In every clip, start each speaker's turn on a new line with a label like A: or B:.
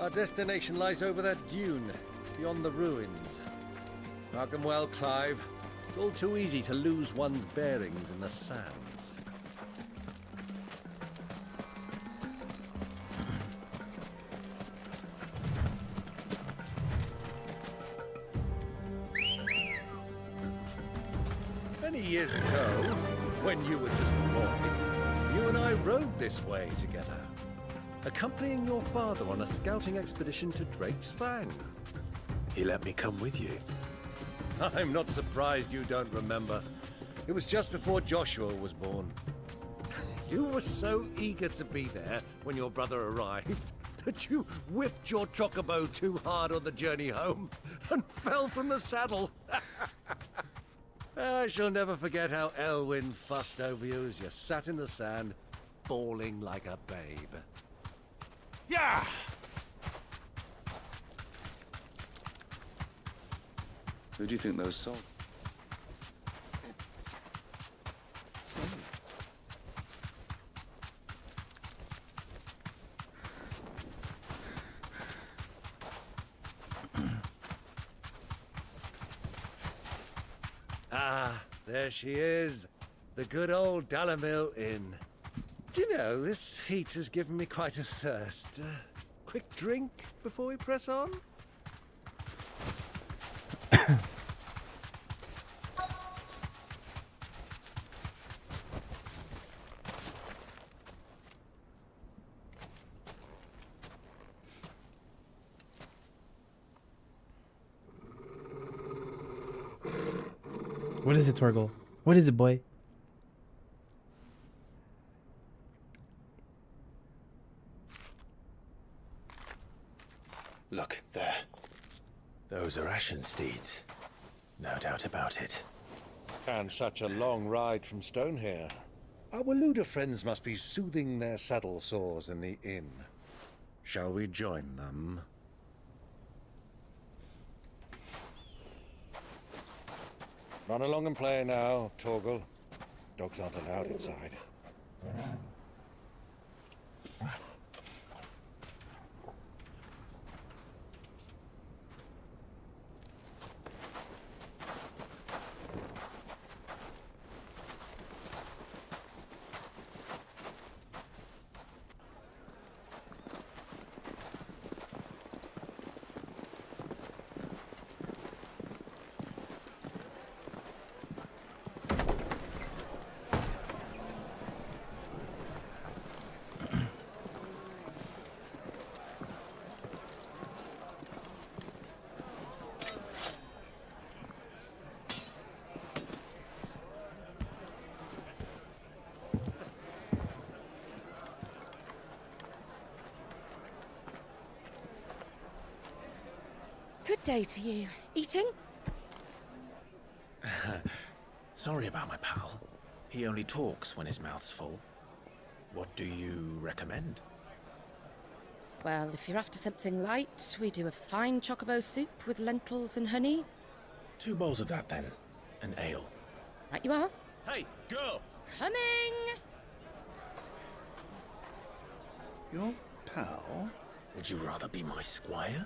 A: Our destination lies over that dune, beyond the ruins. Mark 'em well, Clive. It's all too easy to lose one's bearings in the sands. Many years ago, when you were just a boy, you and I rode this way together, accompanying your father on a scouting expedition to Drake's Fang.
B: He let me come with you.
A: I'm not surprised you don't remember. It was just before Joshua was born. You were so eager to be there when your brother arrived that you whipped your chocobo too hard on the journey home and fell from the saddle. I shall never forget how Elwyn fussed over you as you sat in the sand, bawling like a babe.
B: Yeah!
C: Who do you think those sold?
A: Ah, there she is. The good old Dalamil Inn. Do you know, this heat has given me quite a thirst. Quick drink before we press on?
D: What is it, Torgal? What is it, boy?
B: Look, there. Those are Ashen steeds. No doubt about it.
A: And such a long ride from Stonehair. Our Waluda friends must be soothing their saddle sores in the inn. Shall we join them? Run along and play now, Torgal. Dogs aren't allowed inside.
E: Good day to you. Eating?
B: Sorry about my pal. He only talks when his mouth's full. What do you recommend?
E: Well, if you're after something light, we do a fine chocobo soup with lentils and honey.
B: 2 bowls of that then. An ale.
E: Right you are.
A: Hey, girl!
E: Coming!
F: Your pal?
B: Would you rather be my squire?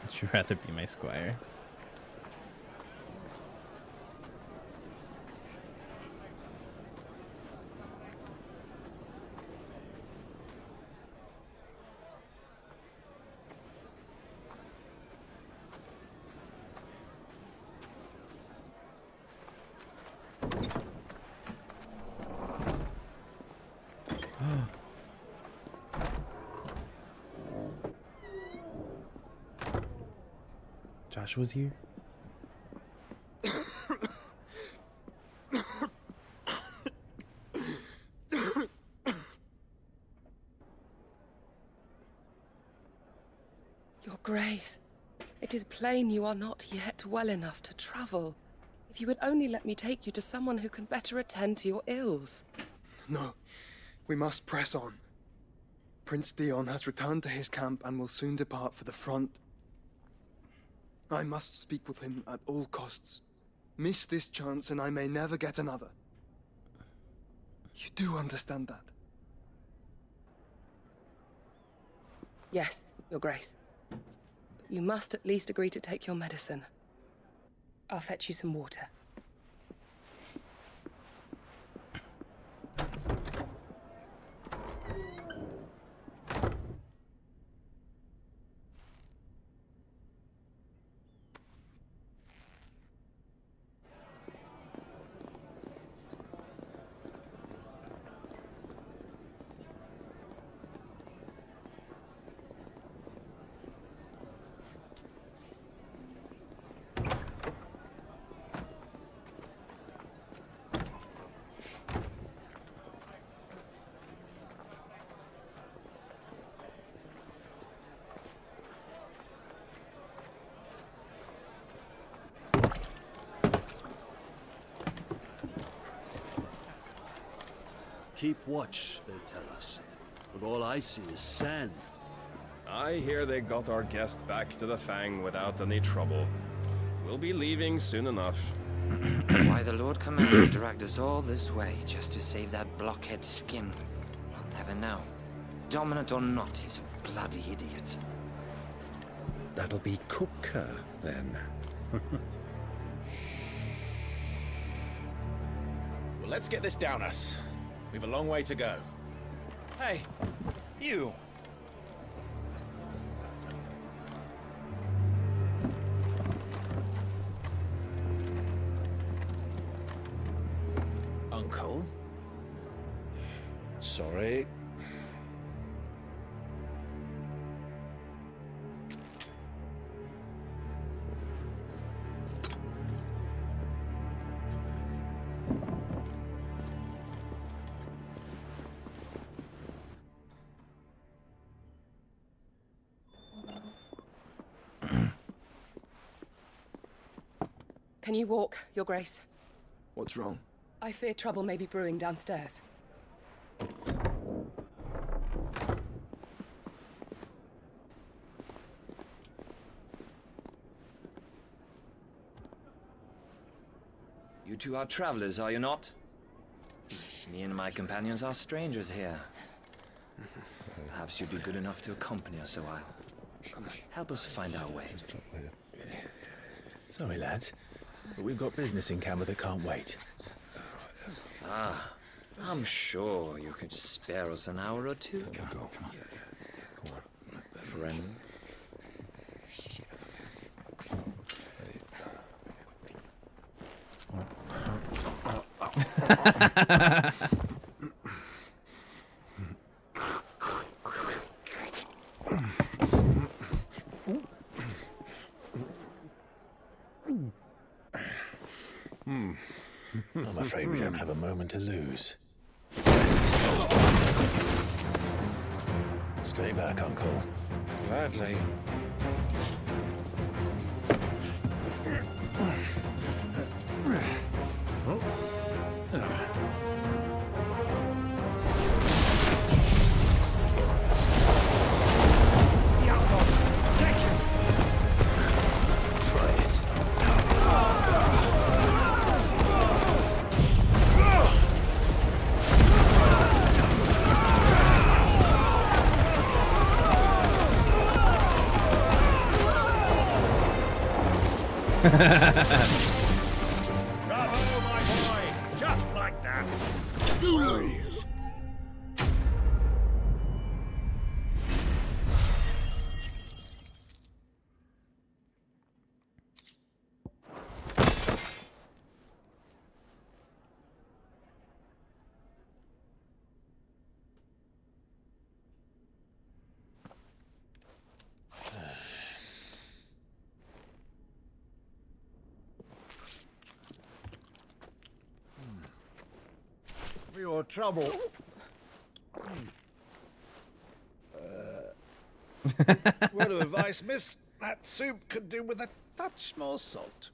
D: Would you rather be my squire? Josh was here?
G: Your Grace, it is plain you are not yet well enough to travel. If you would only let me take you to someone who can better attend to your ills.
F: No, we must press on. Prince Theon has returned to his camp and will soon depart for the front. I must speak with him at all costs. Miss this chance and I may never get another. You do understand that?
G: Yes, Your Grace. But you must at least agree to take your medicine. I'll fetch you some water.
A: Keep watch, they tell us. But all I see is sand.
H: I hear they got our guest back to the Fang without any trouble. We'll be leaving soon enough.
I: Why the Lord Commander dragged us all this way just to save that blockhead skin, I'll never know. Dominant or not, he's a bloody idiot.
J: That'll be Cooker, then.
B: Well, let's get this down us. We've a long way to go.
C: Hey, you!
B: Uncle?
A: Sorry.
G: Can you walk, Your Grace?
F: What's wrong?
G: I fear trouble may be brewing downstairs.
I: You two are travelers, are you not? Me and my companions are strangers here. Perhaps you'd be good enough to accompany us a while. Help us find our way.
B: Sorry, lads, but we've got business in Camber that can't wait.
I: Ah, I'm sure you could spare us an hour or two.
B: Come on.
I: Friend.
B: I'm afraid we don't have a moment to lose.
A: Stay
B: Stay back, Uncle.
J: Gladly.
B: Try it.
A: Bravo, my boy! Just like that!
J: Ghoulies!
A: For your trouble. Word of advice, miss. That soup could do with a touch more salt.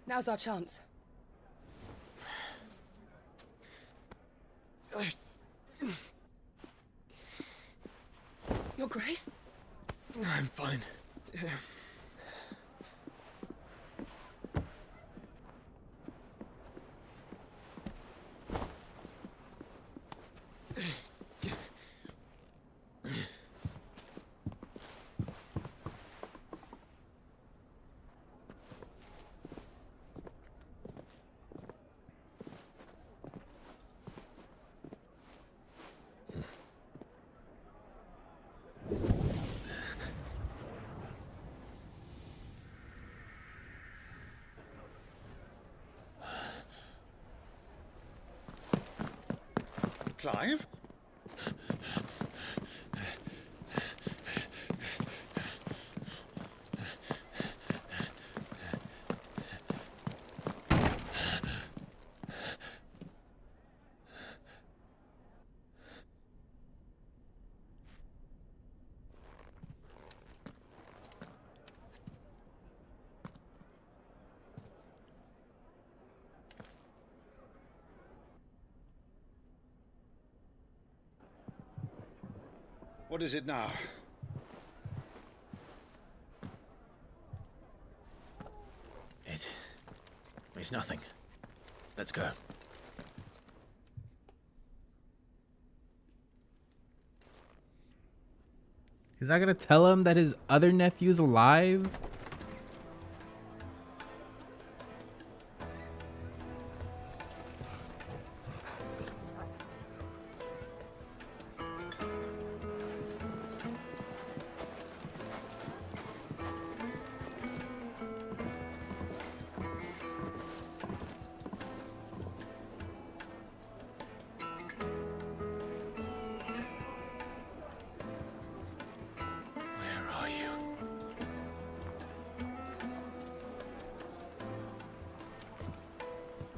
G: Now's our chance. Your Grace?
F: I'm fine.
J: Clive? What is it now?
B: It's nothing. Let's go.
D: He's not gonna tell him that his other nephew's alive?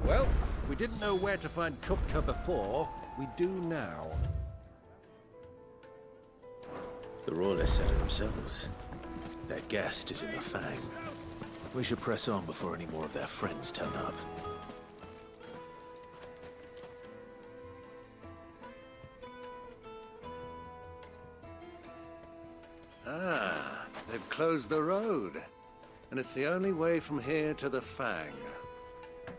A: Well, we didn't know where to find Kupka before. We do now.
B: The Royalists said it themselves. Their guest is in the Fang. We should press on before any more of their friends turn up.
A: Ah, they've closed the road. And it's the only way from here to the Fang.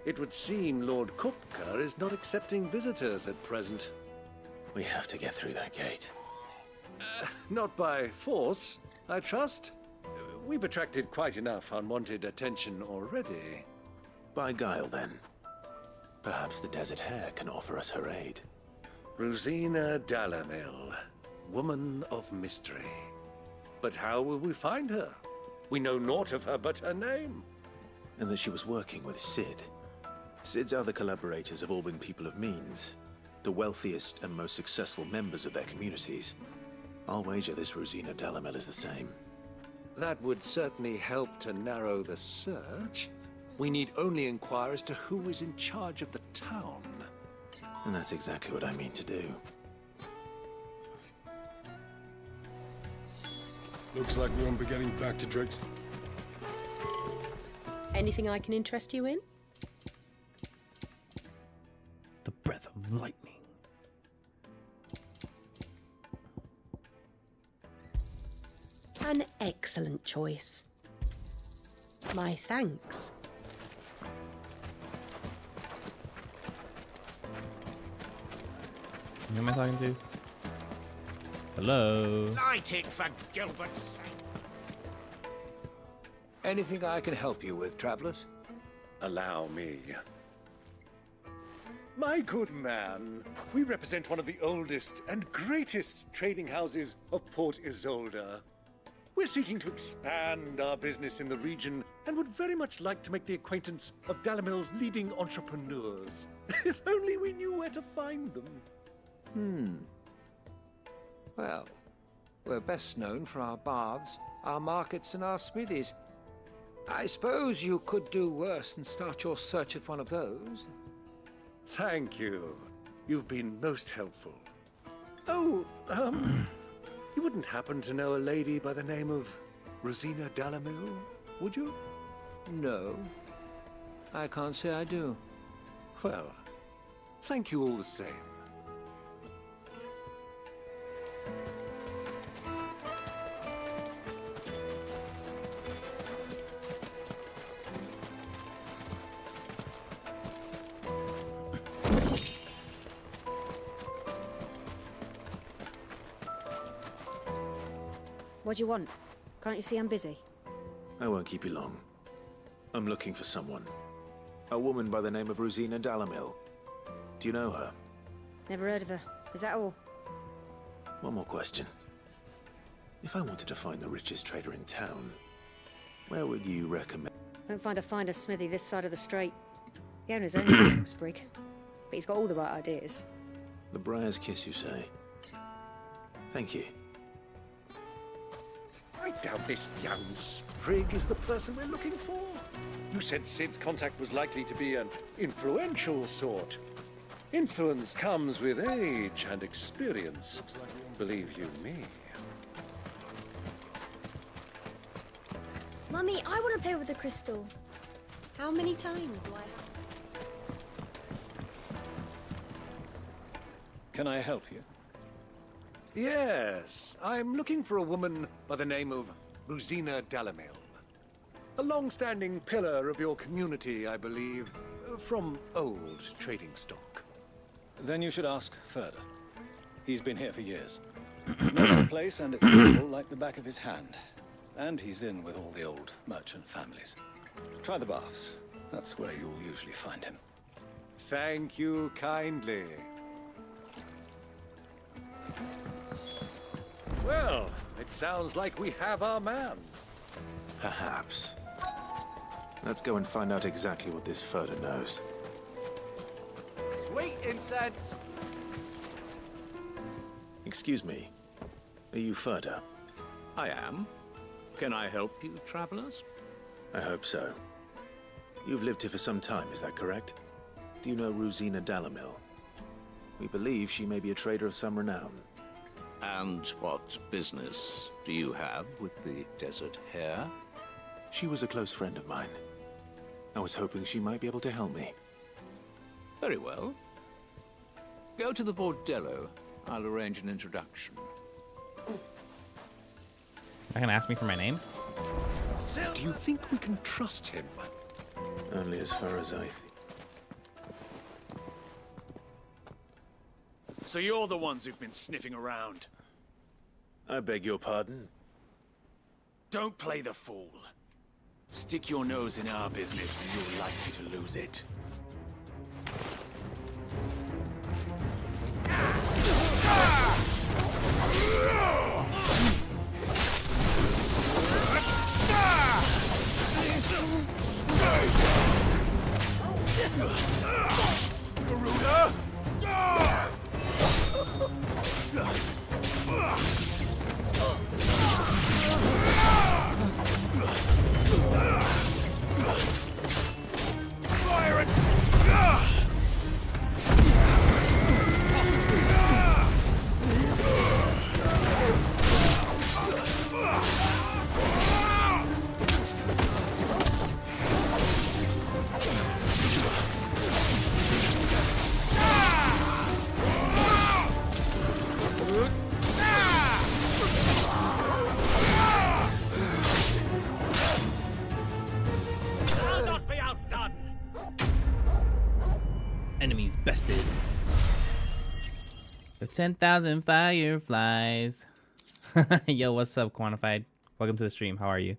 A: It would seem Lord Kupka is not accepting visitors at present.
B: We have to get through that gate.
A: Not by force, I trust. We've attracted quite enough unwanted attention already.
B: By guile, then. Perhaps the Desert Hare can offer us her aid.
A: Rosina Dalamil, woman of mystery. But how will we find her? We know naught of her but her name.
B: And that she was working with Cid. Cid's other collaborators have all been people of means, the wealthiest and most successful members of their communities. I'll wager this Rosina Dalamil is the same.
A: That would certainly help to narrow the search. We need only inquire as to who is in charge of the town.
B: And that's exactly what I mean to do.
K: Looks like we won't be getting back to Drix.
L: Anything I can interest you in?
D: The breath of lightning.
L: An excellent choice. My thanks.
D: Who am I talking to? Hello?
J: Light it, for Gilbert's sake.
A: Anything I can help you with, travelers? Allow me. My good man, we represent one of the oldest and greatest trading houses of Port Isolde. We're seeking to expand our business in the region and would very much like to make the acquaintance of Dalamil's leading entrepreneurs. If only we knew where to find them.
M: Well, we're best known for our baths, our markets, and our smithies. I suppose you could do worse than start your search at one of those.
A: Thank you. You've been most helpful. Oh, you wouldn't happen to know a lady by the name of Rosina Dalamil, would you?
M: No, I can't say I do.
A: Well, thank you all the same.
N: What do you want? Can't you see I'm busy?
B: I won't keep you long. I'm looking for someone. A woman by the name of Rosina Dalamil. Do you know her?
N: Never heard of her. Is that all?
B: One more question. If I wanted to find the richest trader in town, where would you recommend?
N: Won't find a finer smithy this side of the strait. The owner's only a sprig, but he's got all the right ideas.
B: The Briar's Kiss, you say? Thank you.
A: I doubt this young sprig is the person we're looking for. You said Cid's contact was likely to be an influential sort. Influence comes with age and experience. Believe you me.
O: Mummy, I want to play with the crystal.
L: How many times do I have?
J: Can I help you?
A: Yes, I'm looking for a woman by the name of Rosina Dalamil. A long-standing pillar of your community, I believe, from old trading stock.
J: Then you should ask Ferda. He's been here for years. Knows the place and its people like the back of his hand. And he's in with all the old merchant families. Try the baths. That's where you'll usually find him.
A: Thank you kindly. Well, it sounds like we have our man.
B: Perhaps. Let's go and find out exactly what this Ferda knows.
C: Sweet incense!
B: Excuse me. Are you Ferda?
P: I am. Can I help you, travelers?
B: I hope so. You've lived here for some time, is that correct? Do you know Rosina Dalamil? We believe she may be a trader of some renown.
P: And what business do you have with the Desert Hare?
B: She was a close friend of mine. I was hoping she might be able to help me.
P: Very well. Go to the Bordello. I'll arrange an introduction.
D: Not gonna ask me for my name?
A: Do you think we can trust him?
B: Only as far as I think.
C: So you're the ones who've been sniffing around.
B: I beg your pardon?
C: Don't play the fool. Stick your nose in our business and you're likely to lose it.
D: bested. The 10,000 fireflies. Yo, what's up, Quantified? Welcome to the stream. How are you?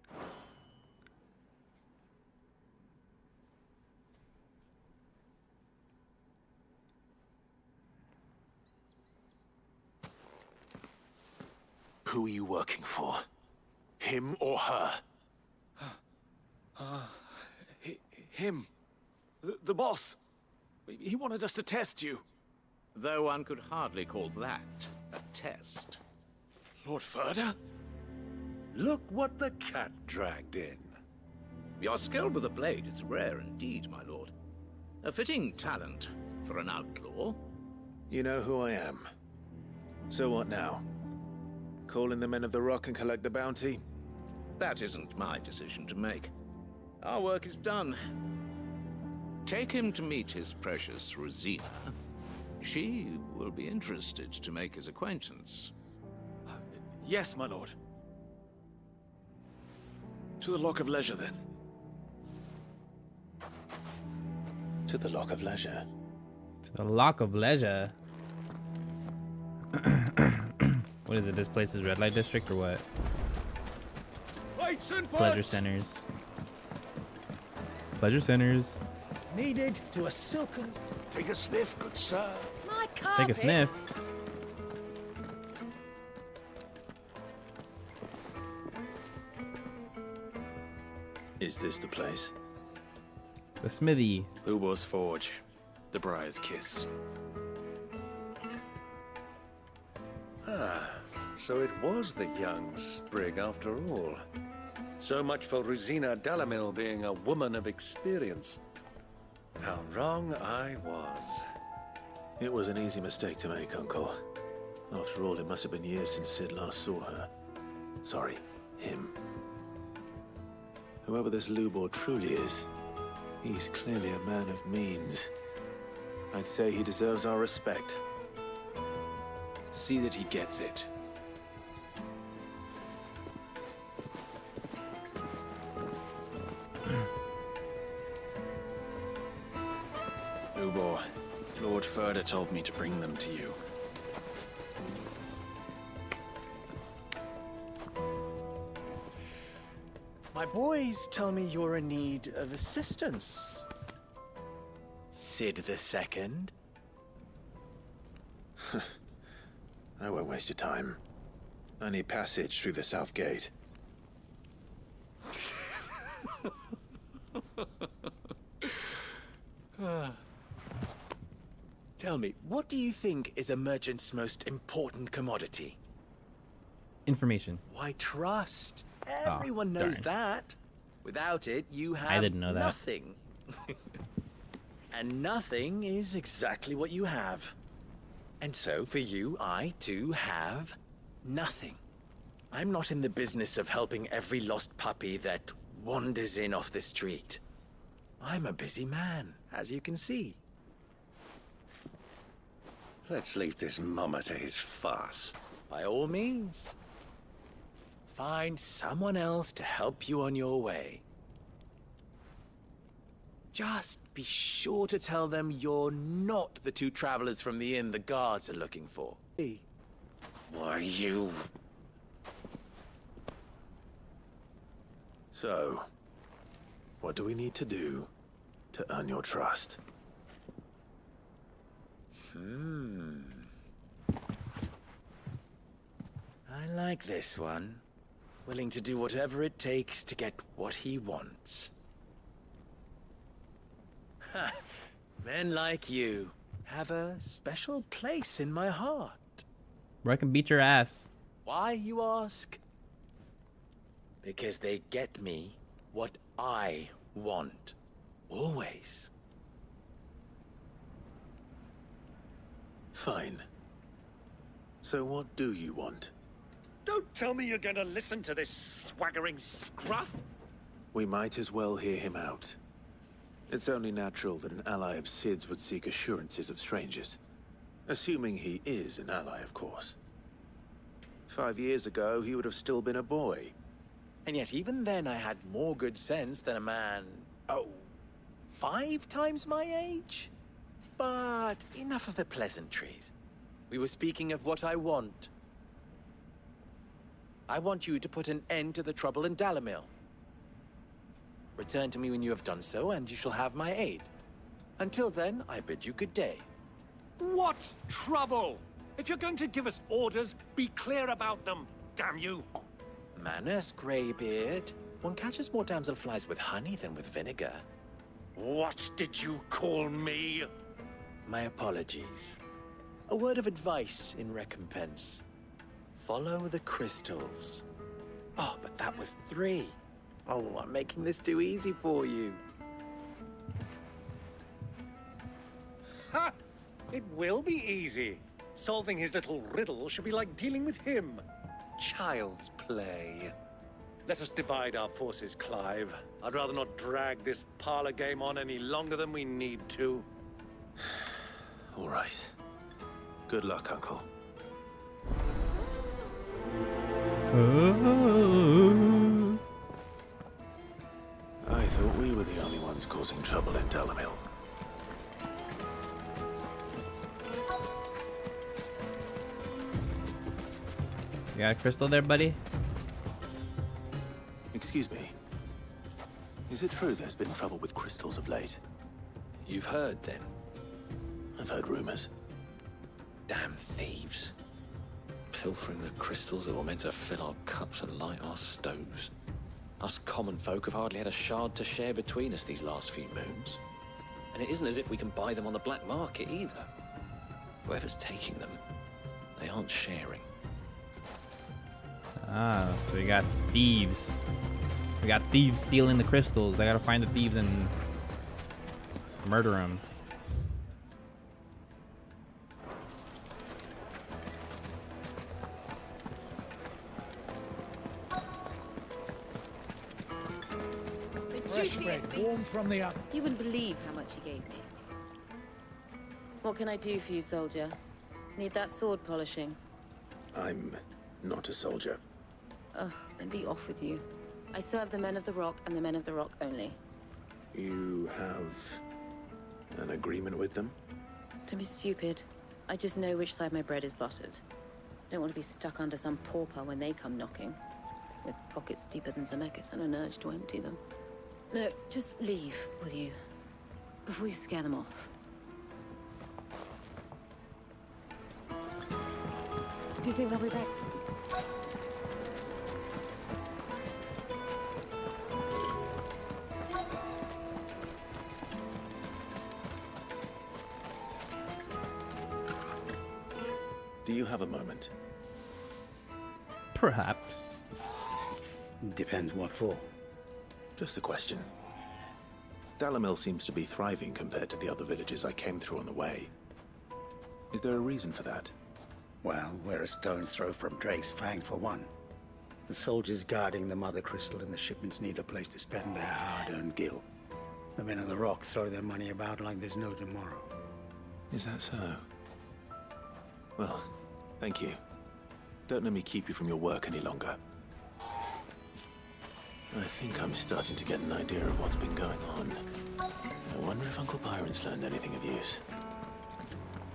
B: Who are you working for? Him or her?
C: Him. The boss. He wanted us to test you.
P: Though one could hardly call that a test.
C: Lord Ferda?
A: Look what the cat dragged in.
P: Your skill with a blade is rare indeed, my lord. A fitting talent for an outlaw.
B: You know who I am. So what now? Call in the Men of the Rock and collect the bounty?
P: That isn't my decision to make. Our work is done. Take him to meet his precious Rosina. She will be interested to make his acquaintance.
C: Yes, my lord. To the Lock of Leisure, then.
B: To the Lock of Leisure.
D: To the Lock of Leisure. What is it? This place is Red Light District or what?
C: Lights and
D: Pleasure centers. Pleasure centers.
A: Needed to a silken...
B: Take a sniff, good sir.
L: My
D: Take
L: carpet.
D: a sniff.
B: Is this the place?
D: The smithy.
C: Lubo's Forge. The Briar's Kiss.
A: Ah, so it was the young sprig after all. So much for Rosina Dalamil being a woman of experience. How wrong I was.
B: It was an easy mistake to make, Uncle. After all, it must have been years since Sid last saw her. Sorry, him. Whoever this Lubor truly is, he's clearly a man of means. I'd say he deserves our respect.
C: See that he gets it. Lubor, Lord Ferda told me to bring them to you.
Q: My boys tell me you're in need of assistance. Sid the Second.
B: I won't waste your time. I need passage through the south gate.
Q: Tell me, what do you think is a merchant's most important commodity?
D: Information.
Q: Why, trust. Everyone knows
D: darn.
Q: that. Without it, you have
D: I didn't know that.
Q: nothing. And nothing is exactly what you have. And so, for you, I, too, have nothing. I'm not in the business of helping every lost puppy that wanders in off the street. I'm a busy man, as you can see.
A: Let's leave this mummer to his farce.
Q: By all means. Find someone else to help you on your way. Just be sure to tell them you're not the two travelers from the inn the guards are looking for.
A: Why, you...
B: So, what do we need to do to earn your trust?
Q: I like this one. Willing to do whatever it takes to get what he wants. Ha! Men like you have a special place in my heart.
D: Where I can beat your ass.
Q: Why, you ask? Because they get me what I want. Always.
B: Fine. So what do you want?
A: Don't tell me you're going to listen to this swaggering scruff.
B: We might as well hear him out. It's only natural that an ally of Sid's would seek assurances of strangers. Assuming he is an ally, of course. 5 years ago, he would have still been a boy.
Q: And yet even then I had more good sense than a man, 5 times my age? But enough of the pleasantries. We were speaking of what I want. I want you to put an end to the trouble in Dalimil. Return to me when you have done so, and you shall have my aid. Until then, I bid you good day.
A: What trouble? If you're going to give us orders, be clear about them, damn you!
Q: Manners, Greybeard. One catches more damselflies with honey than with vinegar.
A: What did you call me?
Q: My apologies. A word of advice in recompense. Follow the crystals. Oh, but that was 3. Oh, I'm making this too easy for you.
A: Ha! It will be easy. Solving his little riddle should be like dealing with him. Child's play. Let us divide our forces, Clive. I'd rather not drag this parlor game on any longer than we need to.
B: All right. Good luck, Uncle. I thought we were the only ones causing trouble in Dalimil.
D: You got a crystal there, buddy?
B: Excuse me. Is it true there's been trouble with crystals of late?
C: You've heard, then?
B: I've heard rumors.
C: Damn thieves. Pilfering the crystals that were meant to fill our cups and light our stoves. Us common folk have hardly had a shard to share between us these last few moons. And it isn't as if we can buy them on the black market either. Whoever's taking them, they aren't sharing.
D: Ah, so we got thieves. We got thieves stealing the crystals. I gotta find the thieves and murder them.
E: Juiciest warm from the oven. You wouldn't believe how much he gave me. What can I do for you, soldier? Need that sword polishing?
B: I'm not a soldier.
E: Ugh, then be off with you. I serve the men of the Rock and the men of the Rock only.
B: You have an agreement with them?
E: Don't be stupid. I just know which side my bread is buttered. Don't want to be stuck under some pauper when they come knocking. With pockets deeper than Zemeckis and an urge to empty them. No, just leave, will you? Before you scare them off. Do you think they'll be back?
B: Do you have a moment?
D: Perhaps.
B: Depends what for. Just a question. Dalimil seems to be thriving compared to the other villages I came through on the way. Is there a reason for that?
R: Well, we're a stone's throw from Drake's Fang, for one. The soldiers guarding the Mother Crystal and the shipments need a place to spend their hard-earned gil. The men of the Rock throw their money about like there's no tomorrow.
B: Is that so? Well, thank you. Don't let me keep you from your work any longer. I think I'm starting to get an idea of what's been going on. I wonder if Uncle Byron's learned anything of use.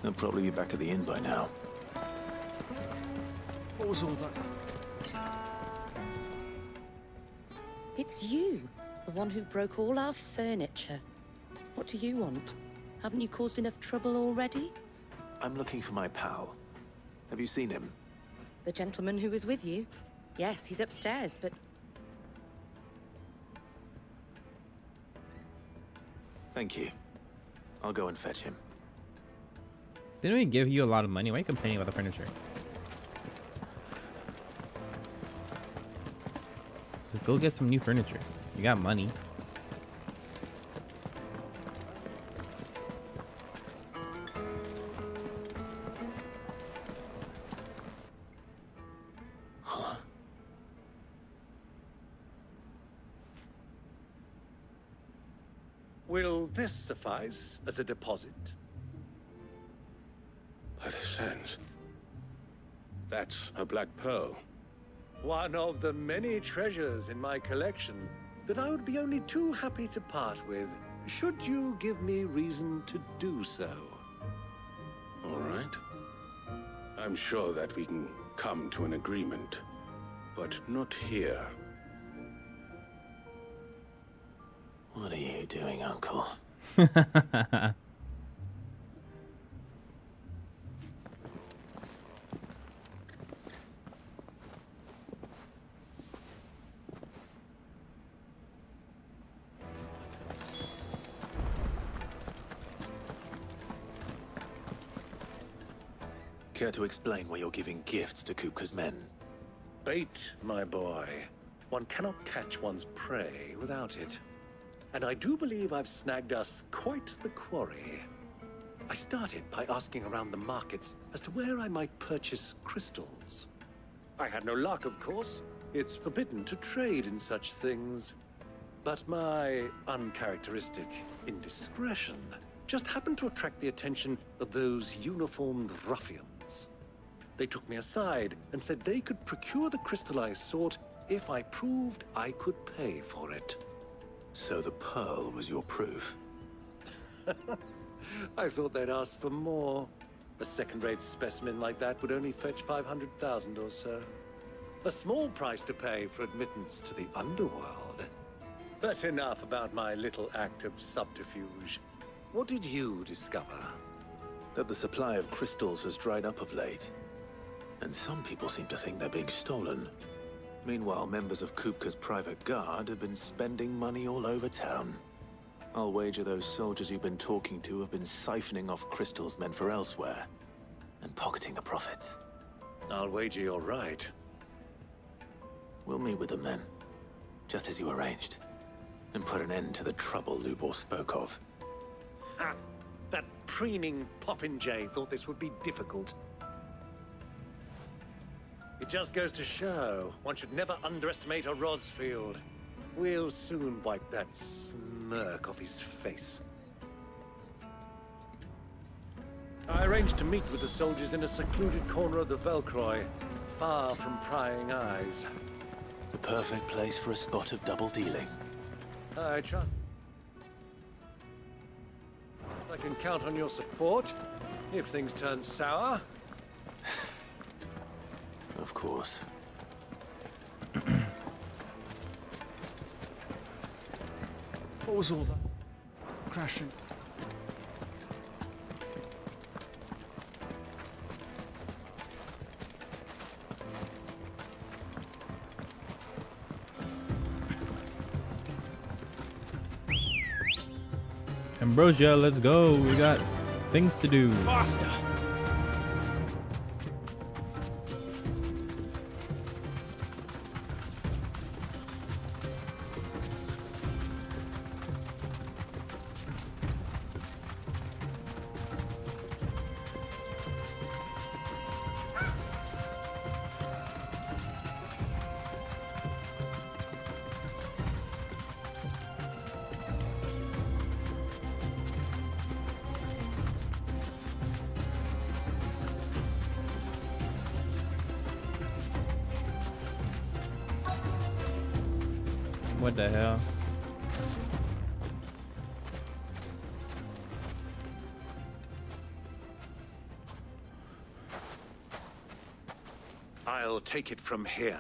B: He'll probably be back at the inn by now.
A: What was all that?
E: It's you, the one who broke all our furniture. What do you want? Haven't you caused enough trouble already?
B: I'm looking for my pal. Have you seen him?
E: The gentleman who was with you? Yes, he's upstairs, but...
B: Thank you. I'll go and fetch him.
D: Didn't we give you a lot of money? Why are you complaining about the furniture? Just go get some new furniture. You got money.
B: Huh?
A: Will this suffice as a deposit?
K: By the sands. That's a black pearl.
A: One of the many treasures in my collection that I would be only too happy to part with should you give me reason to do so.
K: All right. I'm sure that we can come to an agreement, but not here.
B: What are you doing, Uncle? Care to explain why you're giving gifts to Kupka's men?
A: Bait, my boy. One cannot catch one's prey without it. And I do believe I've snagged us quite the quarry. I started by asking around the markets as to where I might purchase crystals. I had no luck, of course. It's forbidden to trade in such things. But my uncharacteristic indiscretion just happened to attract the attention of those uniformed ruffians. They took me aside and said they could procure the crystal I sought if I proved I could pay for it.
B: So the pearl was your proof?
A: I thought they'd asked for more. A second-rate specimen like that would only fetch 500,000 or so. A small price to pay for admittance to the underworld. But enough about my little act of subterfuge. What did you discover?
B: That the supply of crystals has dried up of late. And some people seem to think they're being stolen. Meanwhile, members of Kupka's private guard have been spending money all over town. I'll wager those soldiers you've been talking to have been siphoning off crystals meant for elsewhere, and pocketing the profits.
A: I'll wager you're right.
B: We'll meet with them then, just as you arranged, and put an end to the trouble Lubor spoke of.
A: Ha! That preening popinjay thought this would be difficult. It just goes to show, one should never underestimate a Rosfield. We'll soon wipe that smirk off his face. I arranged to meet with the soldiers in a secluded corner of the Velcroy, far from prying eyes.
B: The perfect place for a spot of double dealing.
A: I try. I can count on your support, if things turn sour.
B: Of course.
S: What was all that? Crashing.
D: Ambrosia, let's go. We got things to do.
K: Faster!
D: What the hell?
A: I'll take it from here.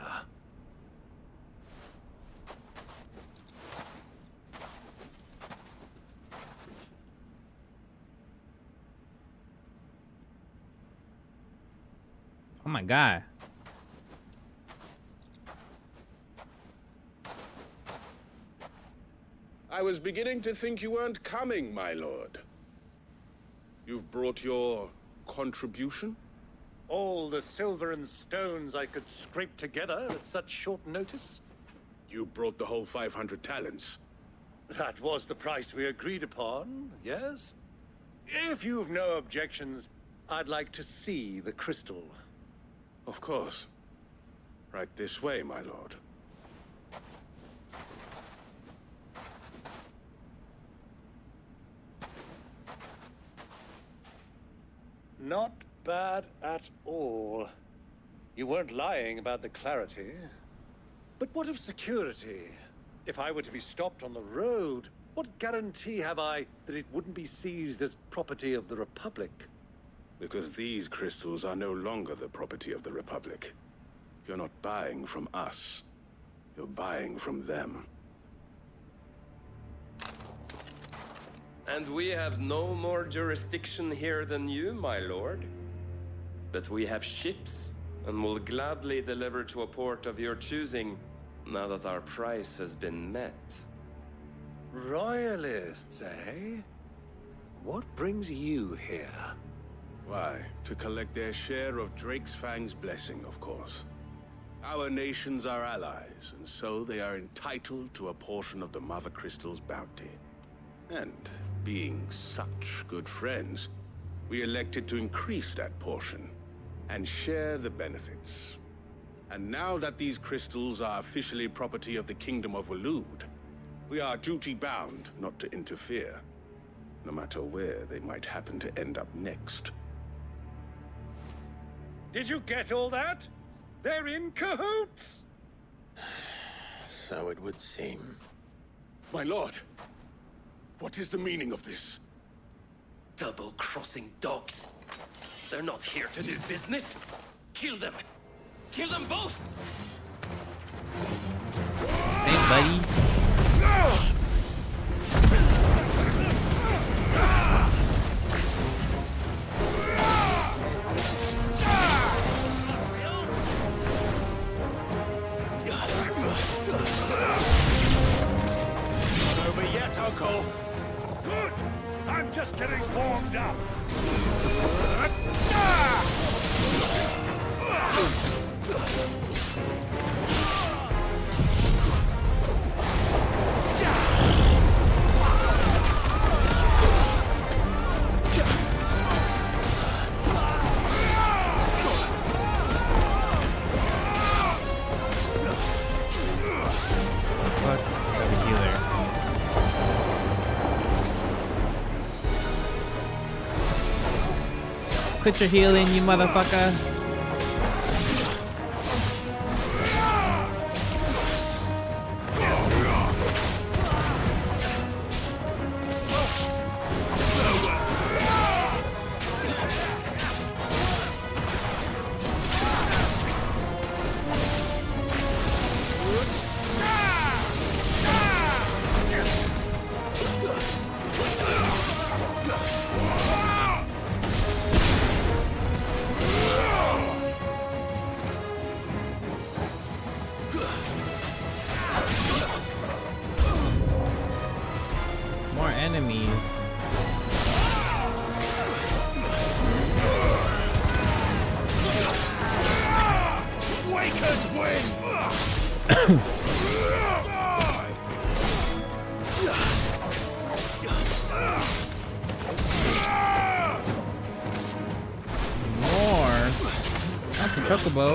D: Oh my god.
K: I was beginning to think you weren't coming, my lord. You've brought your contribution?
A: All the silver and stones I could scrape together at such short notice?
K: You brought the whole 500 talents.
A: That was the price we agreed upon, yes? If you've no objections, I'd like to see the crystal.
K: Of course. Right this way, my lord.
A: Not bad at all. You weren't lying about the clarity. But what of security? If I were to be stopped on the road, What guarantee have I that it wouldn't be seized as property of the Republic?
K: Because these crystals are no longer the property of the Republic. You're not buying from us. You're buying from them.
H: And we have no more jurisdiction here than you, my lord. But we have ships, and will gladly deliver to a port of your choosing, now that our price has been met.
A: Royalists, eh? What brings you here?
K: Why, to collect their share of Drake's Fang's blessing, of course. Our nations are allies, and so they are entitled to a portion of the Mother Crystal's bounty. And being such good friends, we elected to increase that portion and share the benefits. And now that these crystals are officially property of the Kingdom of Waloed, we are duty-bound not to interfere, no matter where they might happen to end up next.
A: Did you get all that? They're in cahoots!
B: So it would seem.
K: My lord, what is the meaning of this?
T: Double-crossing dogs. They're not here to do business. Kill them. Kill them both!
D: Thanks, buddy.
A: Not over yet, Uncle. Good. I'm just getting warmed up.
D: Fuck, that was healer. Quit your healing, you motherfucker. More enemies.
A: Wake and win!
D: More. That's a chocobo.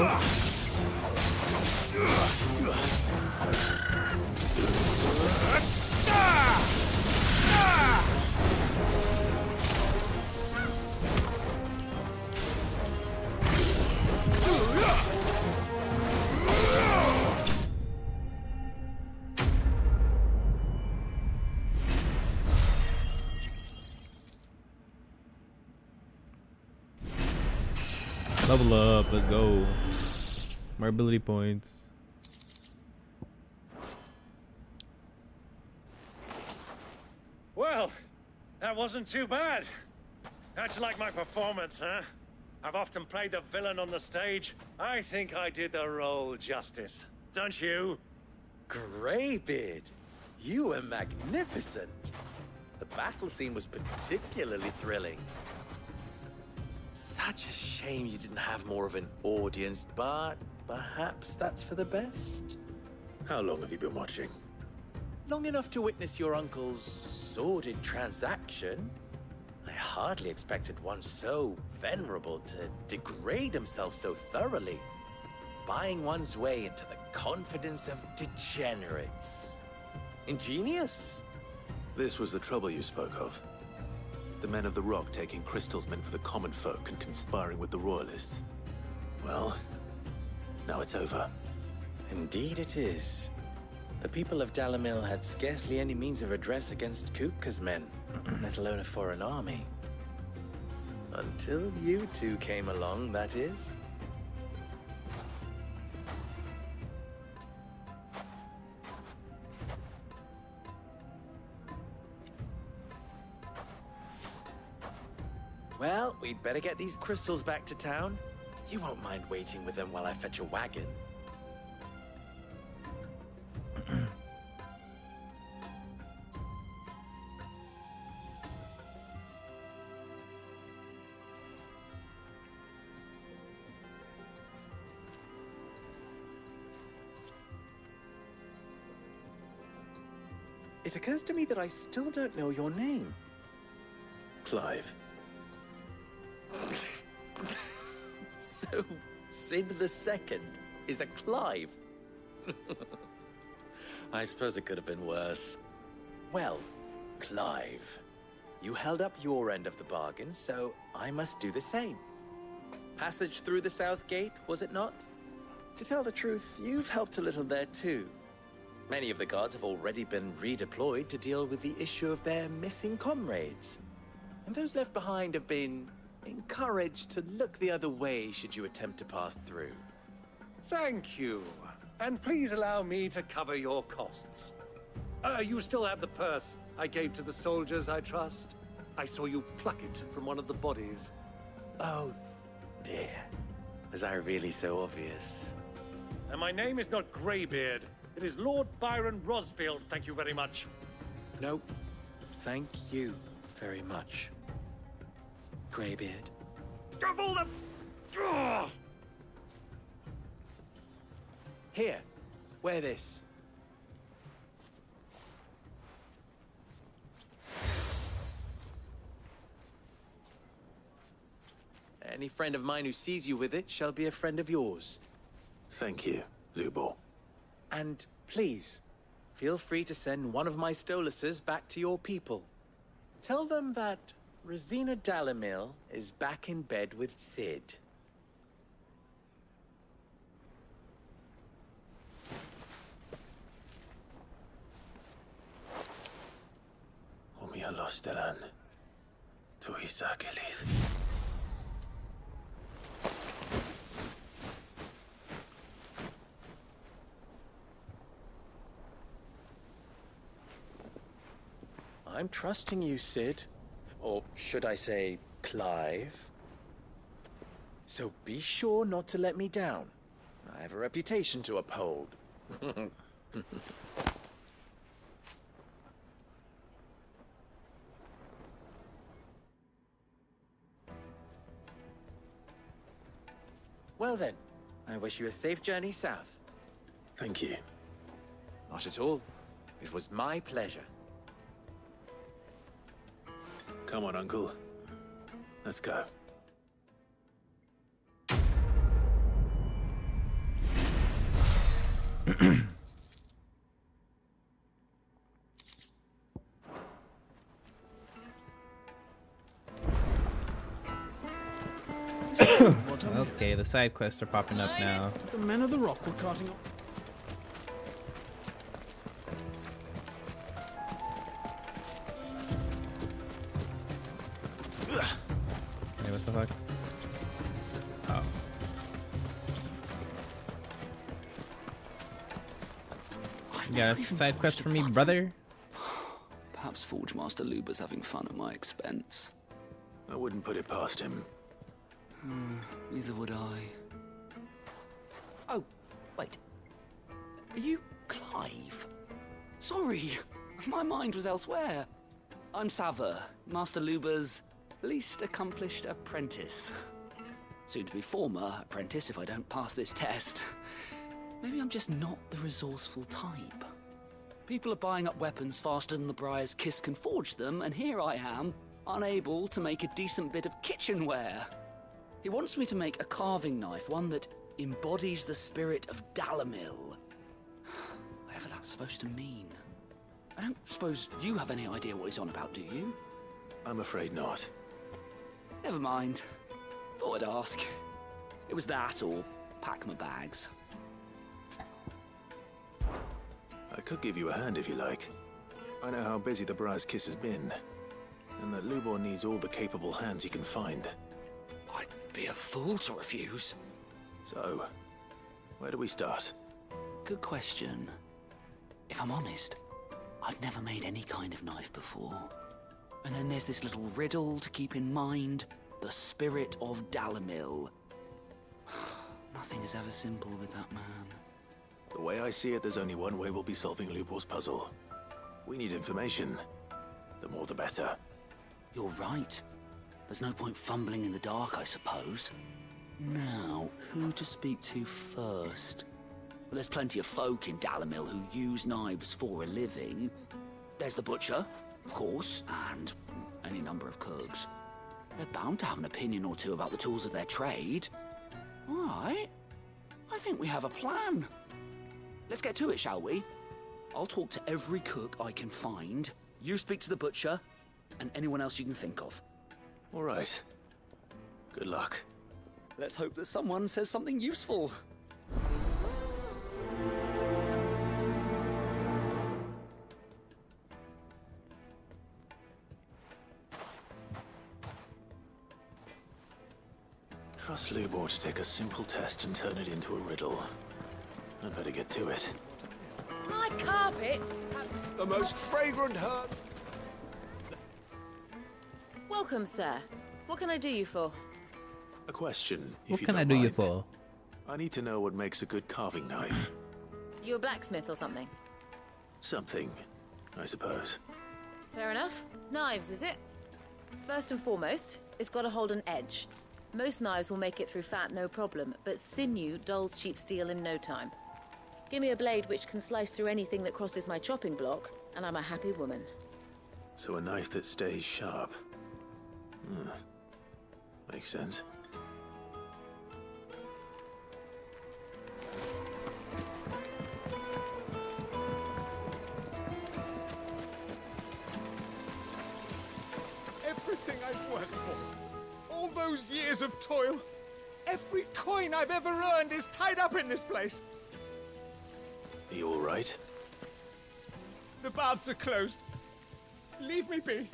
D: Level up, let's go. More ability points.
A: Well, that wasn't too bad. How'd you like my performance, huh? I've often played the villain on the stage. I think I did the role justice. Don't you?
Q: Greybeard, you were magnificent. The battle scene was particularly thrilling. Such a shame you didn't have more of an audience, but perhaps that's for the best.
B: How long have you been watching?
Q: Long enough to witness your uncle's sordid transaction. I hardly expected one so venerable to degrade himself so thoroughly, buying one's way into the confidence of degenerates. Ingenious.
B: This was the trouble you spoke of. The men of the Rock taking crystals meant for the common folk and conspiring with the Royalists. Well, now it's over.
Q: Indeed it is. The people of Dalamil had scarcely any means of redress against Kupka's men, let alone a foreign army. Until you two came along, that is. Well, we'd better get these crystals back to town. You won't mind waiting with them while I fetch a wagon. It occurs to me that I still don't know your name.
B: Clive.
Q: So, Sid the Second is a Clive. I suppose it could have been worse. Well, Clive, you held up your end of the bargain, so I must do the same. Passage through the South Gate, was it not? To tell the truth, you've helped a little there too. Many of the guards have already been redeployed to deal with the issue of their missing comrades. And those left behind have been encouraged to look the other way should you attempt to pass through.
A: Thank you. And please allow me to cover your costs. You still have the purse I gave to the soldiers, I trust? I saw you pluck it from one of the bodies.
Q: Oh, dear. Was I really so obvious?
A: And my name is not Greybeard. It is Lord Byron Rosfield, thank you very much.
Q: No, thank you very much, Greybeard.
A: Of all the... Ugh!
Q: Here, wear this. Any friend of mine who sees you with it shall be a friend of yours.
B: Thank you, Lubor.
Q: And please, feel free to send one of my Stoluses back to your people. Tell them that Rosina Dalamil is back in bed with Sid.
B: Umia los delan. Tu isakelis.
Q: I'm trusting you, Sid. Or should I say, Clive? So be sure not to let me down. I have a reputation to uphold. Well then, I wish you a safe journey south.
B: Thank you.
Q: Not at all. It was my pleasure.
B: Come on, Uncle. Let's go.
D: Okay, the side quests are popping up now.
S: The men of the rock were carting up.
D: Hey, what the fuck? Oh. You got a side quest for me, brother?
U: Perhaps Forge Master Luber's having fun at my expense.
B: I wouldn't put it past him.
U: Neither would I.
T: Oh, wait. Are you Clive?
U: Sorry, my mind was elsewhere. I'm Sava, Master Luber's least accomplished apprentice. Soon to be former apprentice if I don't pass this test. Maybe I'm just not the resourceful type. People are buying up weapons faster than the Briar's Kiss can forge them, and here I am, unable to make a decent bit of kitchenware. He wants me to make a carving knife, one that embodies the spirit of Dalamil. Whatever that's supposed to mean. I don't suppose you have any idea what he's on about, do you?
B: I'm afraid not.
U: Never mind. Thought I'd ask. It was that or pack my bags.
B: I could give you a hand if you like. I know how busy the Briar's Kiss has been, and that Lubor needs all the capable hands he can find.
U: I'd be a fool to refuse.
B: So, where do we start?
U: Good question. If I'm honest, I've never made any kind of knife before. And then there's this little riddle to keep in mind. The spirit of Dalimil. Nothing is ever simple with that man.
B: The way I see it, there's only one way we'll be solving Lubor's puzzle. We need information. The more the better.
U: You're right. There's no point fumbling in the dark, I suppose. Now, who to speak to first? Well, there's plenty of folk in Dalimil who use knives for a living. There's the butcher, of course, and any number of cooks. They're bound to have an opinion or two about the tools of their trade. All right. I think we have a plan. Let's get to it, shall we? I'll talk to every cook I can find. You speak to the butcher, and anyone else you can think of.
B: All right. Good luck.
U: Let's hope that someone says something useful.
B: Trust Lubor to take a simple test and turn it into a riddle. I'd better get to it.
E: My carpets!
K: The most fragrant herb.
E: Welcome, sir. What can I do you for?
B: A question, if
D: What
B: you
D: can
B: don't
D: I do you
B: mind.
D: for?
B: I need to know what makes a good carving knife.
E: You a blacksmith or something?
B: Something, I suppose.
E: Fair enough. Knives, is it? First and foremost, it's got to hold an edge. Most knives will make it through fat, no problem, but sinew dulls cheap steel in no time. Give me a blade which can slice through anything that crosses my chopping block, and I'm a happy woman.
B: So a knife that stays sharp. Makes sense.
I: Everything I've worked for, all those years of toil, every coin I've ever earned is tied up in this place.
B: Are you all right?
I: The baths are closed. Leave me be.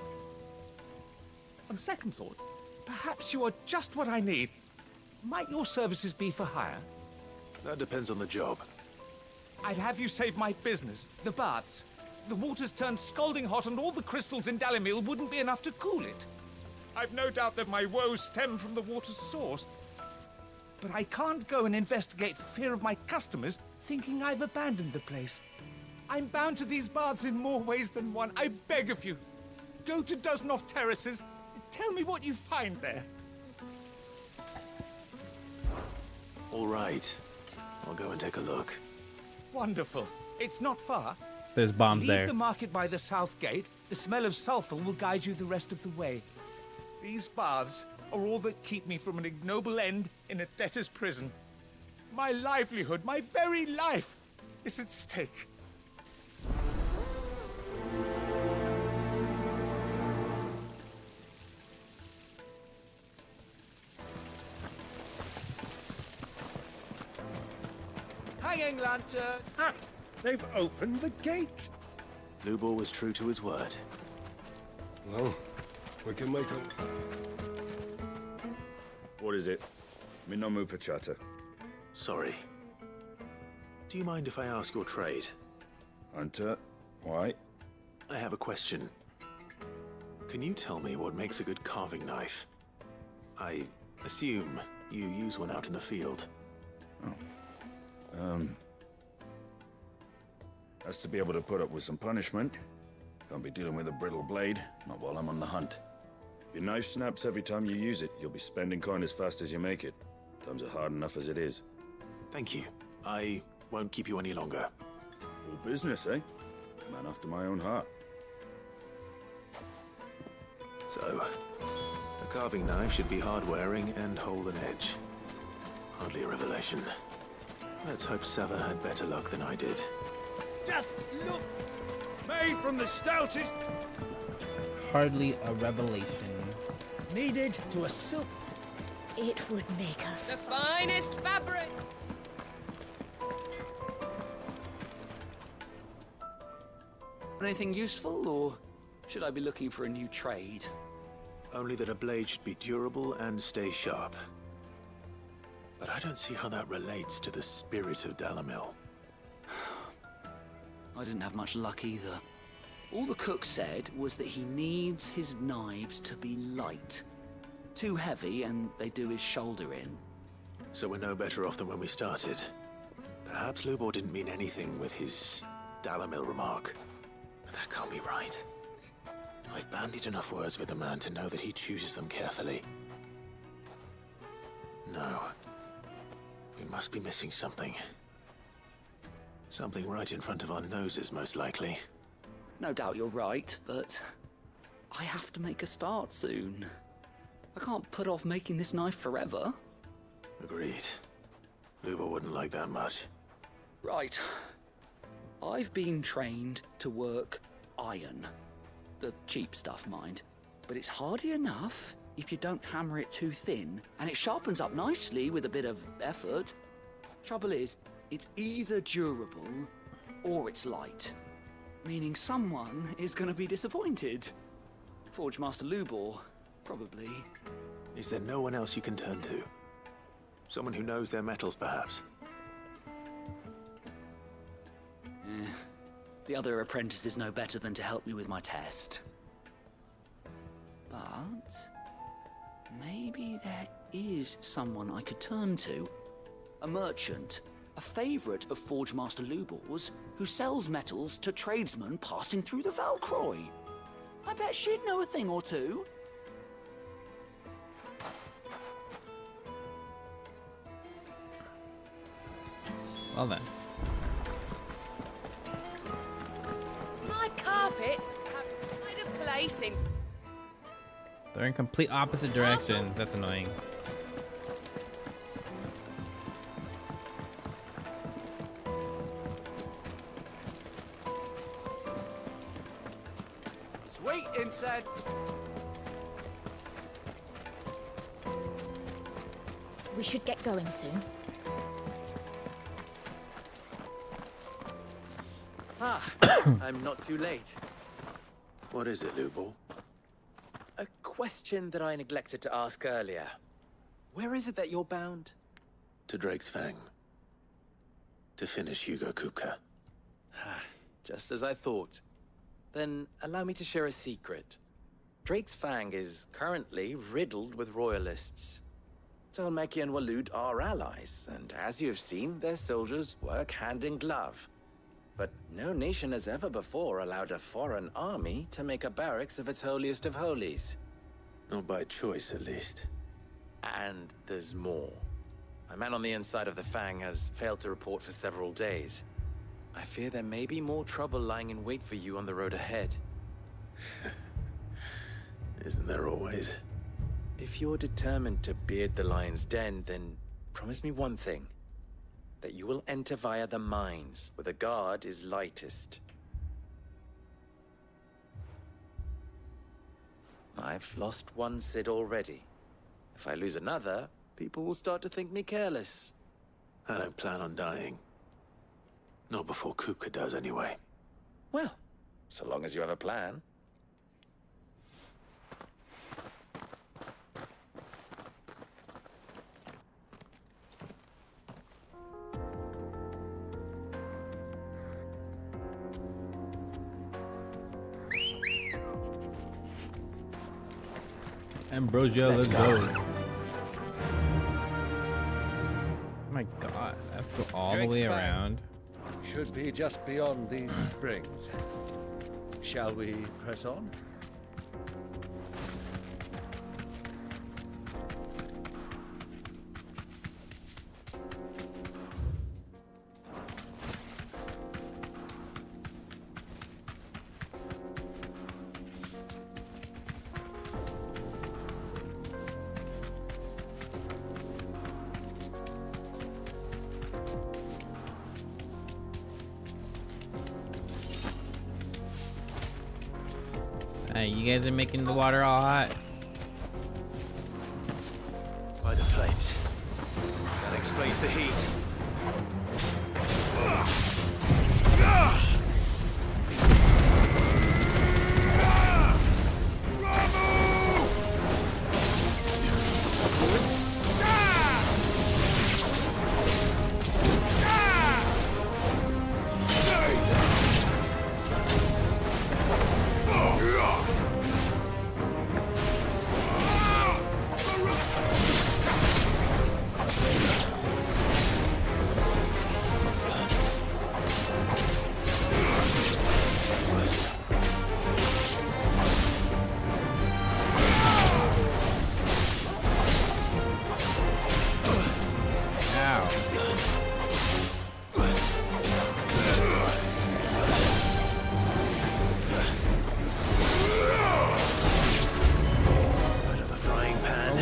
I: On second thought, perhaps you are just what I need. Might your services be for hire?
B: That depends on the job.
I: I'd have you save my business, the baths. The water's turned scalding hot and all the crystals in Dalimil wouldn't be enough to cool it. I've no doubt that my woes stem from the water's source. But I can't go and investigate for fear of my customers thinking I've abandoned the place. I'm bound to these baths in more ways than one. I beg of you, go to Dusnoff Terraces. Tell me what you find there.
B: All right. I'll go and take a look.
I: Wonderful. It's not far.
D: There's bombs
I: Leave
D: there.
I: the market by the south gate. The smell of sulfur will guide you the rest of the way. These baths are all that keep me from an ignoble end in a debtor's prison. My livelihood, my very life, is at stake.
A: Hanging lantern! Ha! They've opened the gate!
B: Lubor was true to his word.
V: Well, we can make a... What is it? I'm in no mood for chatter.
B: Sorry. Do you mind if I ask your trade?
V: Hunter, why?
B: I have a question. Can you tell me what makes a good carving knife? I assume you use one out in the field.
V: Has to be able to put up with some punishment. Can't be dealing with a brittle blade, not while I'm on the hunt. If your knife snaps every time you use it, you'll be spending coin as fast as you make it. Times are hard enough as it is.
B: Thank you. I won't keep you any longer.
V: All business, eh? Man after my own heart.
B: So, a carving knife should be hard-wearing and hold an edge. Hardly a revelation. Let's hope Sava had better luck than I did.
A: Just look! Made from the stoutest...
D: Hardly a revelation.
A: Needed to a silk...
L: It would make a...
G: The finest fabric!
U: Anything useful, or should I be looking for a new trade?
B: Only that a blade should be durable and stay sharp. But I don't see how that relates to the spirit of Dalimil.
U: I didn't have much luck either. All the cook said was that he needs his knives to be light. Too heavy and they do his shoulder in.
B: So we're no better off than when we started. Perhaps Lubor didn't mean anything with his Dalimil remark. But that can't be right. I've bandied enough words with the man to know that he chooses them carefully. No. We must be missing something. Something right in front of our noses, most likely.
U: No doubt you're right, but I have to make a start soon. I can't put off making this knife forever.
B: Agreed. Lubor wouldn't like that much.
U: Right. I've been trained to work iron. The cheap stuff, mind. But it's hardy enough if you don't hammer it too thin, and it sharpens up nicely with a bit of effort. Trouble is, it's either durable or it's light. Meaning someone is gonna be disappointed. Forge Master Lubor, probably.
B: Is there no one else you can turn to? Someone who knows their metals, perhaps?
U: The other apprentices know better than to help me with my test. But maybe there is someone I could turn to. A merchant, a favorite of Forge Master Lubor's, who sells metals to tradesmen passing through the Valcroy. I bet she'd know a thing or two.
D: Well then.
G: My carpets have pride of place in.
D: They're in complete opposite directions. That's annoying.
I: Sweet incense!
L: We should get going soon.
Q: Ah, I'm not too late.
B: What is it, Lubor?
Q: A question that I neglected to ask earlier. Where is it that you're bound?
B: To Drake's Fang. To finish Hugo Kupka.
Q: Just as I thought. Then allow me to share a secret. Drake's Fang is currently riddled with royalists. Talmeki and Waloed are allies, and as you have seen, their soldiers work hand in glove. But no nation has ever before allowed a foreign army to make a barracks of its holiest of holies.
B: Not by choice, at least.
Q: And there's more. My man on the inside of the Fang has failed to report for several days. I fear there may be more trouble lying in wait for you on the road ahead.
B: Isn't there always?
Q: If you're determined to beard the lion's den, then promise me one thing. That you will enter via the mines, where the guard is lightest. I've lost one Cid already. If I lose another, people will start to think me careless.
B: I don't plan on dying. Not before Kupka does, anyway.
Q: Well, so long as you have a plan.
D: Ambrosia, let's go. Oh my god, I have to go all
A: Drake's
D: the way
A: Fang
D: around.
A: should be just beyond these springs. Shall we press on?
D: Hey, you guys are making the water all hot.
B: By the flames. That explains the heat.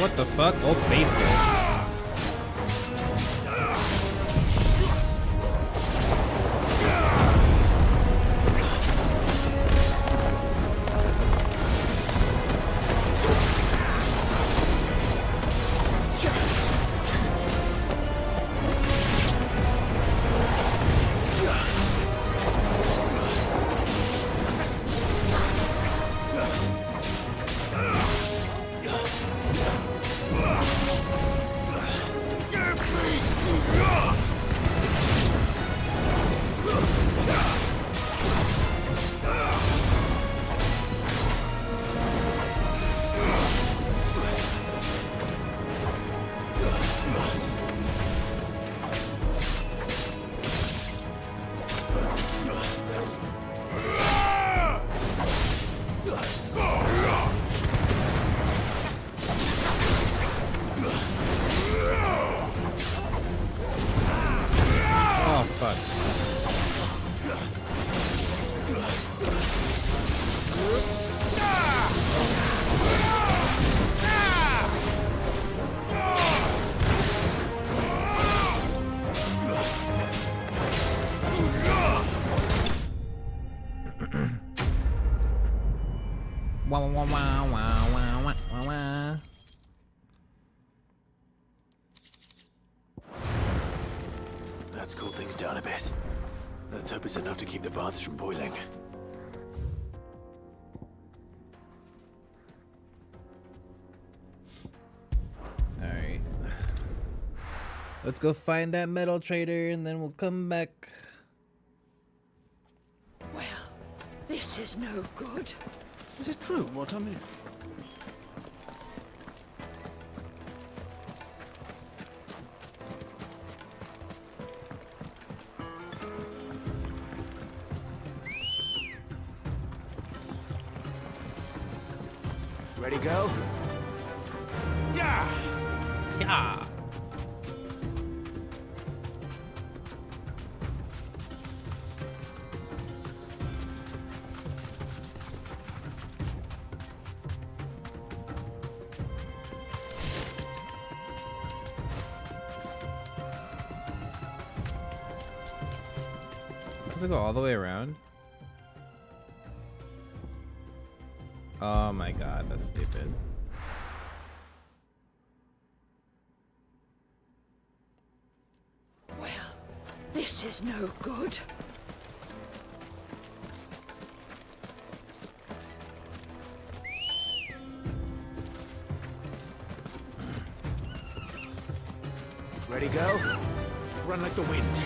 D: What the fuck? Oh, faithful.
B: Let's cool things down a bit. Let's hope it's enough to keep the baths from boiling.
D: Alright. Let's go find that metal trader and then we'll come back.
F: Well, this is no good.
S: Is it true what I mean?
Q: Ready, go?
S: Yeah!
D: Yeah! Does it go all the way around? Oh my god, that's stupid.
F: Well, this is no good.
Q: Ready, go? Run like the wind.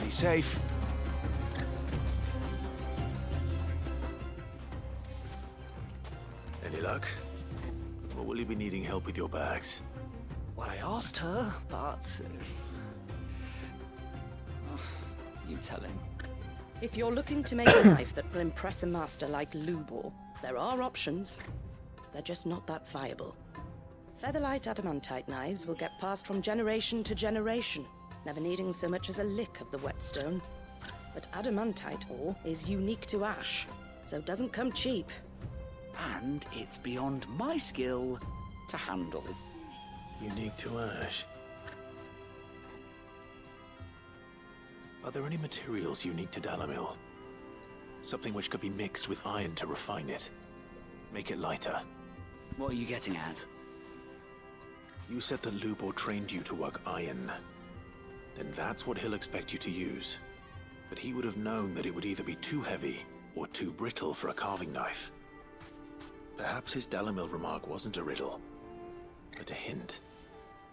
Q: Be safe.
B: Any luck? Or will you be needing help with your bags?
U: Well, I asked her, but... you tell him.
M: If you're looking to make a knife that will impress a master like Lubor, there are options. They're just not that viable. Featherlight adamantite knives will get passed from generation to generation, never needing so much as a lick of the whetstone. But adamantite ore is unique to ash, so doesn't come cheap.
U: And it's beyond my skill to handle.
B: Unique to ash. Are there any materials unique to Dalimil? Something which could be mixed with iron to refine it. Make it lighter.
U: What are you getting at?
B: You said that Lubor trained you to work iron. Then that's what he'll expect you to use. But he would have known that it would either be too heavy or too brittle for a carving knife. Perhaps his Dalimil remark wasn't a riddle, but a hint.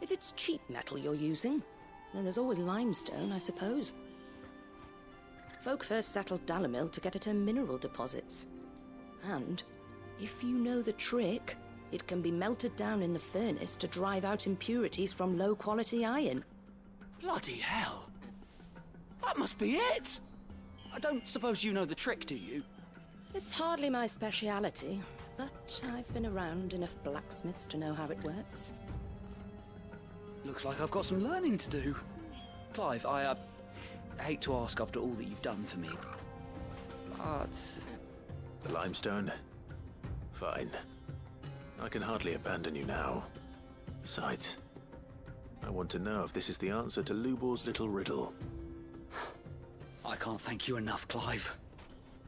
M: If it's cheap metal you're using, then there's always limestone, I suppose. Folk first settled Dalimil to get at her mineral deposits. And if you know the trick, It can be melted down in the furnace to drive out impurities from low-quality iron.
U: Bloody hell! That must be it! I don't suppose you know the trick, do you?
M: It's hardly my speciality, but I've been around enough blacksmiths to know how it works.
U: Looks like I've got some learning to do. Clive, I hate to ask after all that you've done for me, but...
B: The limestone? Fine. I can hardly abandon you now. Besides, I want to know if this is the answer to Lubor's little riddle.
U: I can't thank you enough, Clive.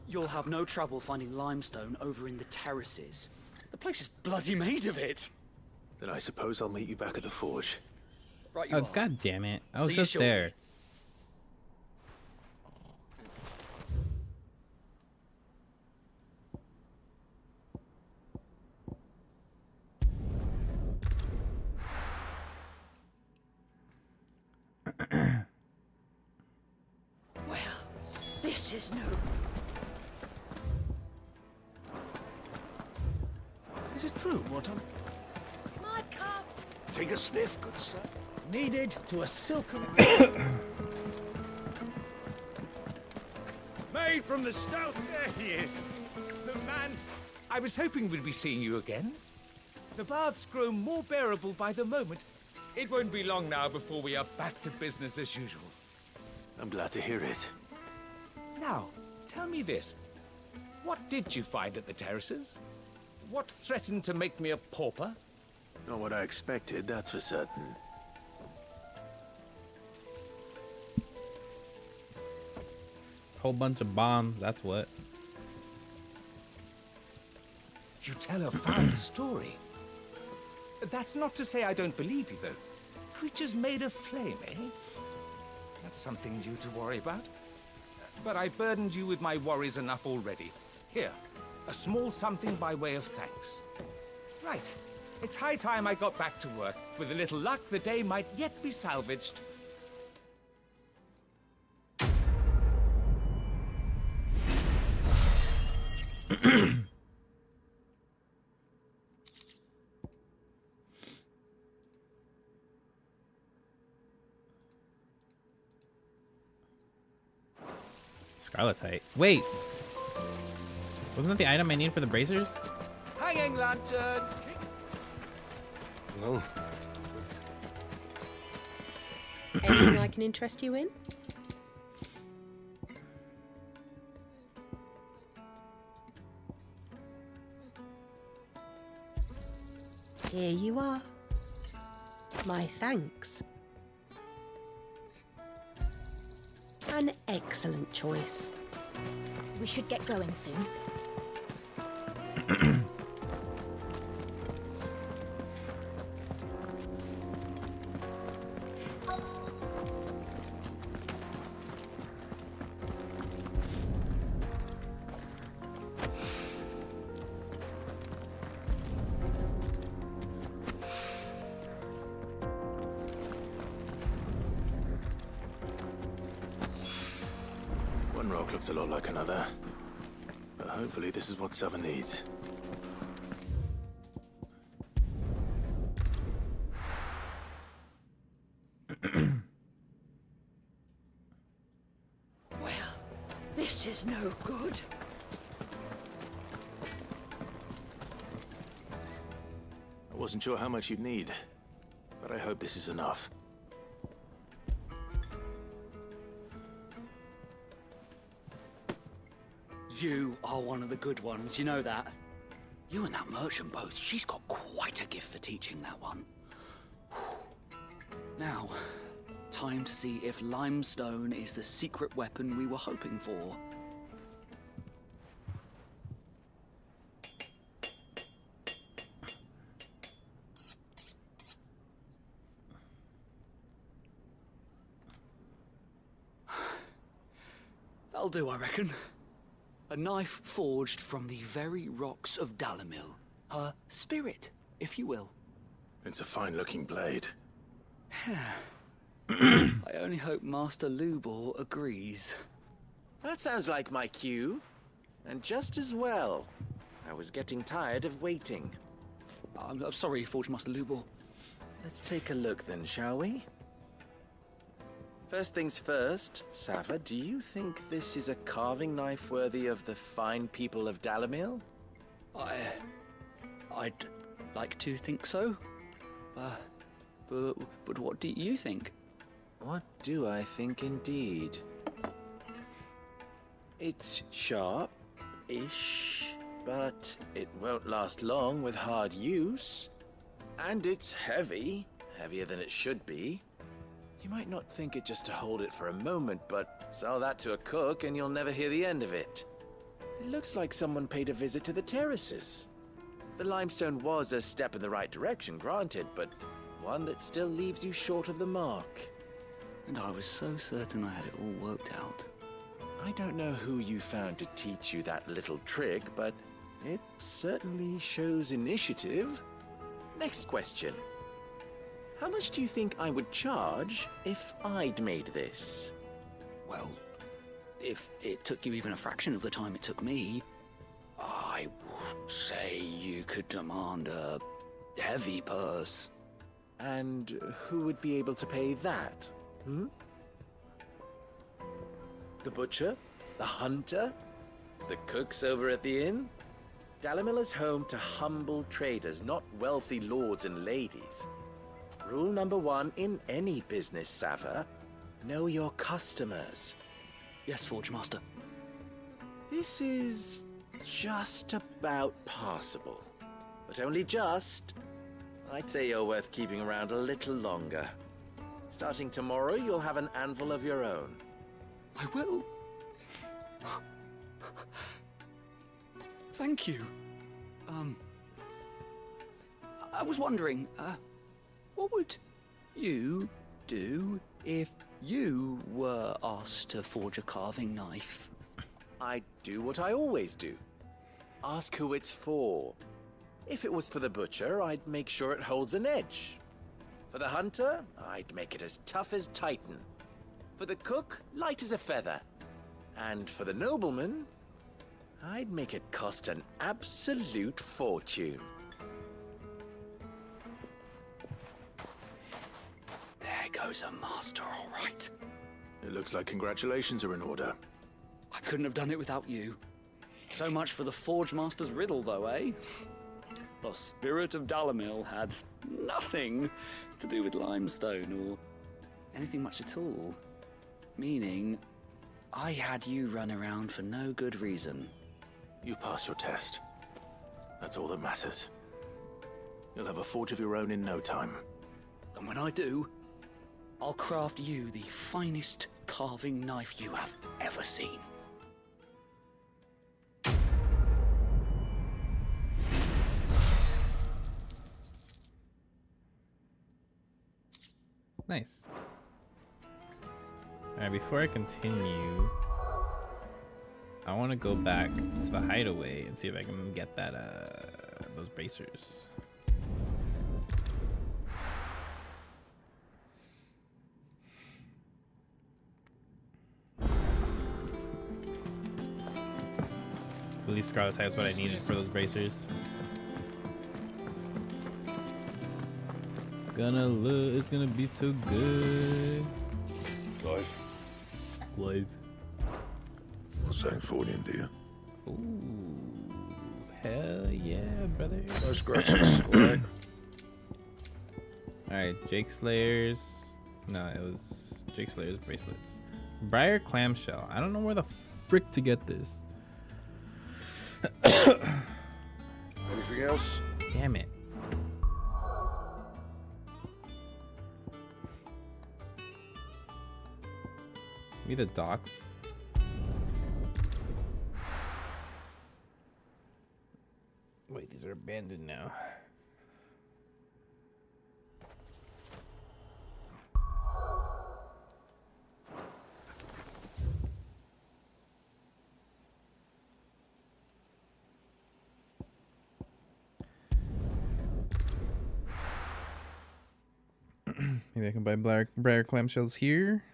U: You'll have no trouble finding limestone over in the terraces. The place is bloody made of it.
B: Then I suppose I'll meet you back at the forge.
U: Right, you
D: Oh,
U: are.
D: god damn it. I was
U: See you
D: just
U: shortly.
D: there.
F: Well, this is no...
S: Is it true, Morton?
F: My cup!
S: Take a sniff, good sir. Needed to a silken...
I: Made from the stout. There he is. The man. I was hoping we'd be seeing you again. The baths grow more bearable by the moment. It won't be long now before we are back to business as usual.
B: I'm glad to hear it.
I: Now, tell me this. What did you find at the terraces? What threatened to make me a pauper?
B: Not what I expected, that's for certain.
D: Whole bunch of bombs, that's what.
I: You tell a fine story. That's not to say I don't believe you, though. Creatures made of flame, eh? That's something new to worry about. But I burdened you with my worries enough already. Here, a small something by way of thanks. Right. It's high time I got back to work. With a little luck, the day might yet be salvaged.
D: Scarletite. Wait. Wasn't that the item I need for the bracers?
I: Hanging lanterns!
A: No.
N: Anything I can interest you in? Here you are. My thanks. An excellent choice.
L: We should get going soon.
B: One rock looks a lot like another. But hopefully this is what Sava needs.
F: Well, this is no good.
B: I wasn't sure how much you'd need, but I hope this is enough.
U: You are one of the good ones, you know that. You and that merchant both, she's got quite a gift for teaching that one. Now, time to see if limestone is the secret weapon we were hoping for. That'll do, I reckon. A knife forged from the very rocks of Dalimil. Her spirit, if you will.
B: It's a fine-looking blade.
U: I only hope Master Lubor agrees.
Q: That sounds like my cue. And just as well. I was getting tired of waiting.
U: I'm sorry, Forge Master Lubor.
Q: Let's take a look then, shall we? First things first, Sava, do you think this is a carving knife worthy of the fine people of Dalimil?
U: I'd like to think so. But what do you think?
Q: What do I think indeed? It's sharp-ish, but it won't last long with hard use. And it's heavy, heavier than it should be. You might not think it just to hold it for a moment, but sell that to a cook and you'll never hear the end of it. It looks like someone paid a visit to the terraces. The limestone was a step in the right direction, granted, but one that still leaves you short of the mark.
U: And I was so certain I had it all worked out.
Q: I don't know who you found to teach you that little trick, but it certainly shows initiative. Next question. How much do you think I would charge if I'd made this?
U: Well, if it took you even a fraction of the time it took me, I would say you could demand a heavy purse.
Q: And who would be able to pay that? The butcher? The hunter? The cooks over at the inn? Dalimil is home to humble traders, not wealthy lords and ladies. Rule number 1 in any business, Sava, know your customers.
U: Yes, Forge Master.
Q: This is just about passable, but only just. I'd say you're worth keeping around a little longer. Starting tomorrow, you'll have an anvil of your own.
U: I will. Thank you. I was wondering, what would you do if you were asked to forge a carving knife?
Q: I'd do what I always do. Ask who it's for. If it was for the butcher, I'd make sure it holds an edge. For the hunter, I'd make it as tough as Titan. For the cook, light as a feather. And for the nobleman, I'd make it cost an absolute fortune.
U: There goes a master, all right.
B: It looks like congratulations are in order.
U: I couldn't have done it without you. So much for the Forge Master's riddle, though, eh? The spirit of Dalimil had nothing to do with limestone or anything much at all. Meaning, I had you run around for no good reason.
B: You've passed your test. That's all that matters. You'll have a forge of your own in no time.
U: And when I do, I'll craft you the finest carving knife you have ever seen.
D: Nice. Alright, before I continue, I want to go back to the hideaway and see if I can get that those bracers. I believe Scarlet's High is what I needed for those bracers. It's gonna be so good.
J: Clive.
D: Clive.
J: What's that for you, dear?
D: Ooh, hell yeah, brother.
J: No scratches, alright?
D: Alright, Jake Slayer's. No, it was Jake Slayer's bracelets. Briar clamshell. I don't know where the frick to get this.
J: Anything else?
D: Damn it. Maybe the docks. Wait, these are abandoned now. Maybe I can buy briar clamshells here.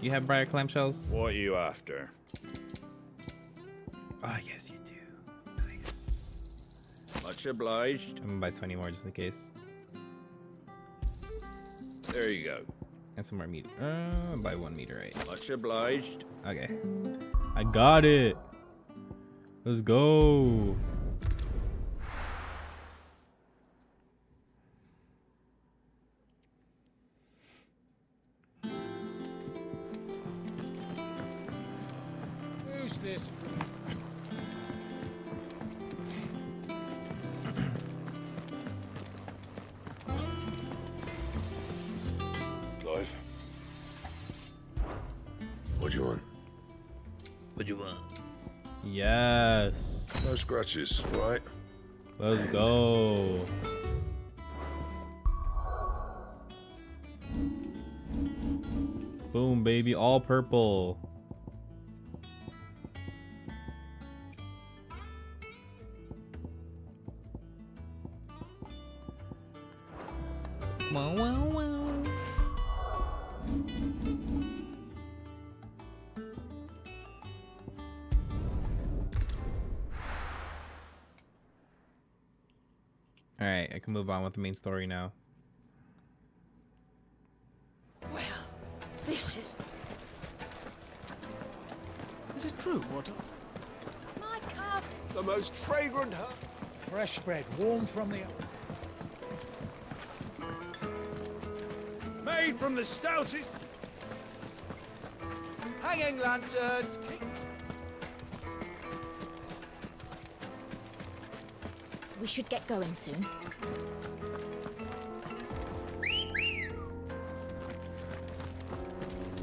D: You have briar clamshells?
V: What are you after?
D: Oh, yes, you do. Nice.
V: Much obliged.
D: I'm gonna buy 20 more just in case.
V: There you go.
D: And some more meat. Buy 1 meteorite.
V: Much obliged.
D: Okay. I got it. Let's go.
S: Who's this?
J: Clive. What do you want?
D: What you want? Yes.
J: No scratches, right?
D: Let's go. Boom, baby. All purple. Wow, wow, wow. Alright, I can move on with the main story now.
F: Well, this is...
S: Is it true, what?
F: My calf.
J: The most fragrant herb.
S: Fresh bread, warm from the...
A: Made from the stoutest.
S: Hanging lanterns!
L: We should get going soon.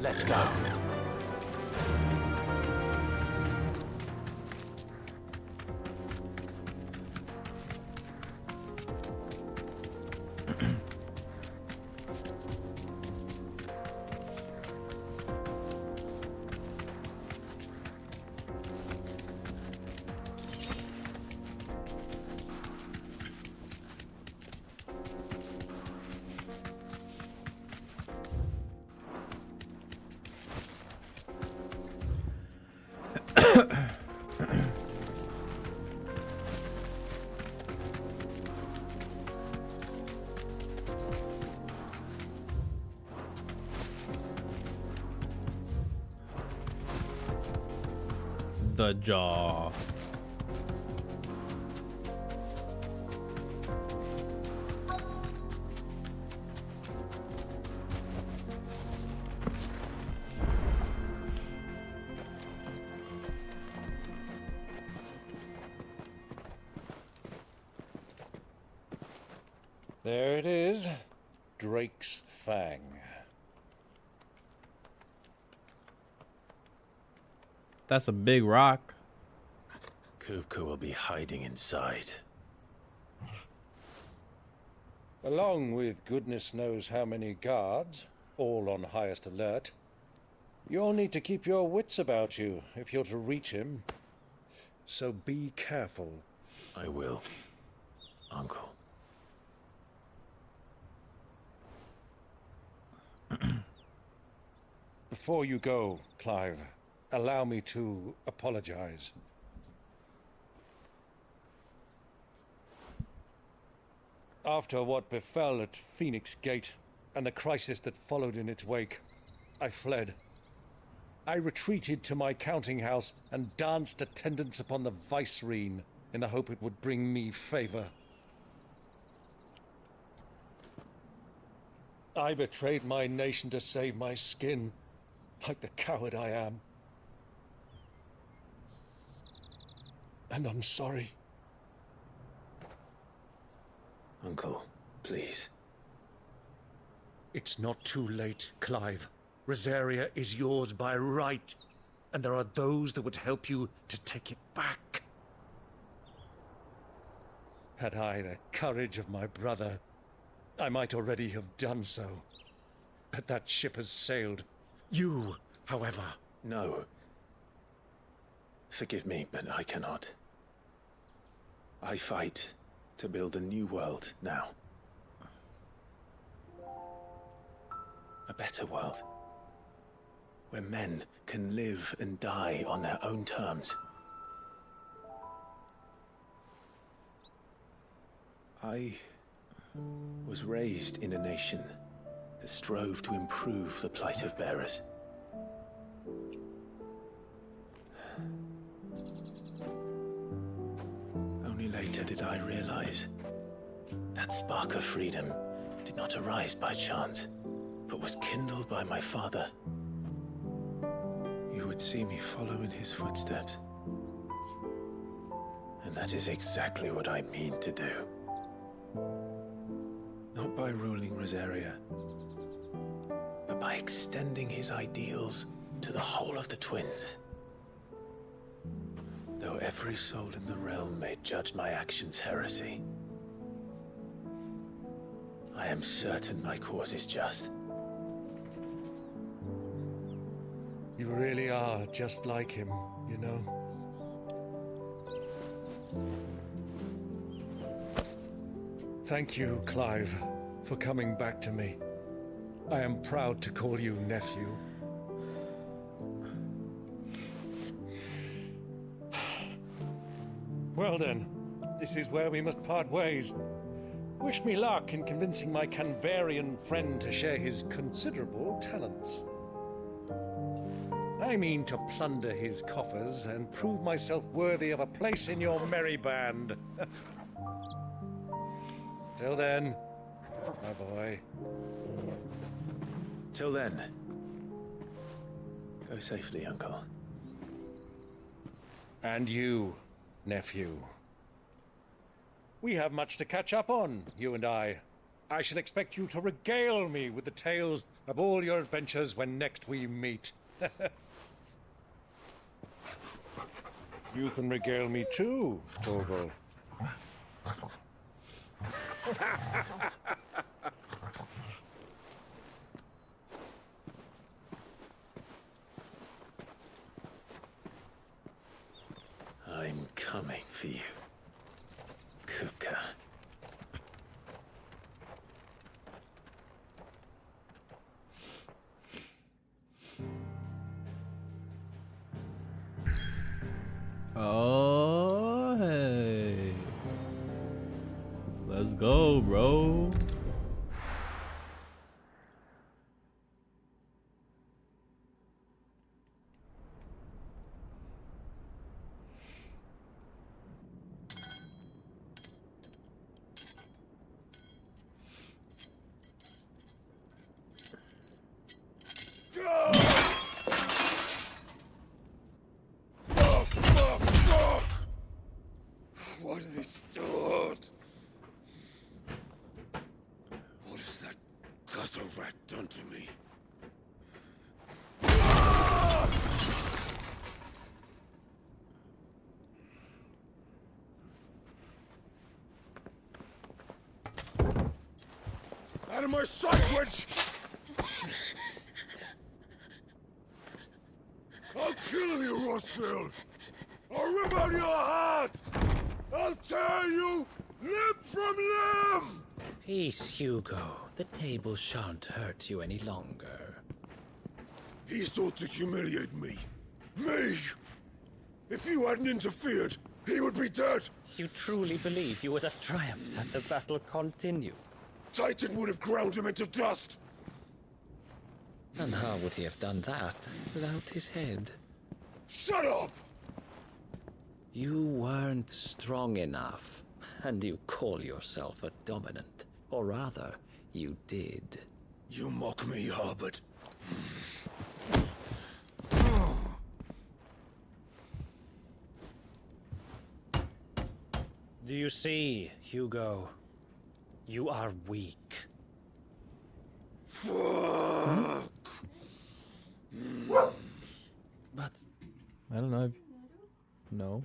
B: Let's go.
D: The jaw.
A: There it is. Drake's Fang.
D: That's a big rock.
B: Kupka will be hiding inside.
A: Along with goodness knows how many guards, all on highest alert. You'll need to keep your wits about you if you're to reach him. So be careful.
B: I will, Uncle.
A: Before you go, Clive, allow me to apologize. After what befell at Phoenix Gate and the crisis that followed in its wake, I fled. I retreated to my counting house and danced attendance upon the Vicereine in the hope it would bring me favor. I betrayed my nation to save my skin, like the coward I am. And I'm sorry.
B: Uncle, please.
A: It's not too late, Clive. Rosaria is yours by right, and there are those that would help you to take it back. Had I the courage of my brother, I might already have done so. But that ship has sailed. You, however...
B: No. Forgive me, but I cannot. I fight to build a new world now. A better world. where men can live and die on their own terms. I was raised in a nation that strove to improve the plight of bearers. Only later did I realize that spark of freedom did not arise by chance, but was kindled by my father. You would see me follow in his footsteps. And that is exactly what I mean to do. Not by ruling Rosaria, but by extending his ideals to the whole of the Twins. Though every soul in the realm may judge my actions heresy, I am certain my cause is just.
A: You really are just like him, you know? Thank you, Clive, for coming back to me. I am proud to call you nephew. Well then, this is where we must part ways. Wish me luck in convincing my Canvarian friend to share his considerable talents. I mean to plunder his coffers and prove myself worthy of a place in your merry band. Till then, my boy.
B: Till then, go safely, Uncle.
A: And you, nephew. We have much to catch up on, you and I. I shall expect you to regale me with the tales of all your adventures when next we meet. You can regale me too, Torgal.
B: I'm coming for you, Kupka.
D: Oh, hey. Let's go, bro.
J: What have they stored? What has that gutter rat done to me? Out of my sight, witch! I'll kill you, Rossfield! I'll rip out your heart! I'll tear you limb from limb!
C: Peace, Hugo. The table shan't hurt you any longer.
J: He sought to humiliate me. Me! If you hadn't interfered, he would be dead!
C: You truly believe you would have triumphed had the battle continued?
J: Titan would have ground him into dust!
C: And how would he have done that without his head?
J: Shut up!
C: You weren't strong enough, and you call yourself a dominant. Or rather, you did.
J: You mock me, Harbert.
C: Do you see, Hugo? You are weak.
J: Fuck!
C: But
D: I don't know if... No.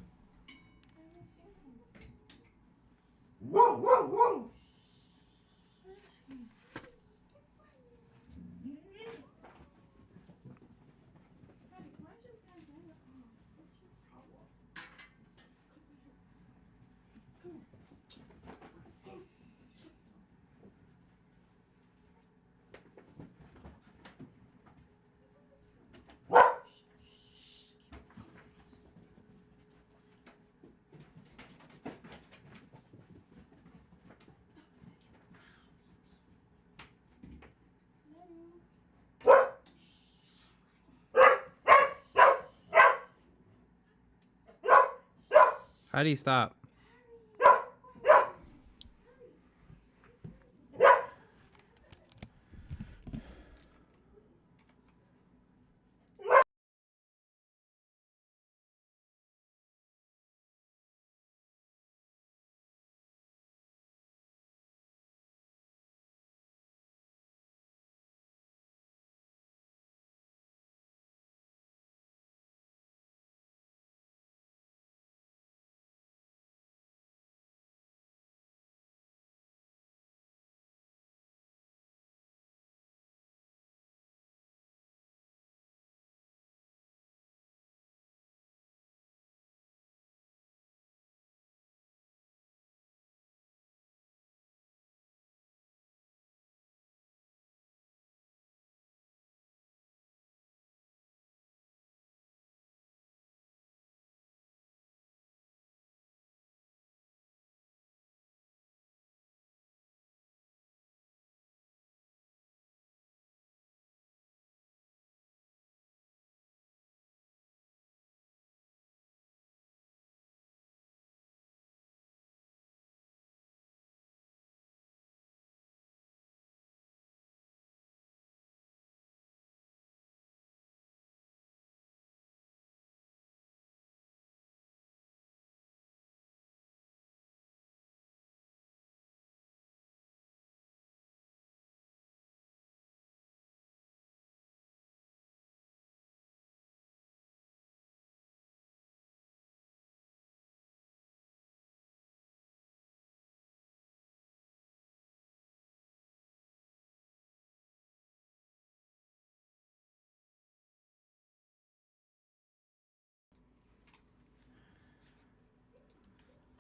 D: How do you stop?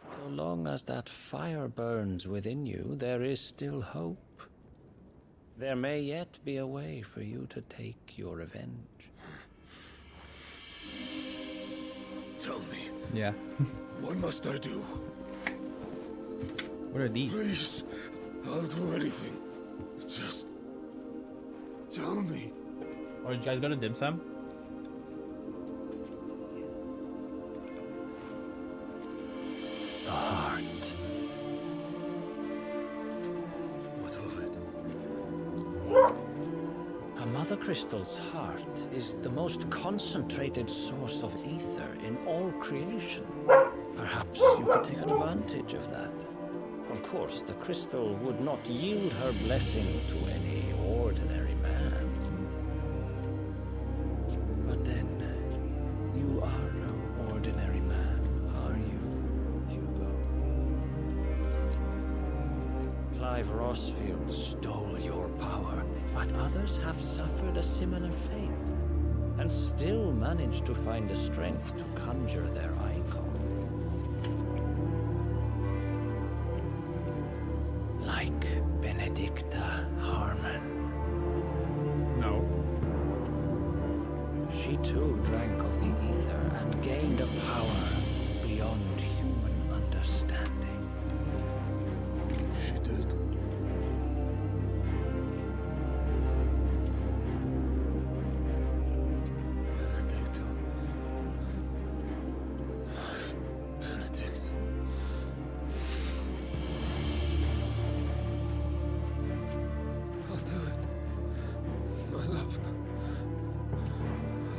C: So long as that fire burns within you, there is still hope. There may yet be a way for you to take your revenge.
J: Tell me.
D: Yeah.
J: What must I do?
D: What are these?
J: Please, I'll do anything. Just tell me.
D: Oh, you guys go to dim sum?
C: The heart.
J: What of it?
C: A mother crystal's heart is the most concentrated source of ether in all creation. Perhaps you could take advantage of that. Of course, the crystal would not yield her blessing to any ordinary man. But then, you are no ordinary man, are you, Hugo? Clive Rossfield stole your power, but others have suffered a similar fate, and still managed to find the strength to conjure their icon. Like Benedicta Harmon.
D: No.
C: She too drank of the ether and gained a power beyond human understanding.
J: She did. Benedicta. Benedict. I'll do it. My love.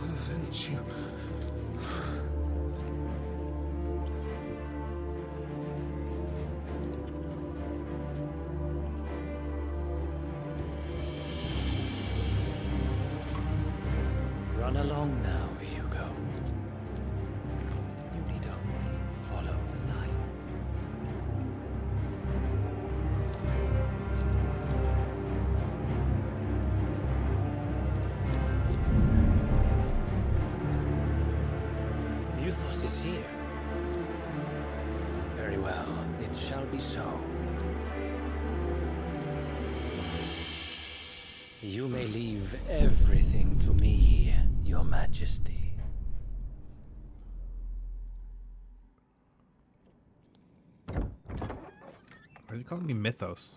J: I'll avenge you.
C: Run along now, Hugo. You need only follow the light. Muthos is here. Very well, it shall be so. You may leave everything to me, Your Majesty.
D: Why is he calling me Mythos?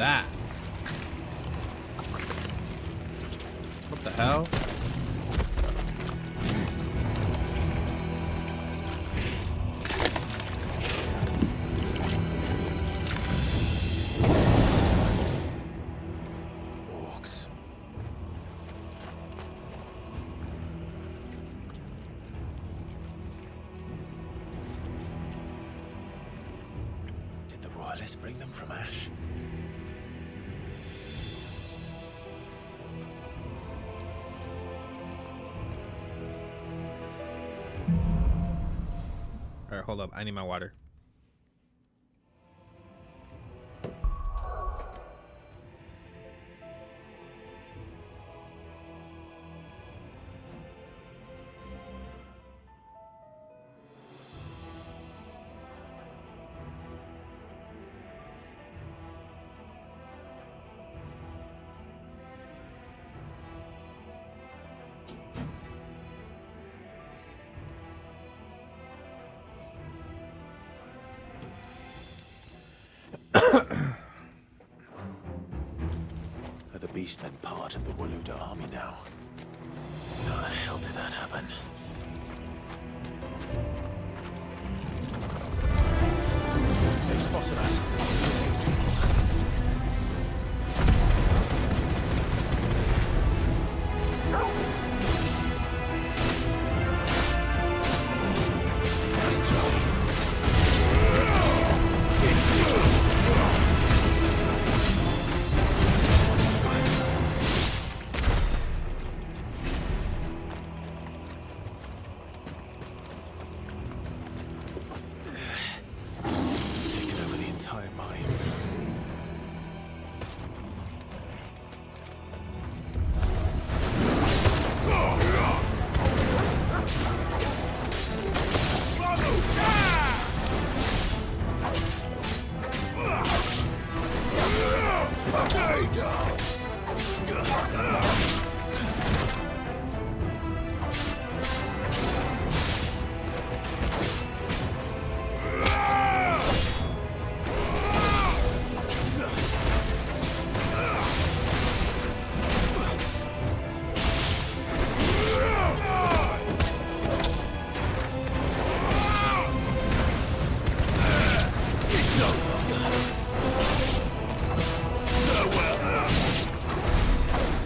D: that? What the hell?
B: Orcs. Did the Royalists bring them from Ash?
D: Alright, hold up. I need my water.
B: Are the Beastmen part of the Waluda army now? How the hell did that happen? They've spotted us. Nice job. Taken over the entire mine.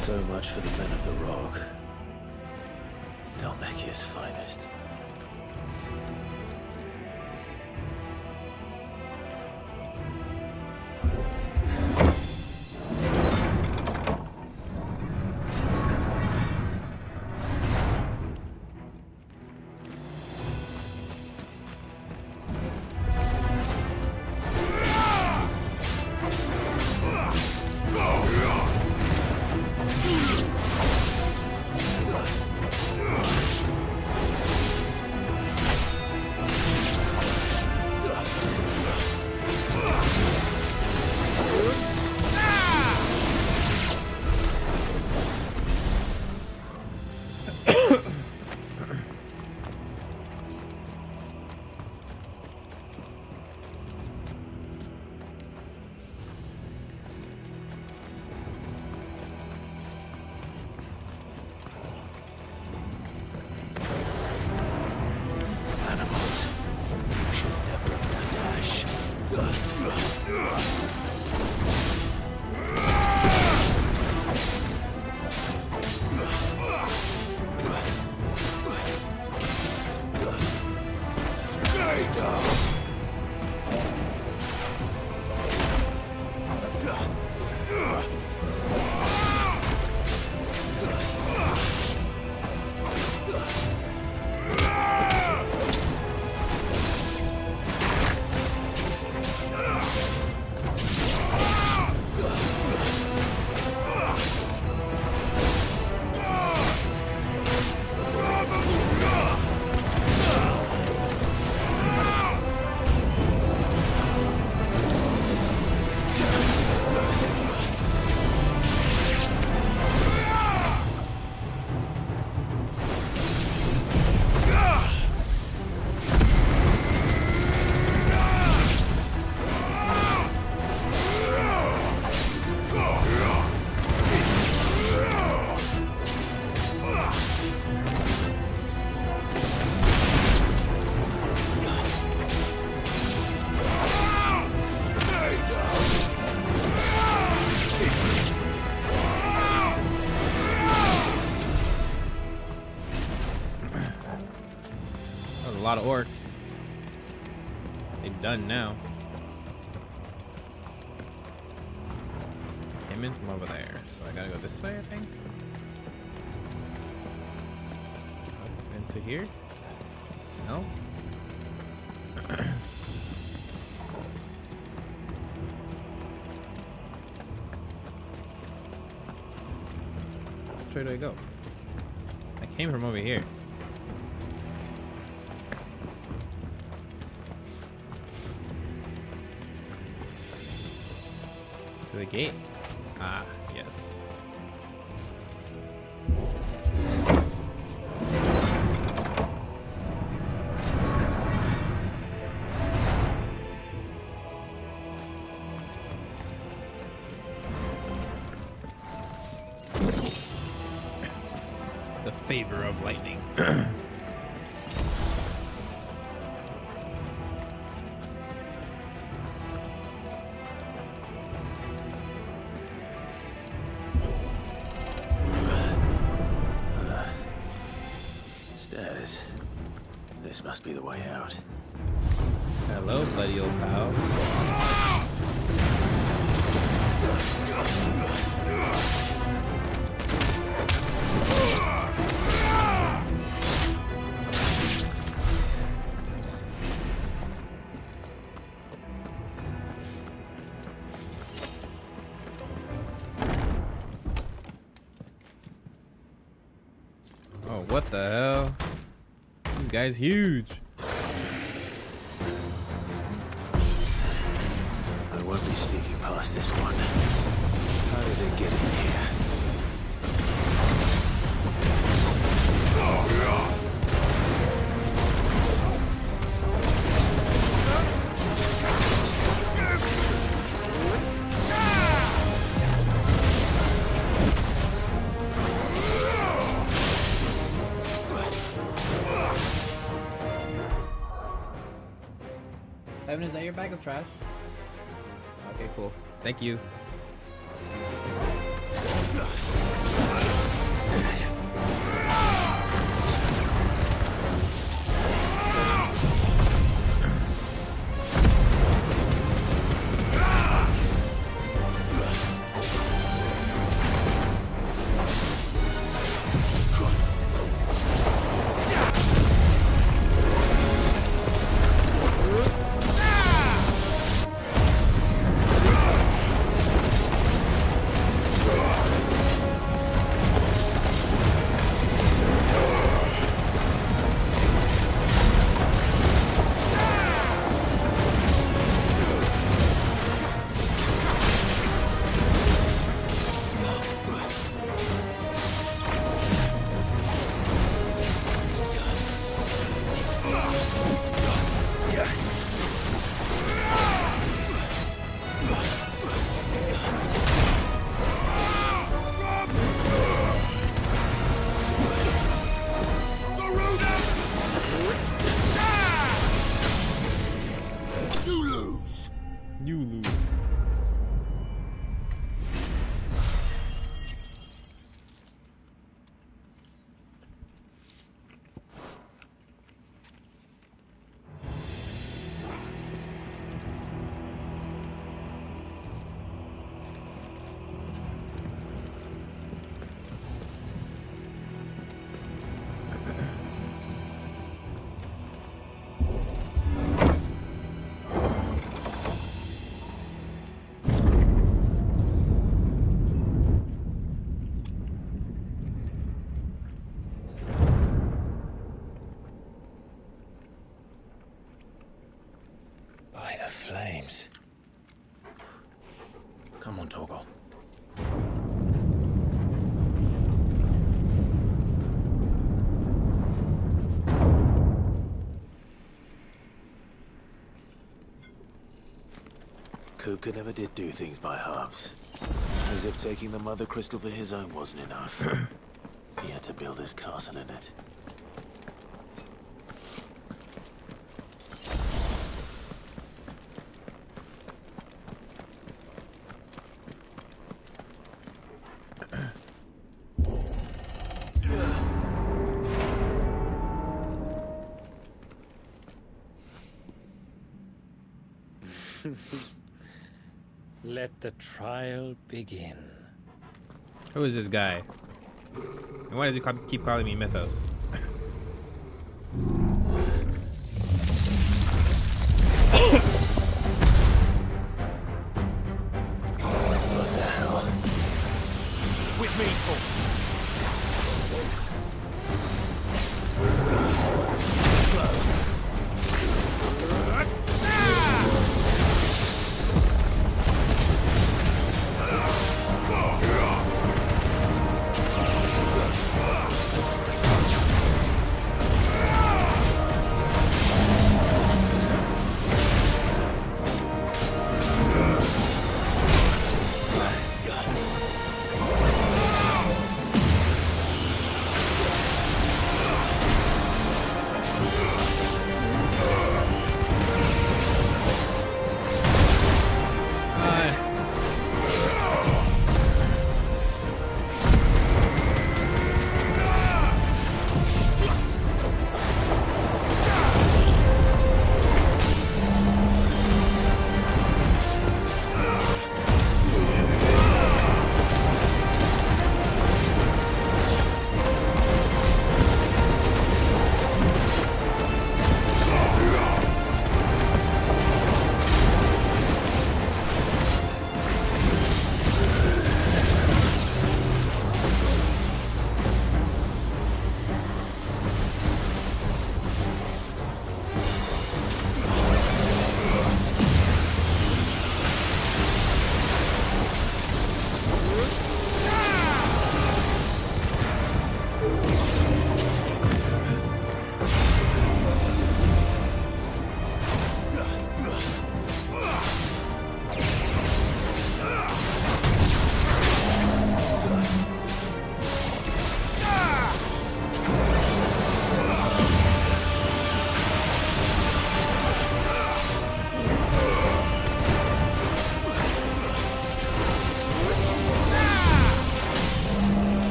B: So much for the men of the Rock. Dhalmekia's finest.
D: lot of orcs. They're done now. Came in from over there, so I gotta go this way, I think. Up into here? No? Which way do I go? I came from over here. To the gate. Ah, yes. The favor of lightning.
B: Stairs. This must be the way out.
D: Hello, bloody old pal. Oh, what the hell? This guy's huge.
B: I won't be sneaking past this one. How did it get in here?
D: Evan, is that your bag of trash? Okay, cool. Thank you. You lose.
B: By the flames. Come on, Torgal. Kupka never did do things by halves. As if taking the Mother Crystal for his own wasn't enough. He had to build his castle in it.
T: Let the trial begin.
D: Who is this guy? And why does he keep calling me Mythos?
T: What the hell? With me, Paul.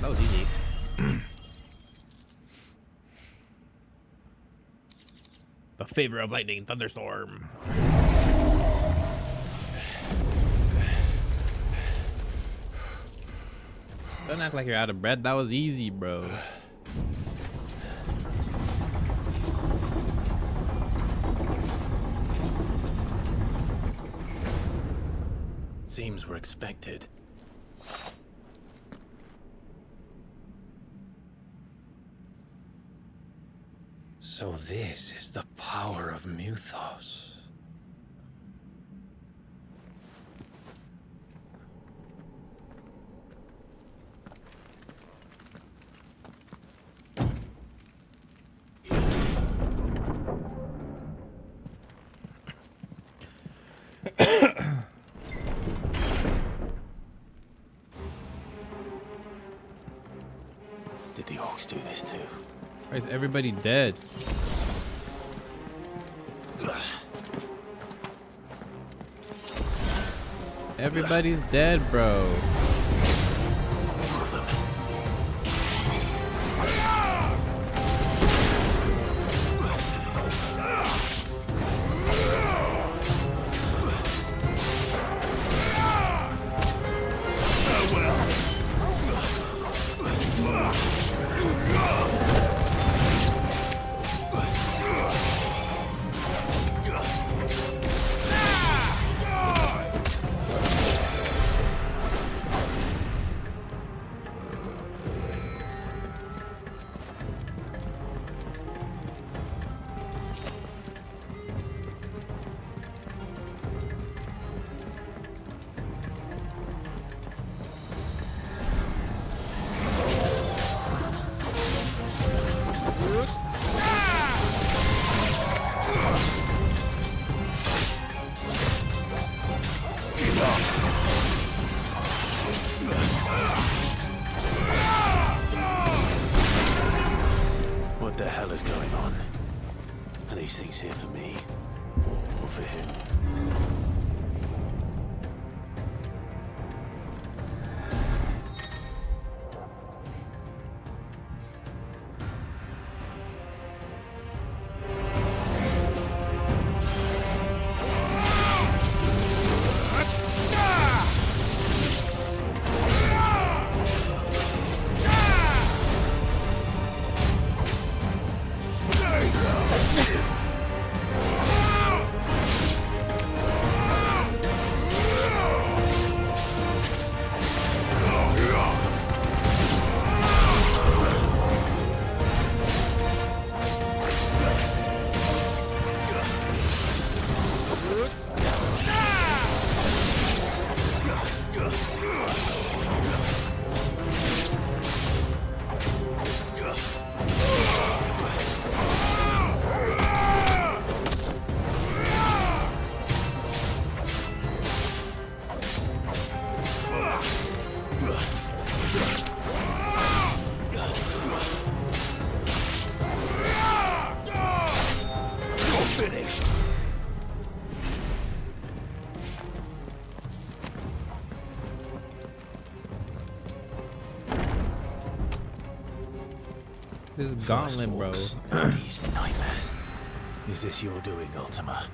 D: That was easy. The favor of lightning thunderstorm. Don't act like you're out of breath. That was easy, bro.
B: Seems we're expected.
T: So this is the power of Mythos.
B: Did the orcs do this too?
D: Why is everybody dead? Everybody's dead, bro.
B: the hell is going on? Are these things here for me? Or for him?
D: This is Gauntlet, bro.
B: These nightmares. Is this your doing, Ultima?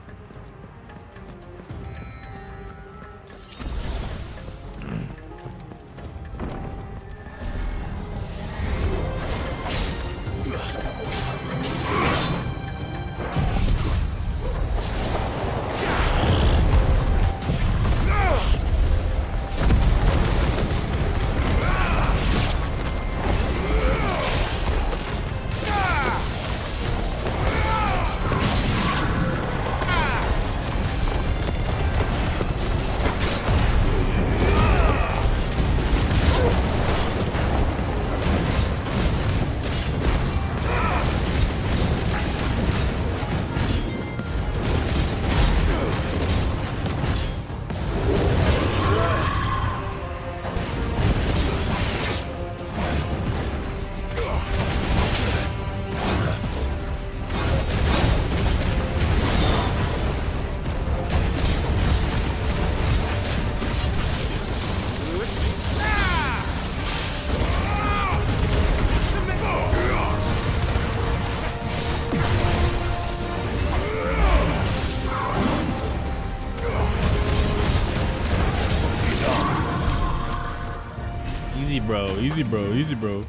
D: Easy, bro. Easy, bro.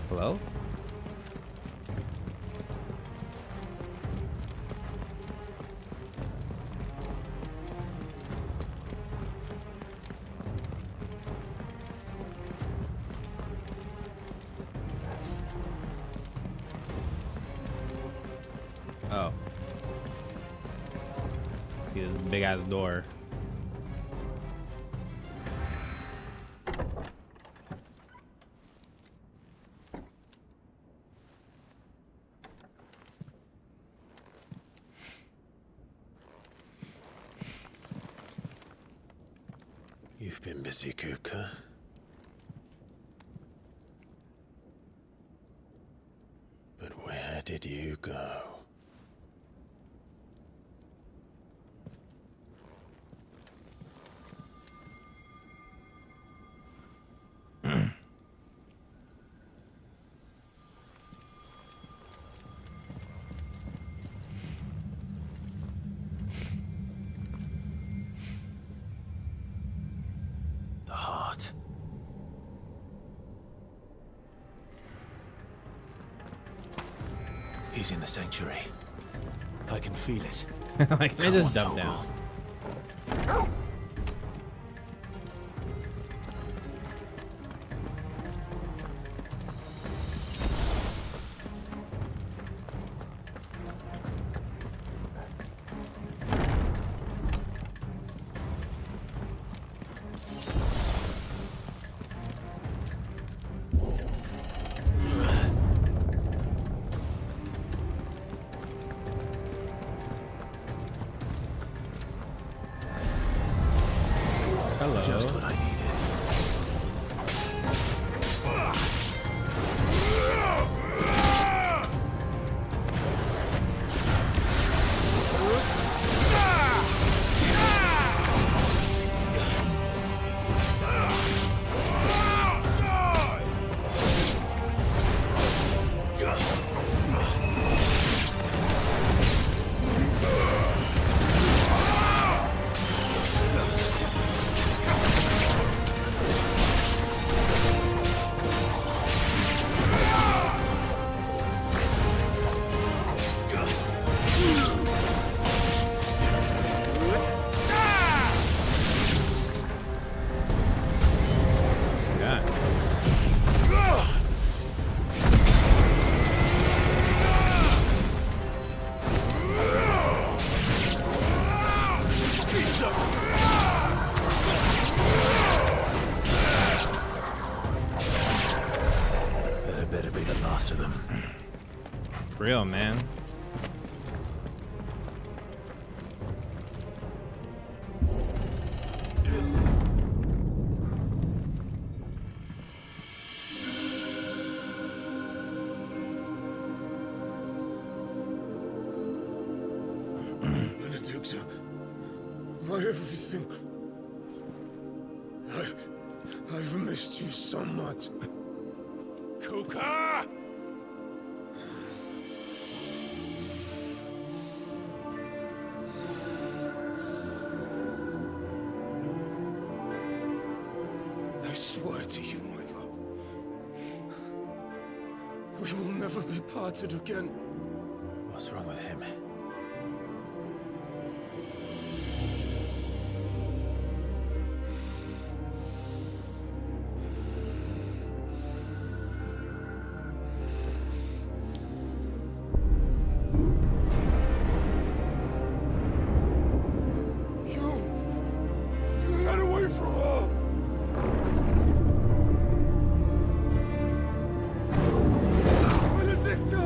D: Hello? Oh. See this big ass door.
B: You've been busy, Kupka. But where did you go? The heart. He's in the sanctuary. I can feel it.
D: Like, they just dump down.
B: Just what I needed. That better be the last of them.
D: Real, man.
J: Benedicta, my everything. I've missed you so much. Kuka! I swear to you, my love, we will never be parted again.
B: What's wrong with him?
J: Get away from her! Benedicta!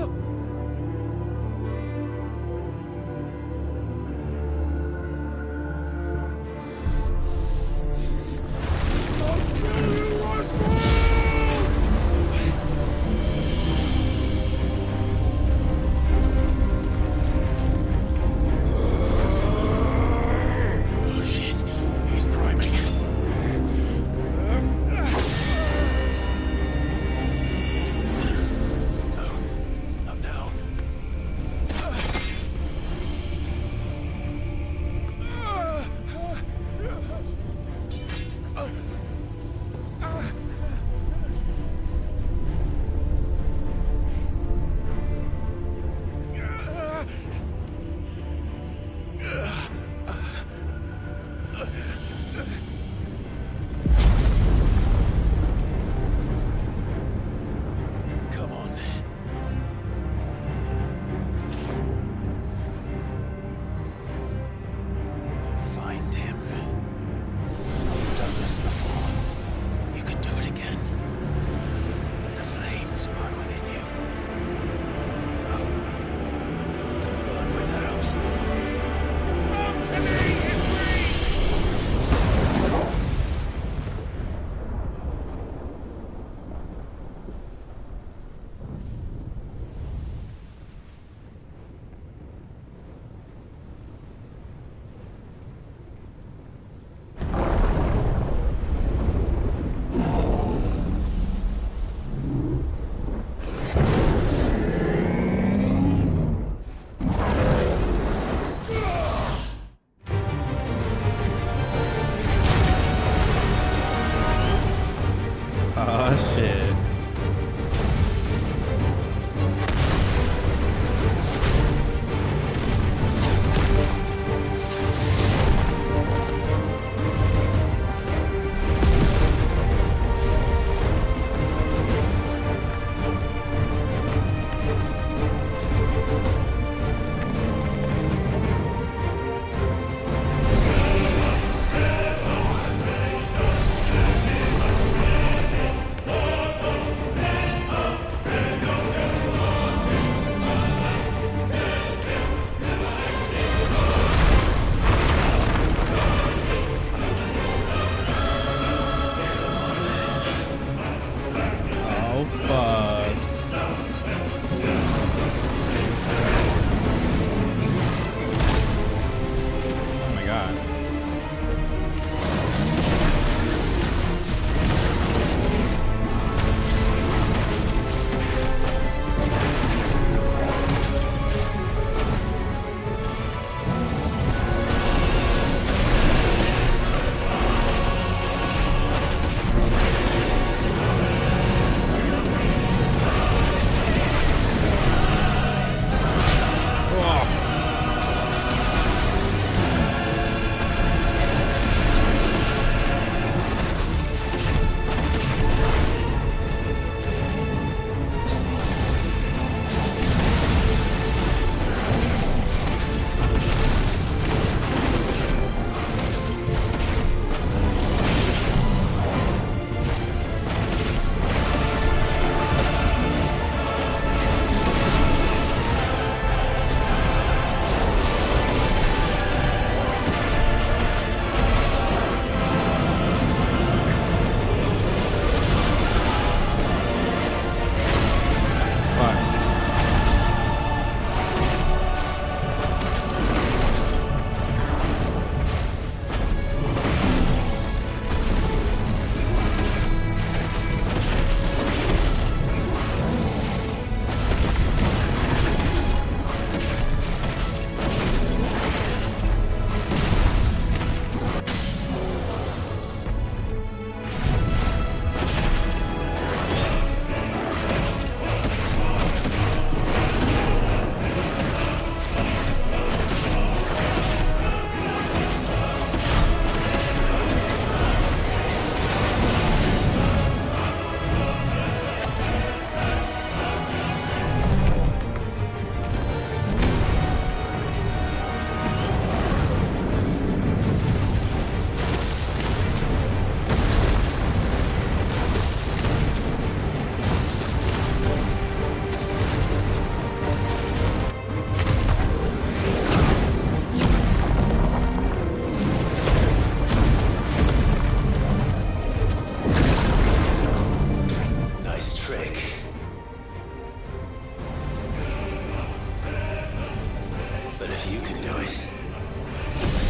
B: If you can do it,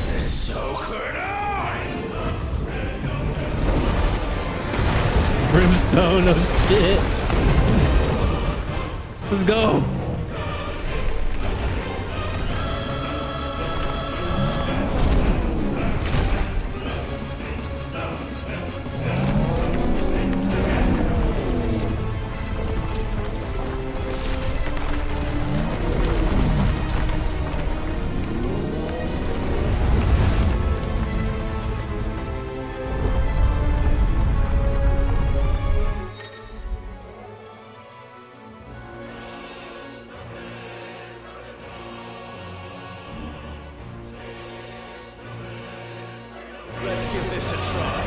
B: then so could I!
D: Brimstone, oh shit. Let's go.
J: Let's give this a try.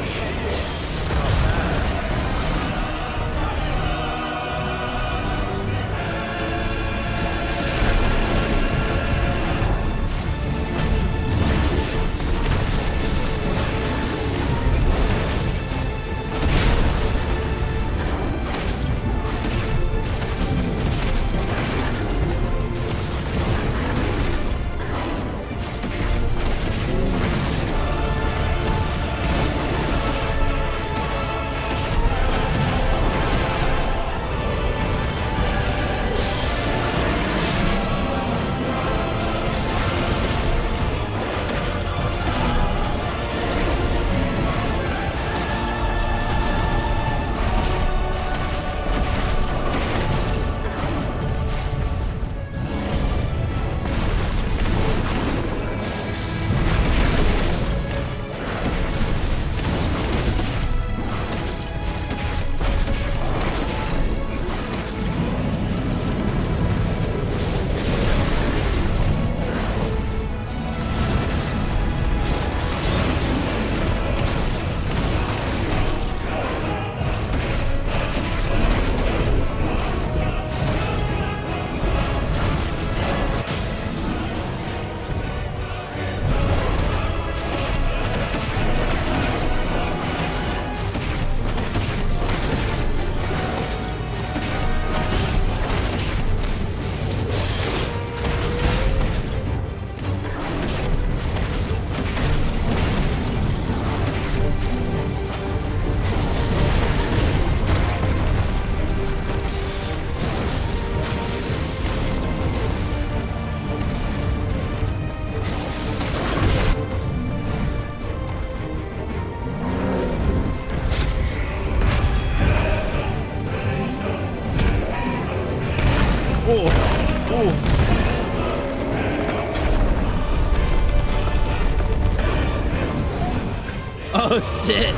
D: Oh shit.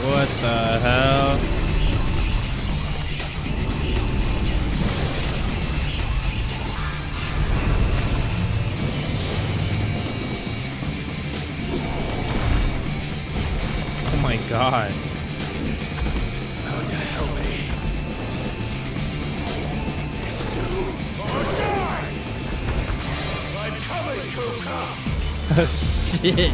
D: What the hell? Oh my god.
J: Found to help me. It's you or die! I'm coming, Kuka!
D: Oh shit.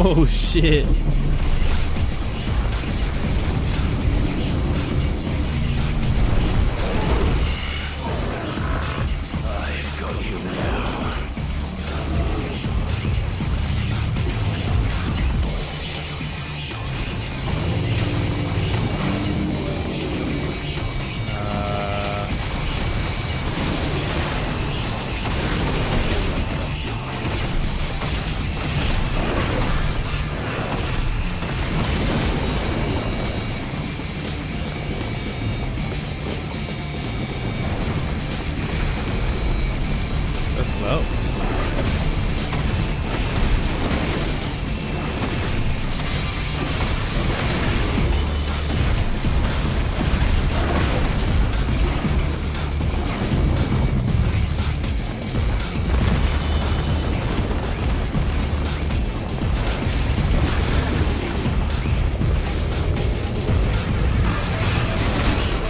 D: Oh shit.
J: I've got you now.
D: So slow.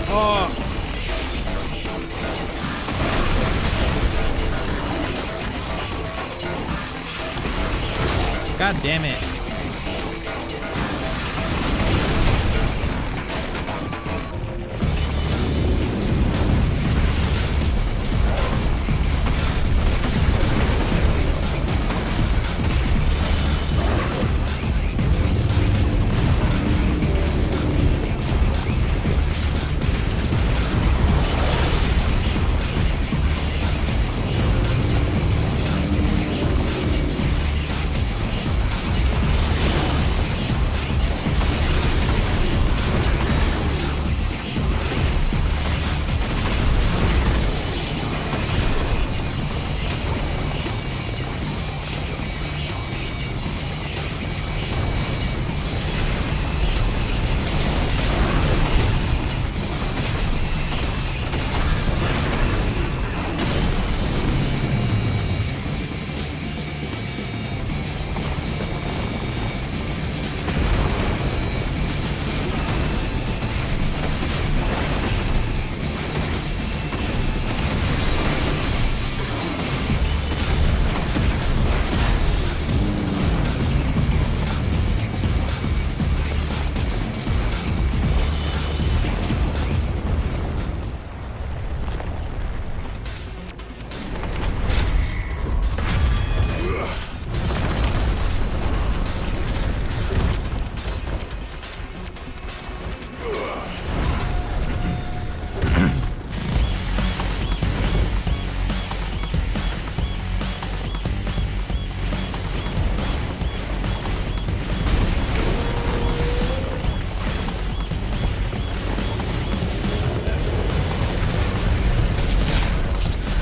D: Oh. God damn it.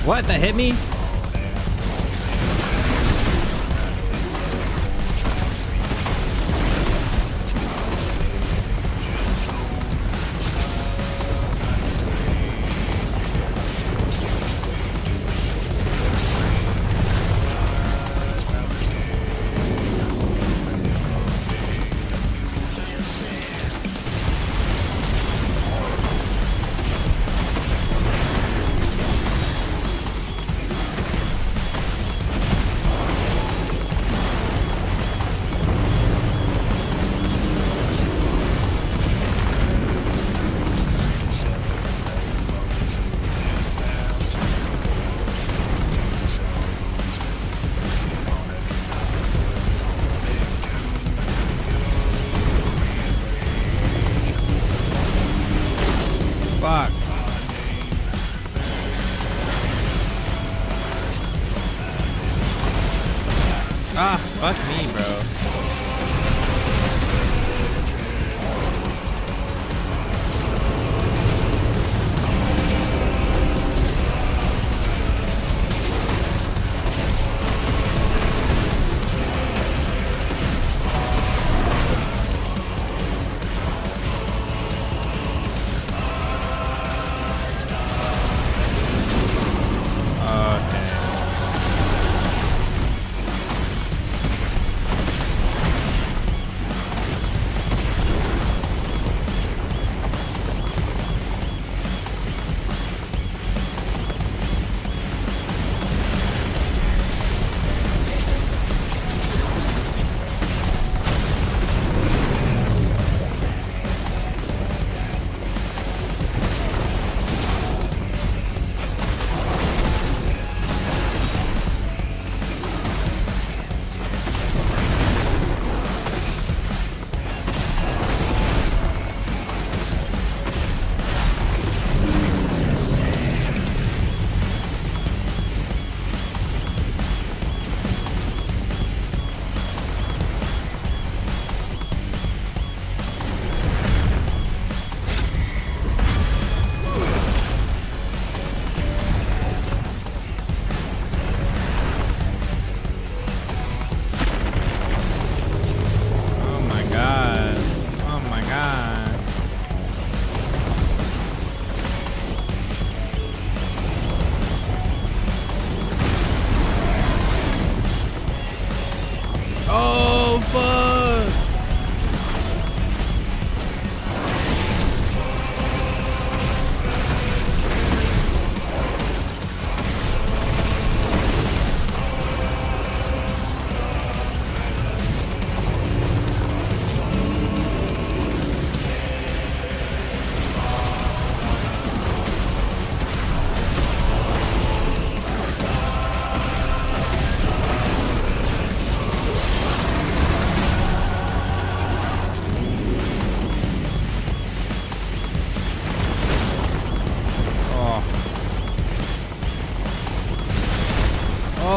D: What? That hit me? Fuck. Ah, fuck me, bro.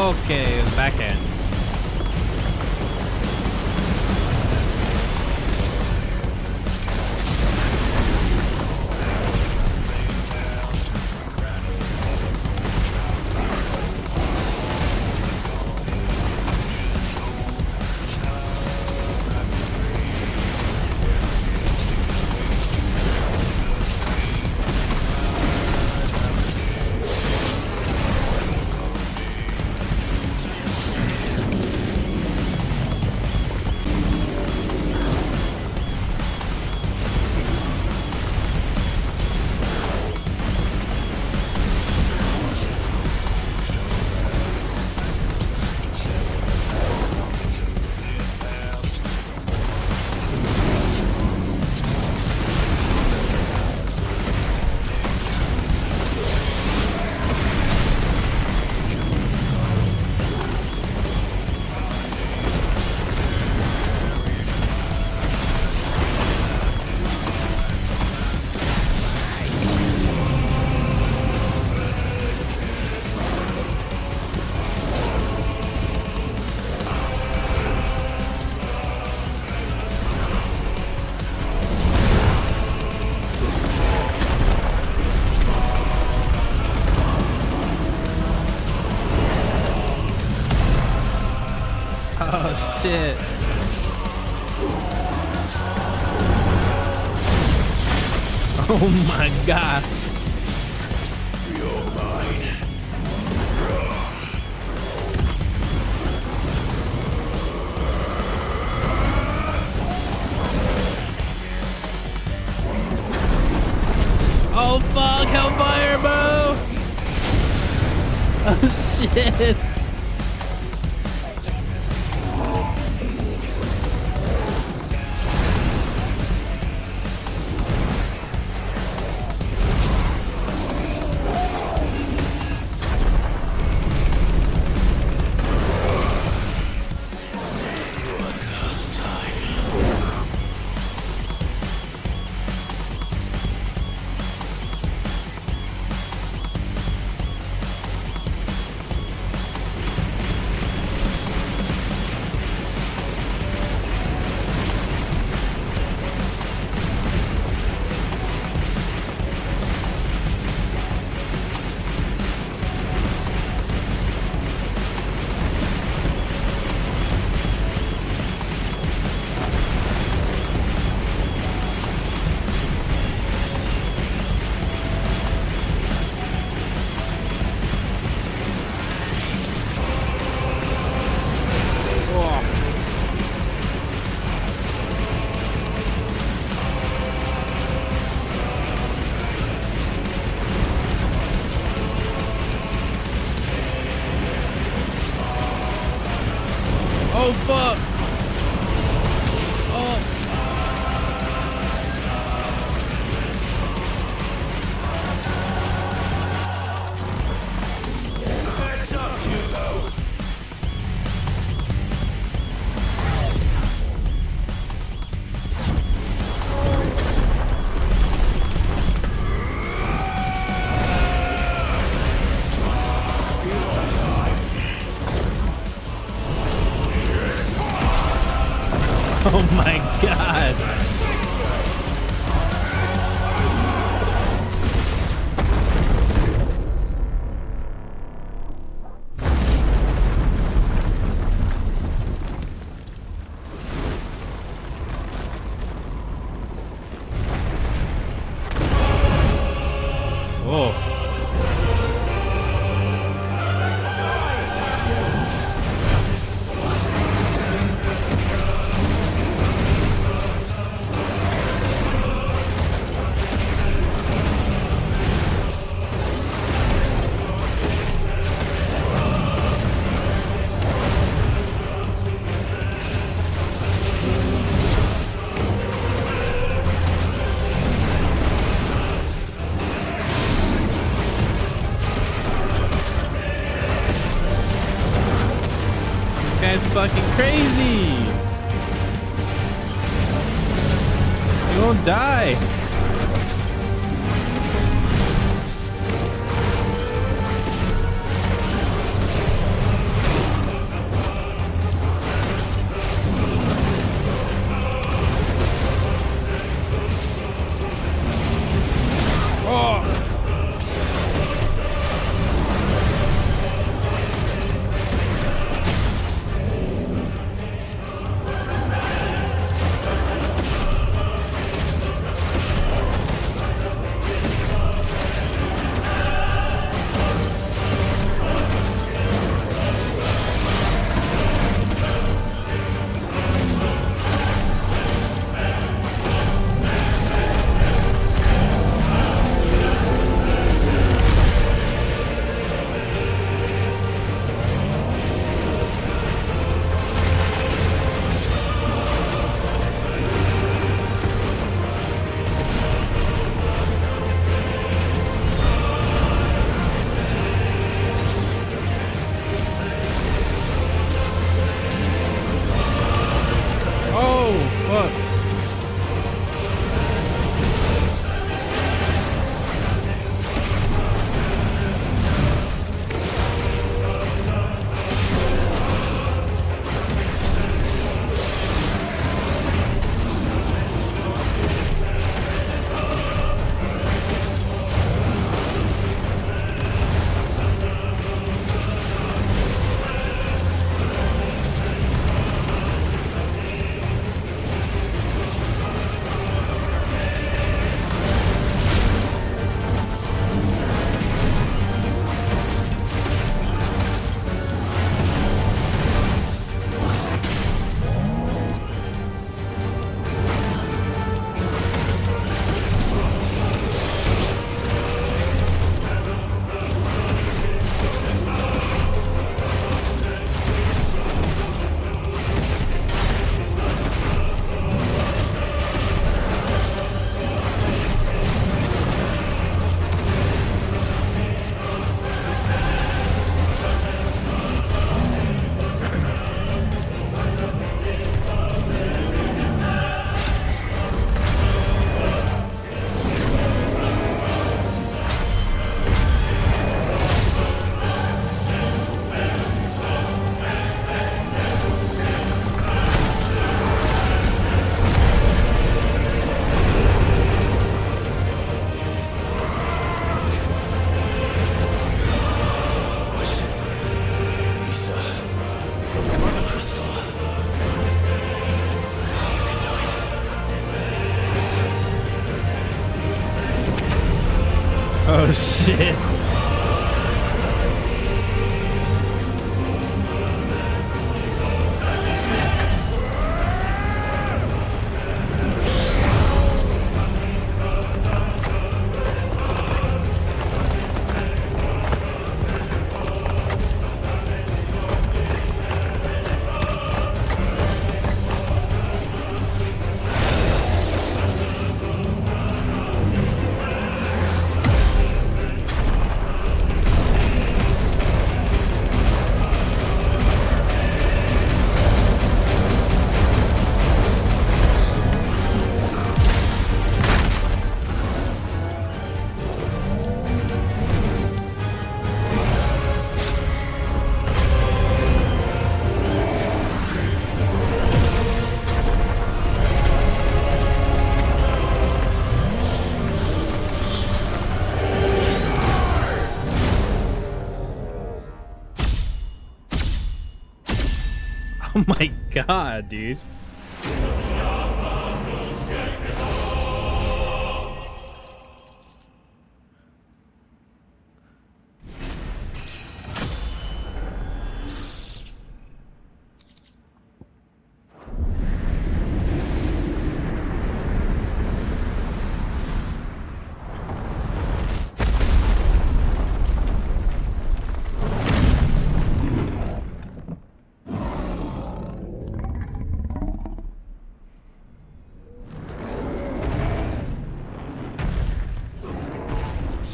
D: Okay, backhand. Oh shit. Oh my god.
J: You're mine.
D: Oh fuck, Hellfire bow! Oh shit! Oh fuck! Oh.
J: Heads up, Hugo.
D: Oh my god! Oh. This guy's fucking crazy! You won't die! Oh shit. Oh my god, dude.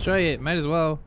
D: Destroy it, might as well.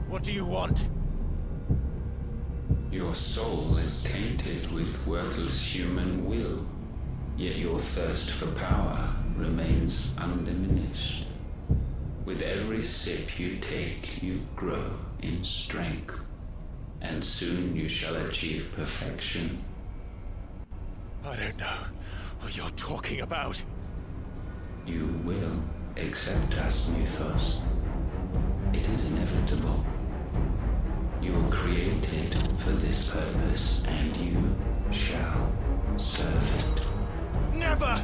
I: What do you want?
O: Your soul is tainted with worthless human will, yet your thirst for power remains undiminished. With every sip you take, you grow in strength, and soon you shall achieve perfection.
I: I don't know what you're talking about.
O: You will accept us, Mythos. It is inevitable. You were created for this purpose, and you shall serve it.
I: Never!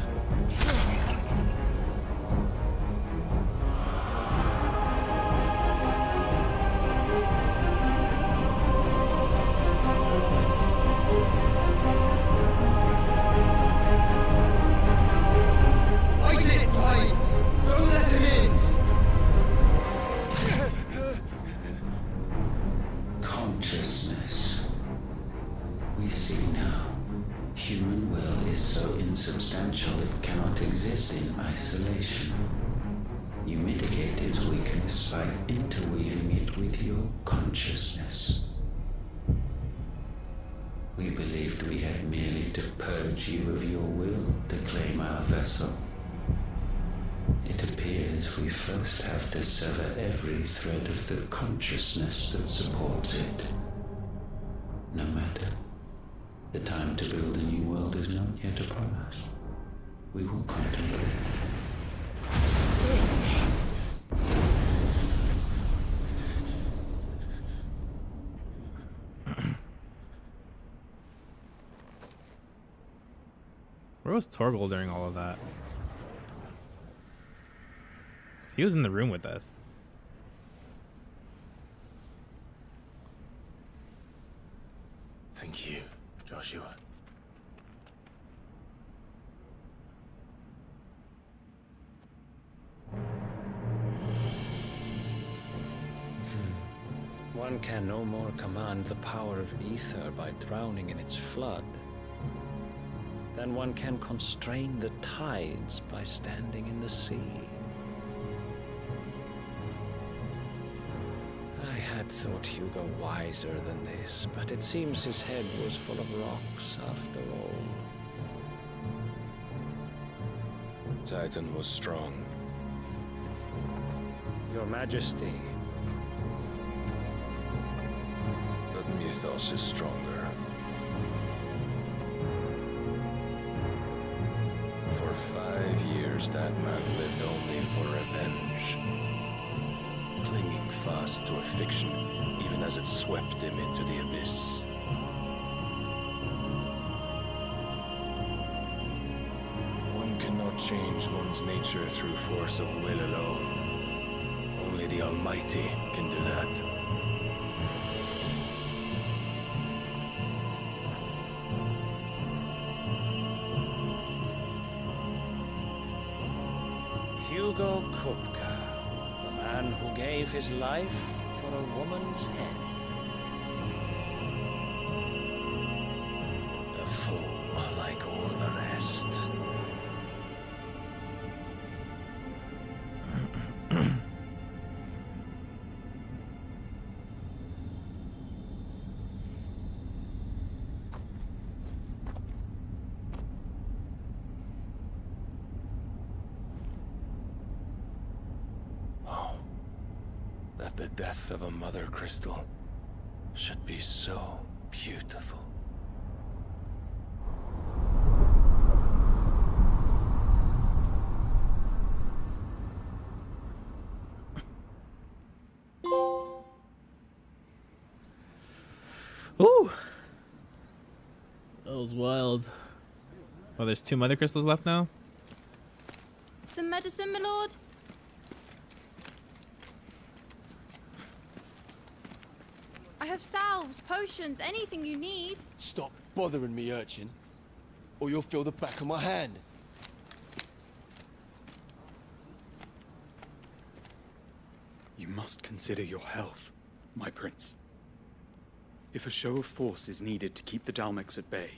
J: Fight it, Clive! Don't let him in!
O: Consciousness. We see now. Human will is so insubstantial it cannot exist in isolation. You mitigate its weakness by interweaving it with your consciousness. We believed we had merely to purge you of your will to claim our vessel. It appears we first have to sever every thread of the consciousness that supports it. No matter. The time to build a new world is not yet upon us. We will contemplate.
D: Where was Torgal during all of that? He was in the room with us.
B: Thank you, Joshua.
C: One can no more command the power of ether by drowning in its flood than one can constrain the tides by standing in the sea. I had thought Hugo wiser than this, but it seems his head was full of rocks after all.
P: Titan was strong.
C: Your Majesty.
P: But Mythos is stronger. For 5 years, that man lived only for revenge. Clinging fast to a fiction, even as it swept him into the abyss. One cannot change one's nature through force of will alone. Only the Almighty can do that.
C: Hugo Kupka, the man who gave his life for a woman's head. A fool like all the rest.
P: That the death of a mother crystal should be so beautiful.
D: Ooh! That was wild. Oh, there's 2 mother crystals left now?
R: Some medicine, my lord? I have salves, potions, anything you need.
W: Stop bothering me, urchin, or you'll feel the back of my hand.
X: You must consider your health, my prince. If a show of force is needed to keep the Dalmex at bay,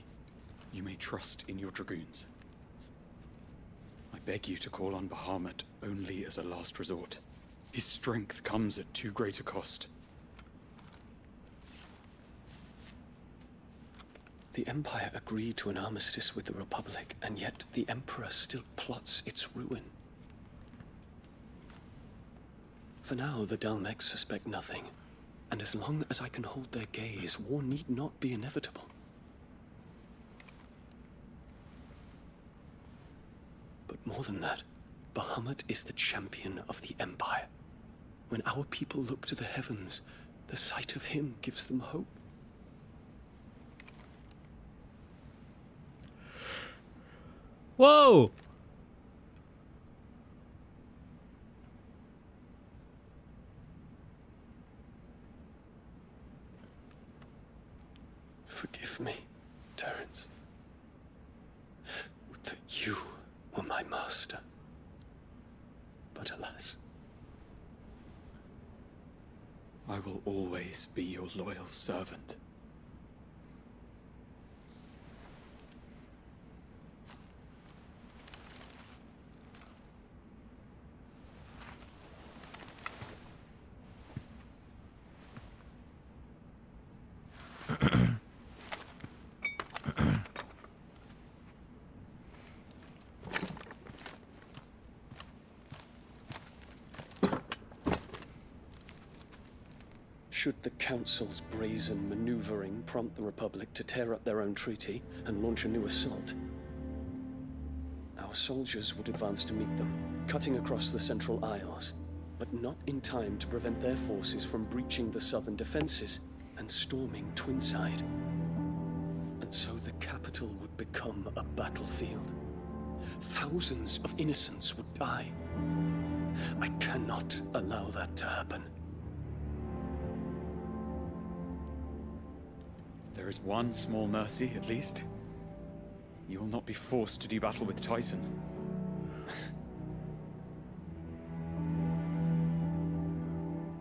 X: you may trust in your dragoons. I beg you to call on Bahamut only as a last resort. His strength comes at too great a cost.
Y: The Empire agreed to an armistice with the Republic, and yet the Emperor still plots its ruin. For now, the Dalmex suspect nothing, and as long as I can hold their gaze, war need not be inevitable. But more than that, Bahamut is the champion of the Empire. When our people look to the heavens, the sight of him gives them hope.
D: Whoa!
Y: Forgive me, Terence. Would that you were my master. But alas.
X: I will always be your loyal servant.
Y: Should the Council's brazen maneuvering prompt the Republic to tear up their own treaty and launch a new assault, our soldiers would advance to meet them, cutting across the Central Isles, but not in time to prevent their forces from breaching the southern defenses and storming Twinside. And so the capital would become a battlefield. Thousands of innocents would die. I cannot allow that to happen.
X: there is one small mercy, at least. You will not be forced to do battle with Titan.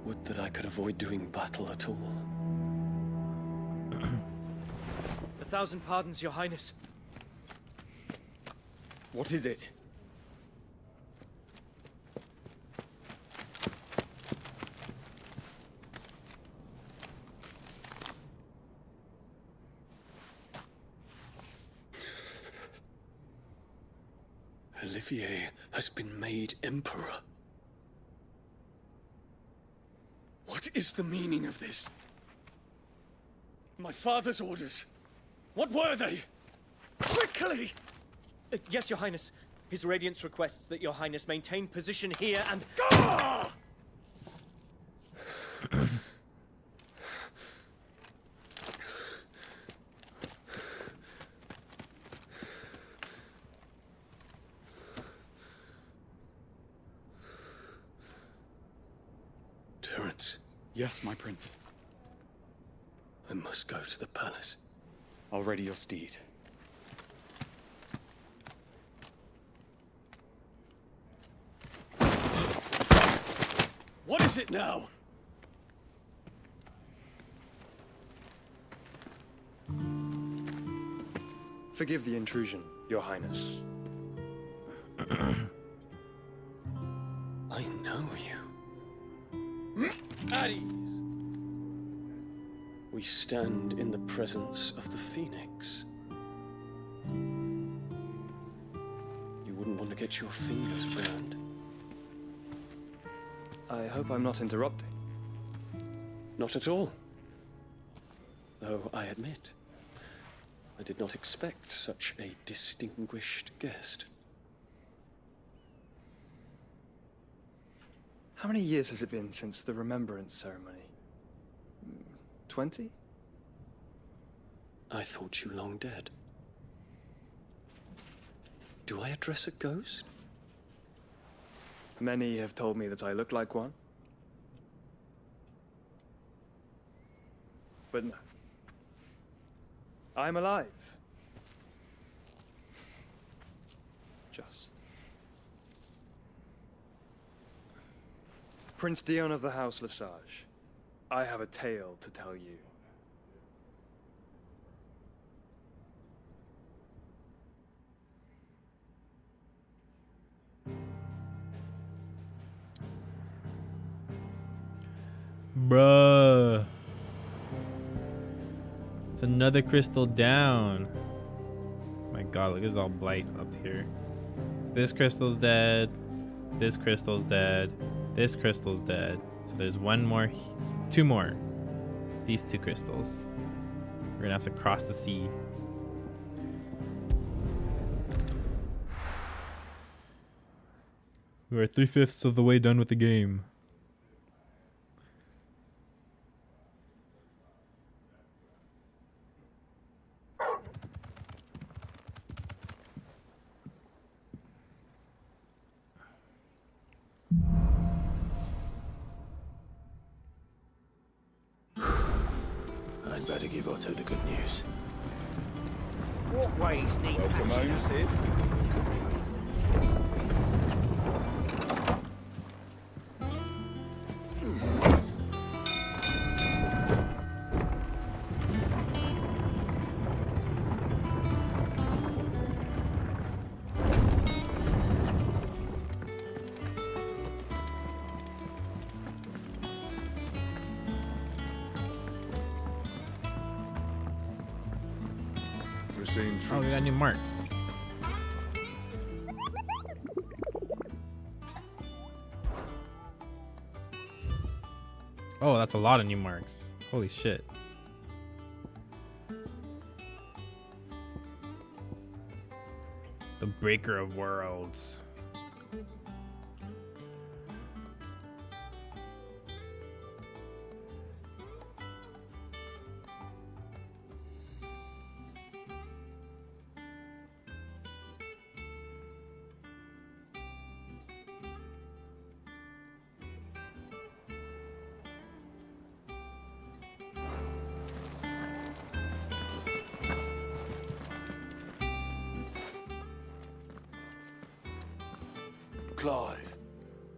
Y: Would that I could avoid doing battle at all.
E: 1,000 pardons, Your Highness.
X: What is it?
Y: Olivier has been made Emperor. What is the meaning of this? My father's orders. What were they? Quickly!
E: Yes, Your Highness. His Radiance requests that Your Highness maintain position here and...
Y: Ah! Terence.
X: Yes, my prince.
Y: I must go to the palace.
X: I'll ready your steed.
Y: What is it now?
G: Forgive the intrusion, Your Highness.
Y: I know you.
E: At ease.
Y: We stand in the presence of the Phoenix. You wouldn't want to get your fingers burned.
G: I hope I'm not interrupting.
Y: Not at all. Though I admit, I did not expect such a distinguished guest.
G: How many years has it been since the Remembrance ceremony? 20?
Y: I thought you long dead. Do I address a ghost?
G: Many have told me that I look like one. But no. I'm alive. Just. Prince Dion of the House Lesage, I have a tale to tell you.
D: Bruh. It's another crystal down. My god, look, it's all blight up here. This crystal's dead. This crystal's dead. This crystal's dead. So there's one more, two more. These two crystals. We're gonna have to cross the sea. We are 3/5 of the way done with the game.
B: I'd better give Otto the good news.
J: Walkways need
V: Welcome
J: patching
V: home,
J: up.
V: Sid.
D: Oh, we got new marks. Oh, that's a lot of new marks. Holy shit. The Breaker of Worlds.
J: Clive,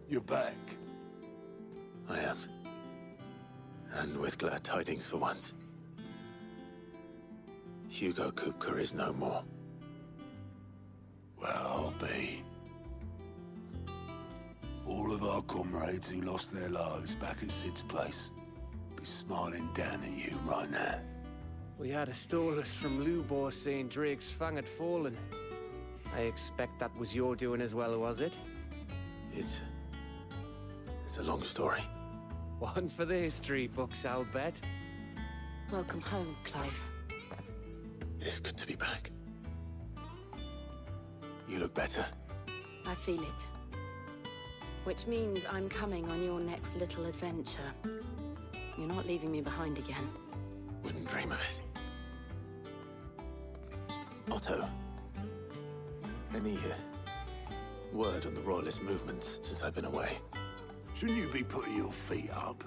J: you're back.
B: I am. And with glad tidings for once. Hugo Kupka is no more.
J: Well, I'll be. All of our comrades who lost their lives back at Sid's place be smiling down at you right now.
H: We had a stolus from Lubor saying Drake's fang had fallen. I expect that was your doing as well, was it?
B: It's a long story.
H: One for the history books, I'll bet.
F: Welcome home, Clive.
B: It's good to be back. You look better.
F: I feel it. Which means I'm coming on your next little adventure. You're not leaving me behind again.
B: Wouldn't dream of it. Otto, any word on the Royalist movements since I've been away?
J: Shouldn't you be putting your feet up?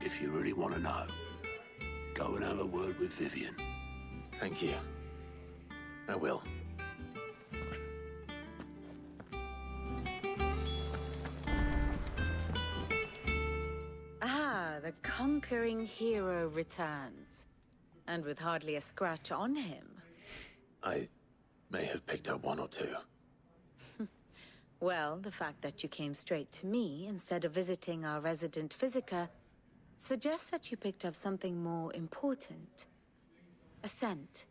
J: If you really want to know, go and have a word with Vivian.
B: Thank you. I will.
F: Ah, the conquering hero returns. And with hardly a scratch on him.
B: I may have picked up one or two.
F: Well, the fact that you came straight to me instead of visiting our resident Physica suggests that you picked up something more important. A scent.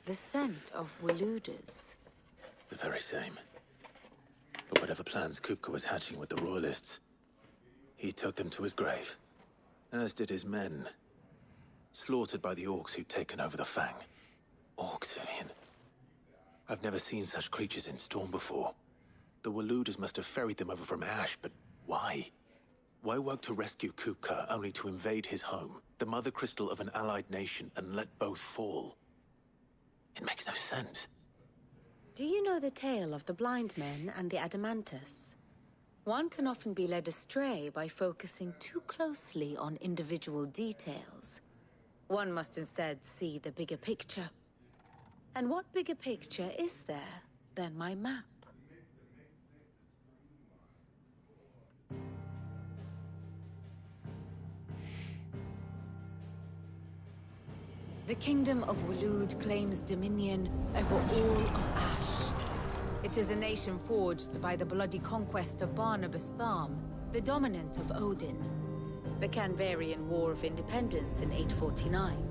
F: The scent of Waludas.
B: The very same. But whatever plans Kupka was hatching with the Royalists, he took them to his grave. As did his men. Slaughtered by the orcs who'd taken over the Fang. Orcs, Vivian. I've never seen such creatures in Storm before. The Waludas must have ferried them over from Ash, but why? Why work to rescue Kupka only to invade his home, the mother crystal of an allied nation, and let both fall? It makes no sense.
F: Do you know the tale of the blind men and the Adamantus? One can often be led astray by focusing too closely on individual details. One must instead see the bigger picture. And what bigger picture is there than my map? The Kingdom of Waloed claims dominion over all of Ash. It is a nation forged by the bloody conquest of Barnabas Tharm, the dominant of Odin. The Canvarian War of Independence in 849.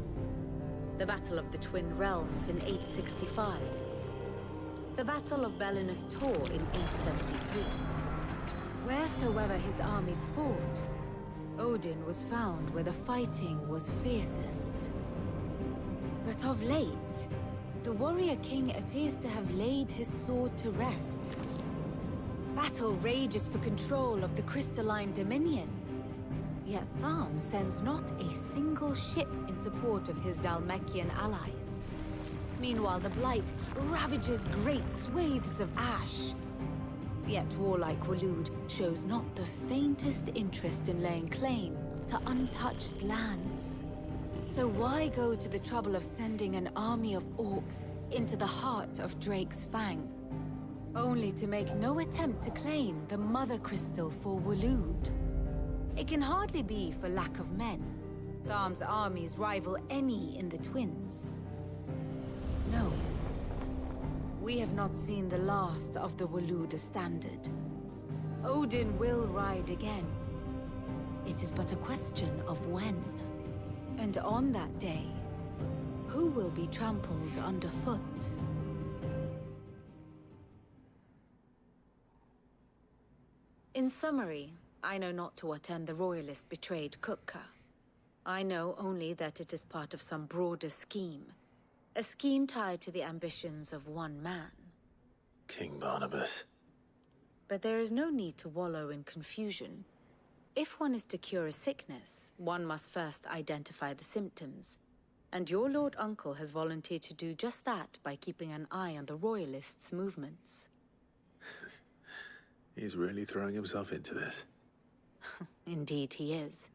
F: The Battle of the Twin Realms in 865. The Battle of Belinus Tor in 873. Wheresoever his armies fought, Odin was found where the fighting was fiercest. But of late, the warrior king appears to have laid his sword to rest. Battle rages for control of the crystalline dominion. Yet Tharm sends not a single ship in support of his Dhalmekian allies. Meanwhile, the Blight ravages great swathes of Ash. Yet warlike Waloed shows not the faintest interest in laying claim to untouched lands. So why go to the trouble of sending an army of orcs into the heart of Drake's Fang, only to make no attempt to claim the Mother Crystal for Waloed? It can hardly be for lack of men. Tharm's armies rival any in the Twins. No. We have not seen the last of the Waluda standard. Odin will ride again. It is but a question of when. And on that day, who will be trampled underfoot? In summary, I know not to what end the Royalists betrayed Kupka. I know only that it is part of some broader scheme. A scheme tied to the ambitions of one man.
B: King Barnabas.
F: But there is no need to wallow in confusion. If one is to cure a sickness, one must first identify the symptoms. And your Lord Uncle has volunteered to do just that by keeping an eye on the Royalists' movements.
B: He's really throwing himself into this.
F: Indeed he is.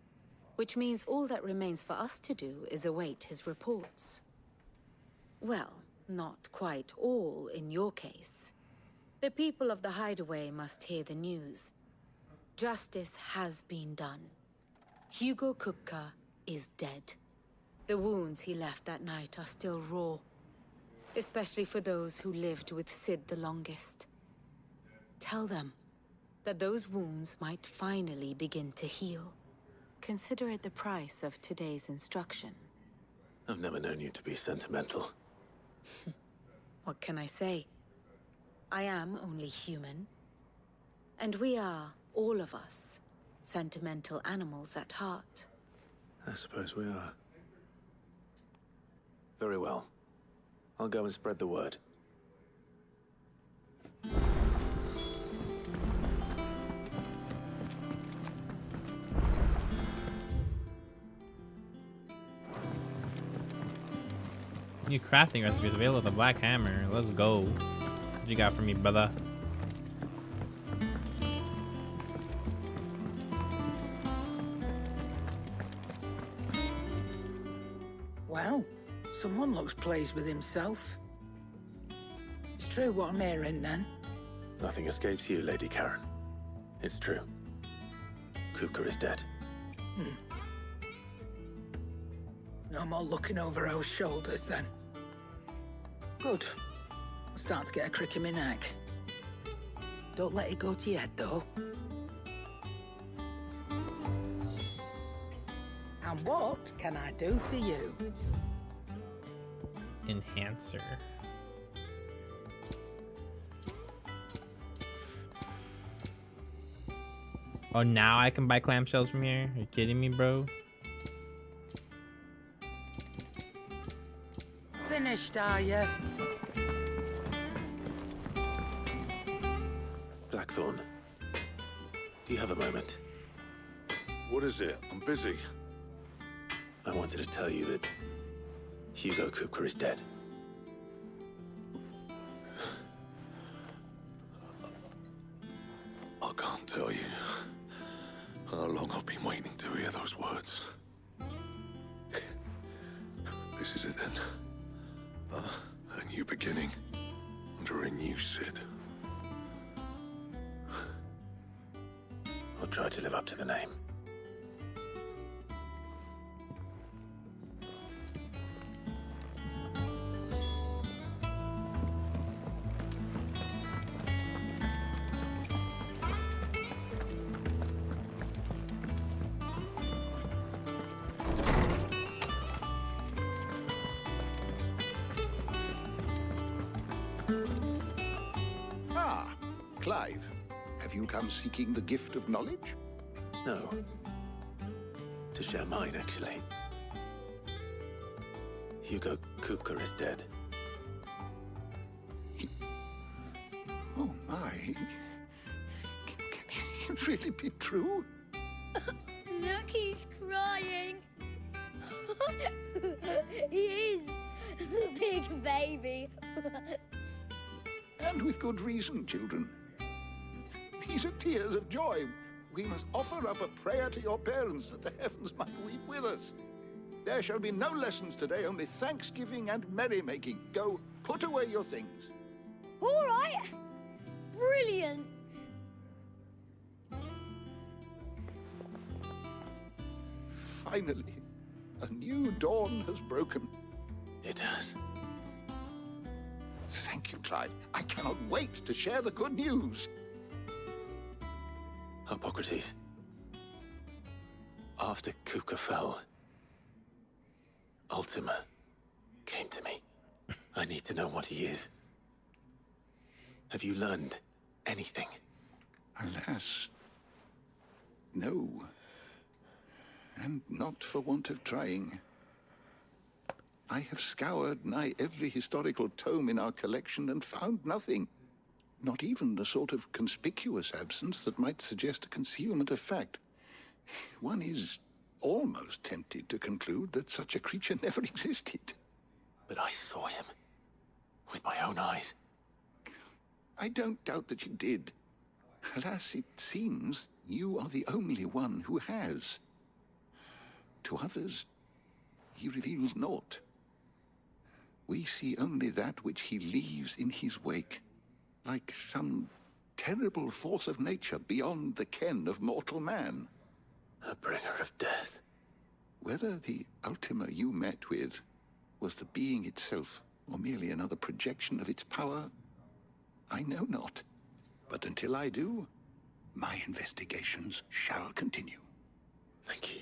F: Which means all that remains for us to do is await his reports. Well, not quite all in your case. The people of the Hideaway must hear the news. Justice has been done. Hugo Kupka is dead. The wounds he left that night are still raw, especially for those who lived with Cid the longest. Tell them that those wounds might finally begin to heal. Consider it the price of today's instruction.
B: I've never known you to be sentimental.
F: What can I say? I am only human. And we are, all of us, sentimental animals at heart.
B: I suppose we are. Very well. I'll go and spread the word.
D: New crafting recipes available with the Black Hammer. Let's go. What you got for me, brother?
S: Well, someone looks pleased with himself. It's true what I'm hearing, then.
B: Nothing escapes you, Lady Karen. It's true. Kupka is dead.
S: No more looking over our shoulders, then. Good. I'm starting to get a crick in my neck. Don't let it go to your head, though. And what can I do for you?
D: Enhancer. Oh, now I can buy clamshells from here? Are you kidding me, bro?
S: Finished, are you?
B: Blackthorn, do you have a moment?
J: What is it? I'm busy.
B: I wanted to tell you that Hugo Kupka is dead.
J: I can't tell you how long I've been waiting to hear those words. This is it then. A new beginning under a new Cid.
B: I'll try to live up to the name.
J: Clive, have you come seeking the gift of knowledge?
B: No. To share mine, actually. Hugo Kupka is dead.
J: Oh my. Can it really be true?
L: Look, he's crying. He is. The big baby.
J: And with good reason, children. These are tears of joy. We must offer up a prayer to your parents that the heavens might weep with us. There shall be no lessons today, only thanksgiving and merrymaking. Go, put away your things.
L: All right. Brilliant.
J: Finally, a new dawn has broken.
B: It has.
J: Thank you, Clive. I cannot wait to share the good news.
B: Hippocrates. After Kupka fell, Ultima came to me. I need to know what he is. Have you learned anything?
J: Alas, no. And not for want of trying. I have scoured nigh every historical tome in our collection and found nothing. Not even the sort of conspicuous absence that might suggest a concealment of fact. One is almost tempted to conclude that such a creature never existed.
B: But I saw him. With my own eyes.
J: I don't doubt that you did. Alas, it seems you are the only one who has. To others, he reveals naught. We see only that which he leaves in his wake. like some terrible force of nature beyond the ken of mortal man.
B: A bringer of death.
J: Whether the Ultima you met with was the being itself, or merely another projection of its power, I know not. But until I do, my investigations shall continue.
B: Thank you.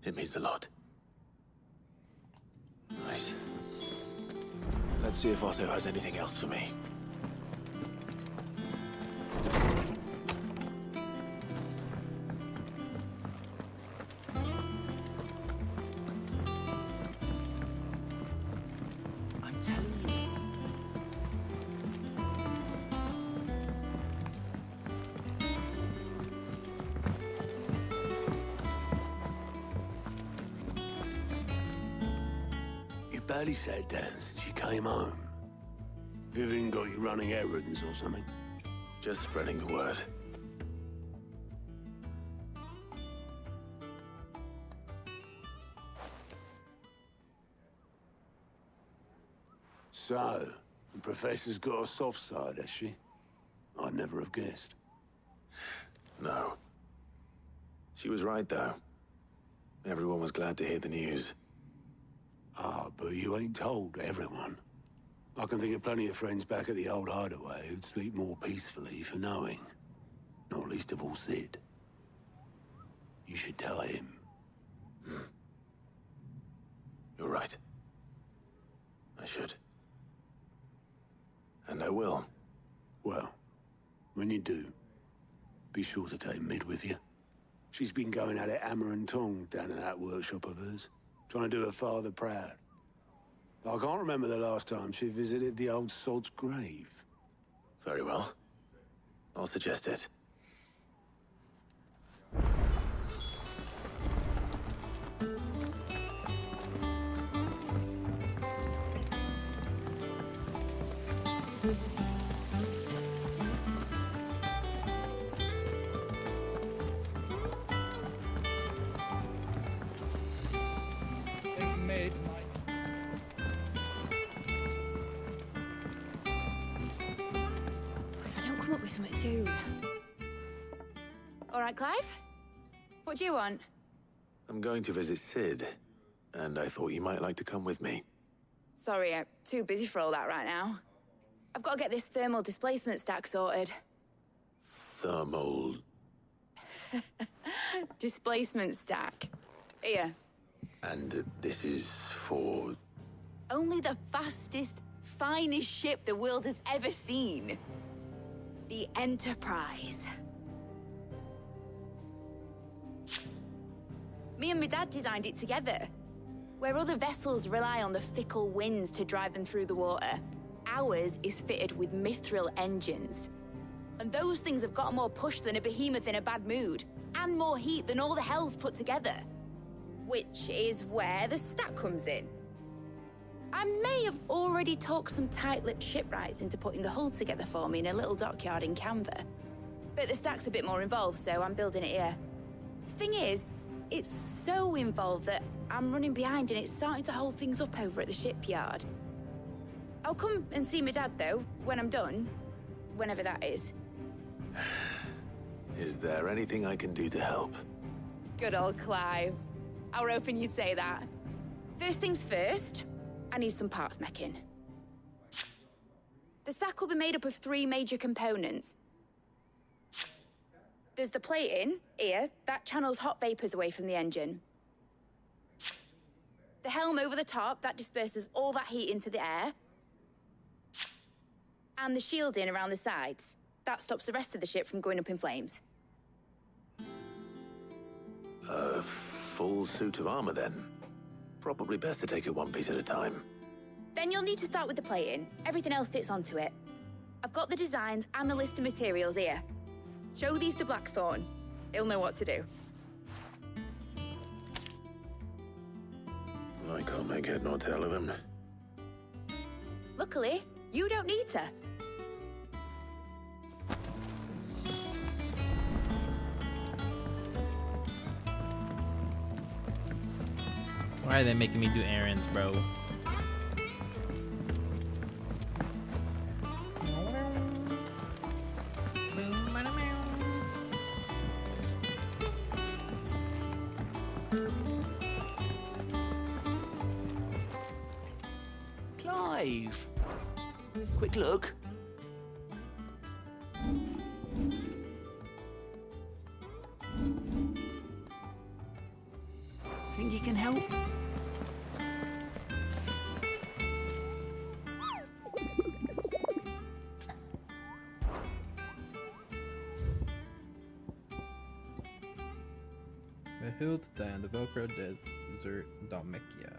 B: It means a lot. Right. Let's see if Otto has anything else for me.
S: I'm telling you.
K: You barely sat down since you came home. Vivian got you running errands or something?
B: Just spreading the word.
K: So, the Professor's got a soft side, has she? I'd never have guessed.
B: No. She was right, though. Everyone was glad to hear the news.
K: Ah, but you ain't told everyone. I can think of plenty of friends back at the old hideaway who'd sleep more peacefully for knowing. Not least of all Sid. You should tell him.
B: You're right. I should. And I will.
K: Well, when you do, be sure to take Mid with you. She's been going at it hammer and tongs down in that workshop of hers, trying to do her father proud. I can't remember the last time she visited the old sod's grave.
B: Very well. I'll suggest it.
S: Made
L: If I don't come up with something soon. All right, Clive? What do you want?
B: I'm going to visit Sid, and I thought you might like to come with me.
L: Sorry, I'm too busy for all that right now. I've got to get this thermal displacement stack sorted.
B: Thermal...
L: Displacement stack. Here.
B: And this is for...
L: Only the fastest, finest ship the world has ever seen. The Enterprise. Me and my dad designed it together. Where other vessels rely on the fickle winds to drive them through the water, ours is fitted with mithril engines. And those things have got more push than a behemoth in a bad mood, and more heat than all the hells put together. Which is where the stack comes in. I may have already talked some tight-lipped shipwrights into putting the hull together for me in a little dockyard in Canva. But the stack's a bit more involved, so I'm building it here. Thing is, it's so involved that I'm running behind and it's starting to hold things up over at the shipyard. I'll come and see my dad, though, when I'm done. Whenever that is.
B: Is there anything I can do to help?
L: Good old Clive. I were hoping you'd say that. First things first, I need some parts meching. The stack will be made up of 3 major components. There's the plating, here, that channels hot vapors away from the engine. The helm over the top, that disperses all that heat into the air. And the shielding around the sides. That stops the rest of the ship from going up in flames.
B: A full suit of armor, then. Probably best to take it one piece at a time.
L: Then you'll need to start with the plating. Everything else fits onto it. I've got the designs and the list of materials here. Show these to Blackthorn. He'll know what to do.
B: I can't make head nor tail of them.
L: Luckily, you don't need to.
D: Why are they making me do errands, bro?
K: Clive! Quick look.
S: Think you can help?
D: The hill to die on the Velcro Desert, Dalmekia.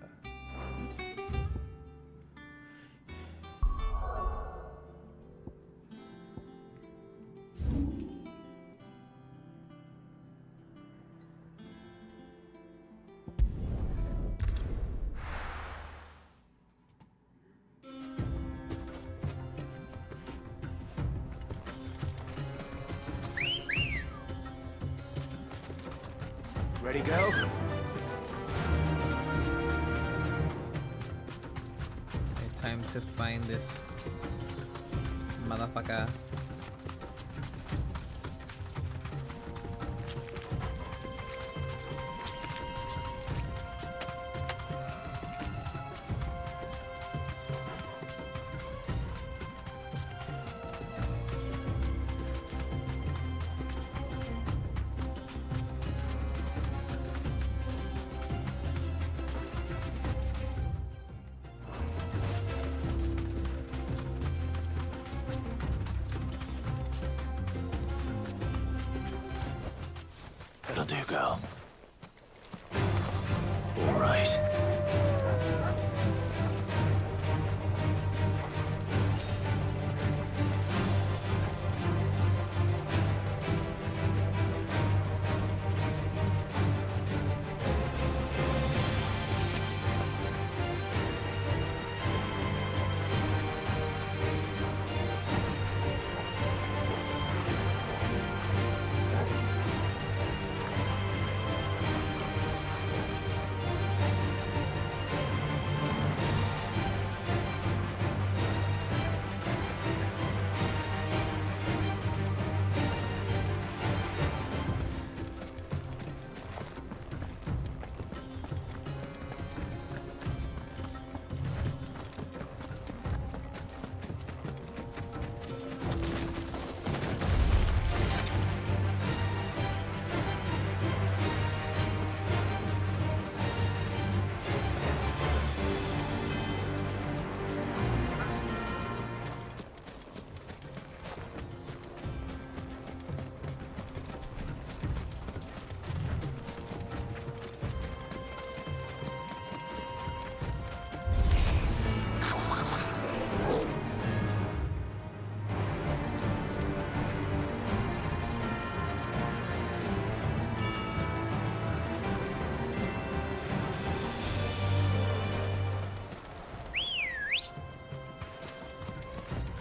A: Ready, go?
D: Okay, time to find this motherfucker.
B: That'll do, girl. All right.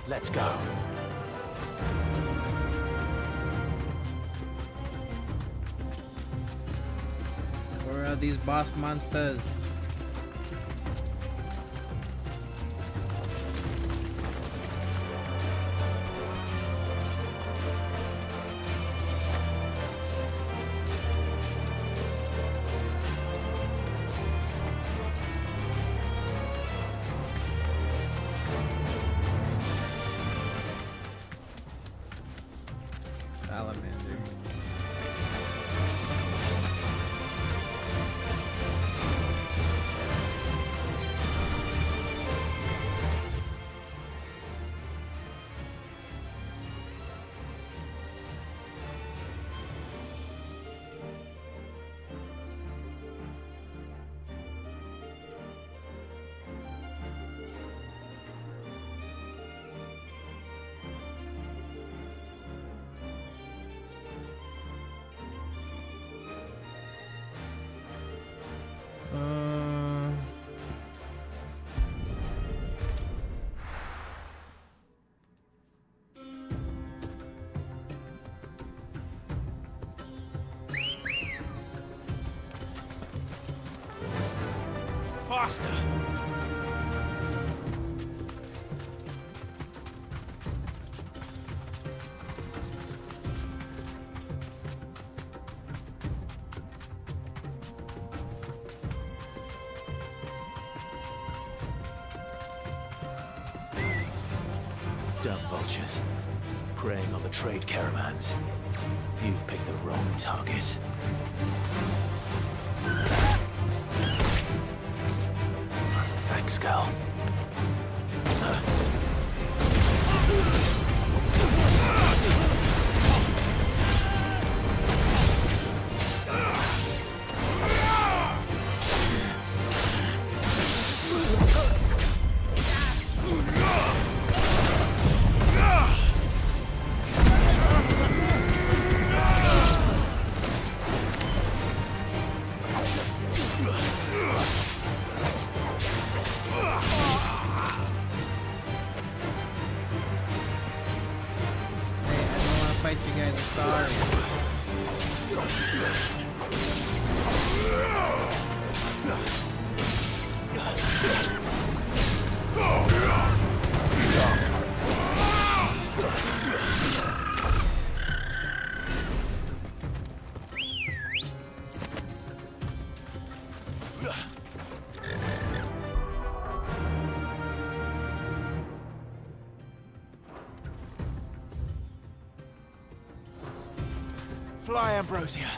B: Let's go.
D: Where are these boss monsters? Salamander.
A: Faster!
B: Dumb vultures. Preying on the trade caravans. You've picked the wrong target. Thanks, Gal.
D: Fight you guys, I'm sorry.
A: Fly, Ambrosia.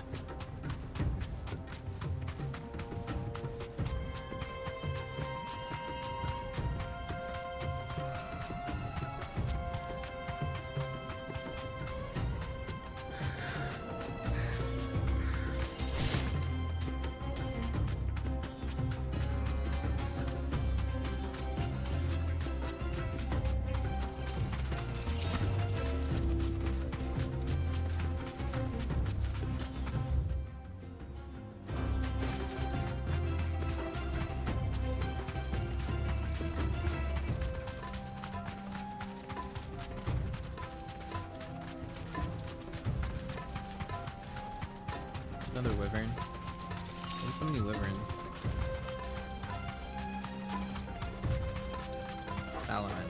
D: Another wyvern. There's so many wyverns. Salamander.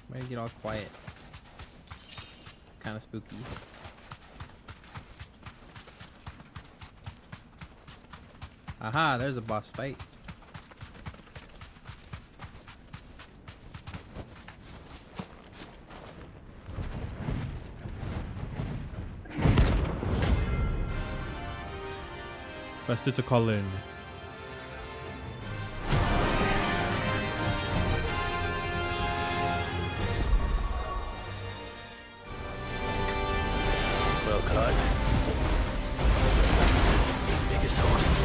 D: Why did it get all quiet? It's kind of spooky. Aha, there's a boss fight. First to Colin.
B: Well, Clive. Biggest one.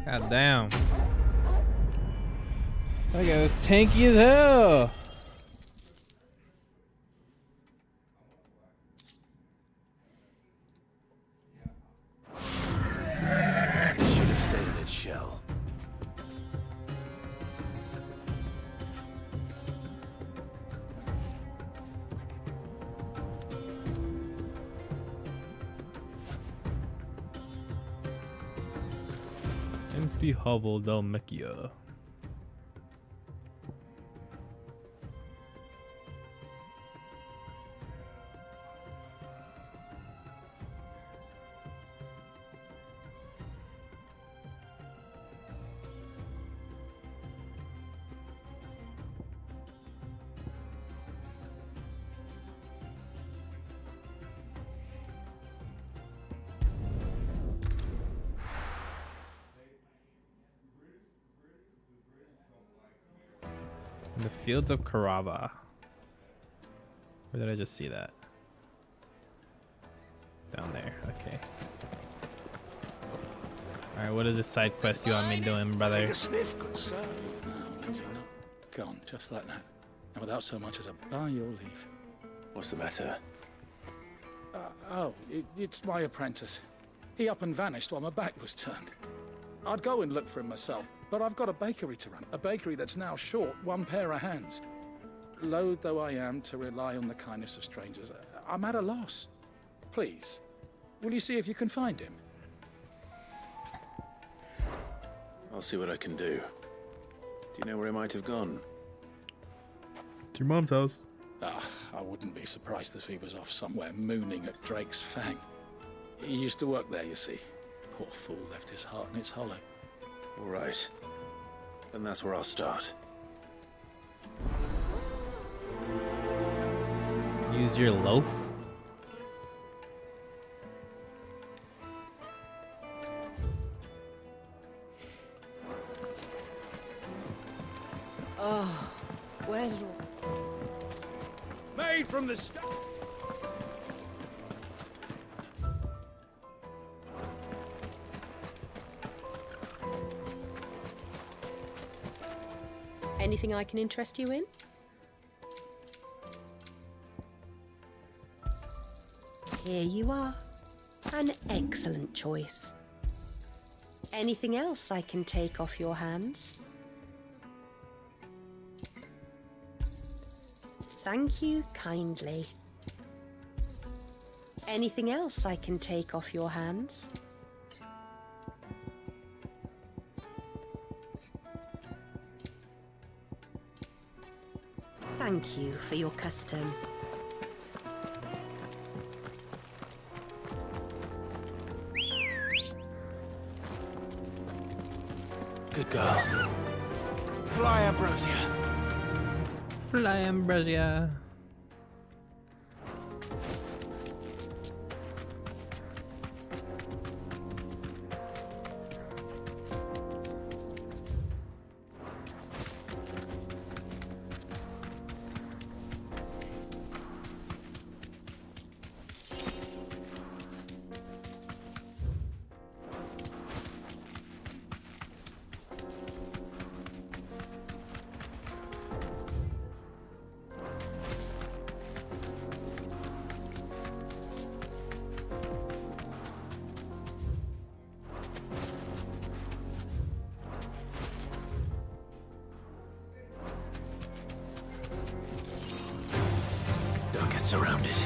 D: God damn. That guy was tanky as hell. Empty hovel Dalmekia. In the fields of Karava. Where did I just see that? Down there, okay. Alright, what is this side quest you want me doing, brother?
M: Take a sniff, good sir. No, gone, just like that. And without so much as a by your leave.
B: What's the matter?
M: It's my apprentice. He up and vanished while my back was turned. I'd go and look for him myself, but I've got a bakery to run. A bakery that's now short one pair of hands. Loath though I am to rely on the kindness of strangers, I'm at a loss. Please, will you see if you can find him?
B: I'll see what I can do. Do you know where he might have gone?
D: To your mom's house.
M: I wouldn't be surprised if he was off somewhere mooning at Drake's Fang. He used to work there, you see. Poor fool left his heart in its hollow.
B: All right. Then that's where I'll start.
D: Use your loaf?
N: Oh, where did all...
I: Made from the stuff.
N: Anything I can interest you in? Here you are. An excellent choice. Anything else I can take off your hands? Thank you kindly. Anything else I can take off your hands? Thank you for your custom.
B: Good girl.
A: Fly, Ambrosia.
D: Fly, Ambrosia.
B: Don't get surrounded.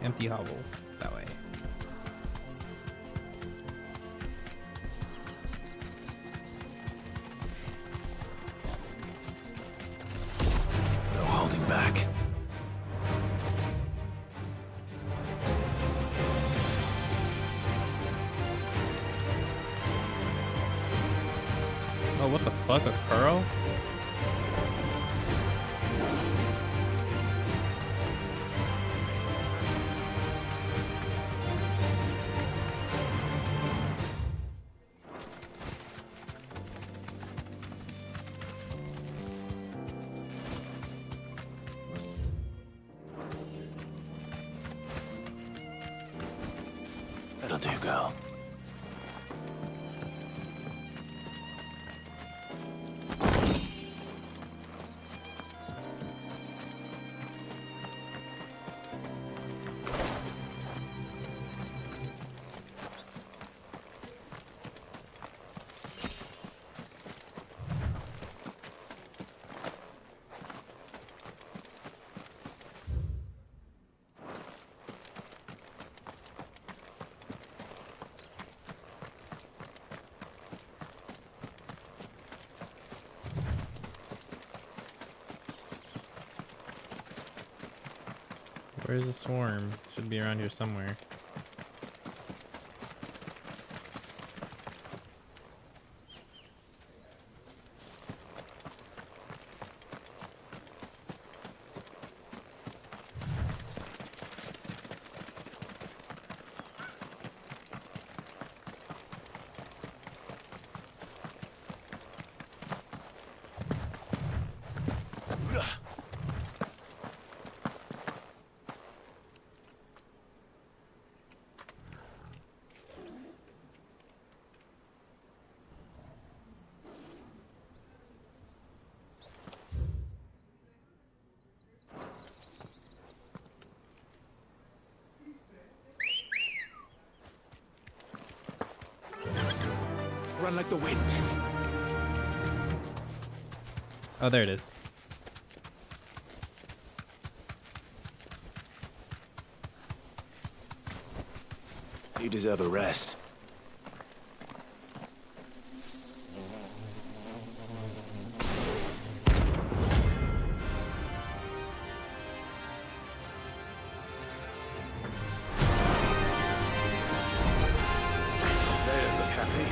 D: Empty hovel. That way.
B: No holding back.
D: Oh, what the fuck? A curl?
B: That'll do, girl.
D: Where's the swarm? Should be around here somewhere.
A: Run like the wind.
D: Oh, there it is.
B: You deserve a rest. They look happy.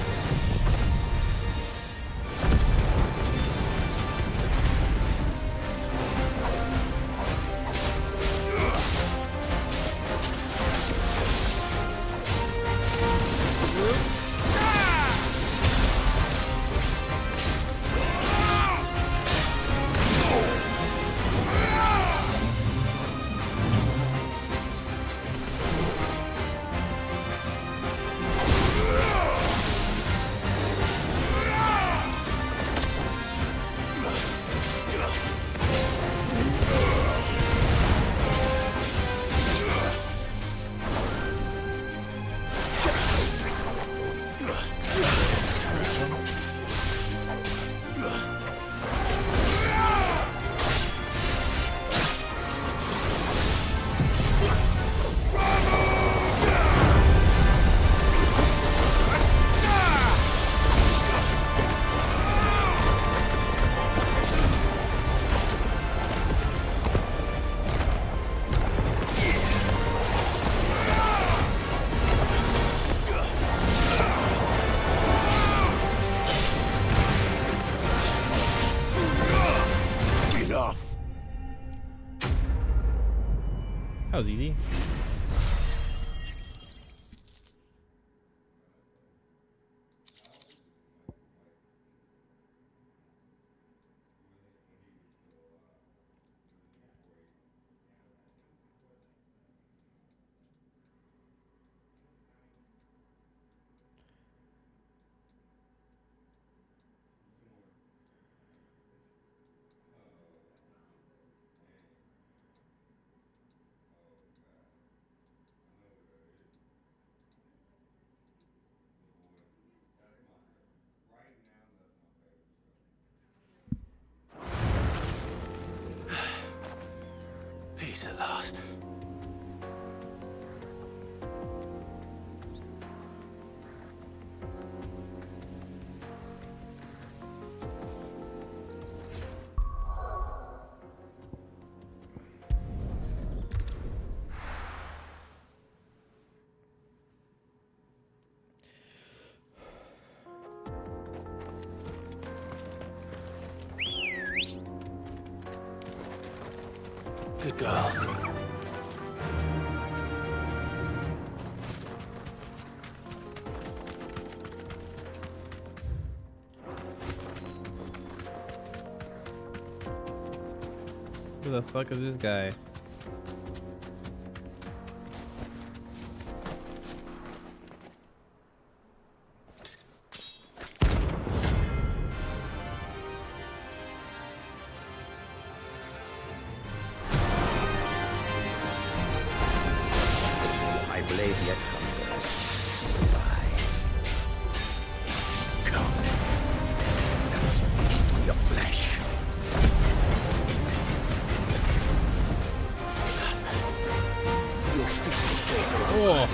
D: That was easy.
B: Peace at last. Good girl.
D: Who the fuck is this guy?
C: My blade yet hungers, so will I. Come, let us feast on your flesh. Your feasting days are over.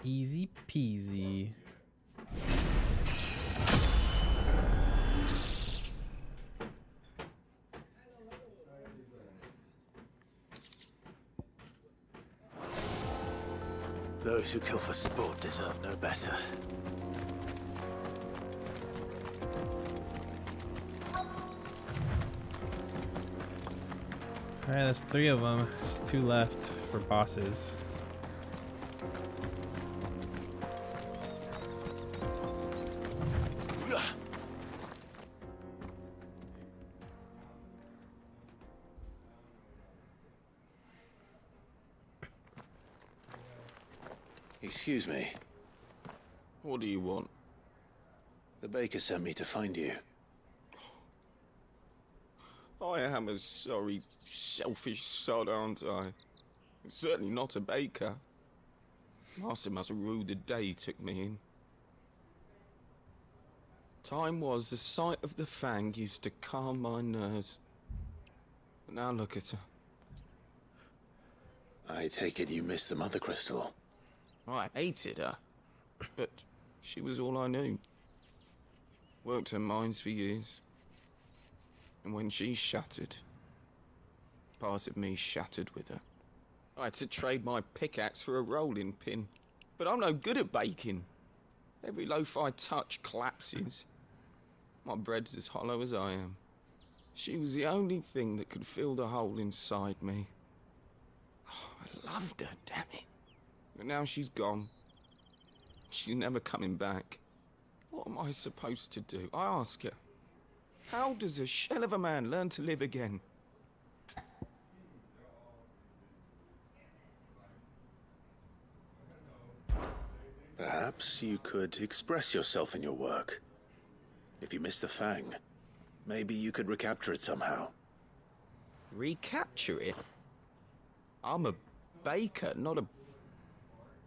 D: Easy peasy.
B: Those who kill for sport deserve no better.
D: Alright, that's 3 of them. There's 2 left for bosses.
B: Excuse me.
W: What do you want?
B: The baker sent me to find you.
W: I am a sorry, selfish sod, aren't I? Certainly not a baker. Master must have ruled the day he took me in. Time was the sight of the Fang used to calm my nerves. But now look at her.
B: I take it you missed the Mother Crystal.
W: I hated her, but she was all I knew. Worked her mines for years. And when she shattered, part of me shattered with her. I had to trade my pickaxe for a rolling pin, but I'm no good at baking. Every loaf I touch collapses. My bread's as hollow as I am. She was the only thing that could fill the hole inside me. Oh, I loved her, damn it. But now she's gone. She's never coming back. What am I supposed to do? I ask her. How does a shell of a man learn to live again?
B: Perhaps you could express yourself in your work. If you miss the Fang, maybe you could recapture it somehow.
W: Recapture it? I'm a baker, not a...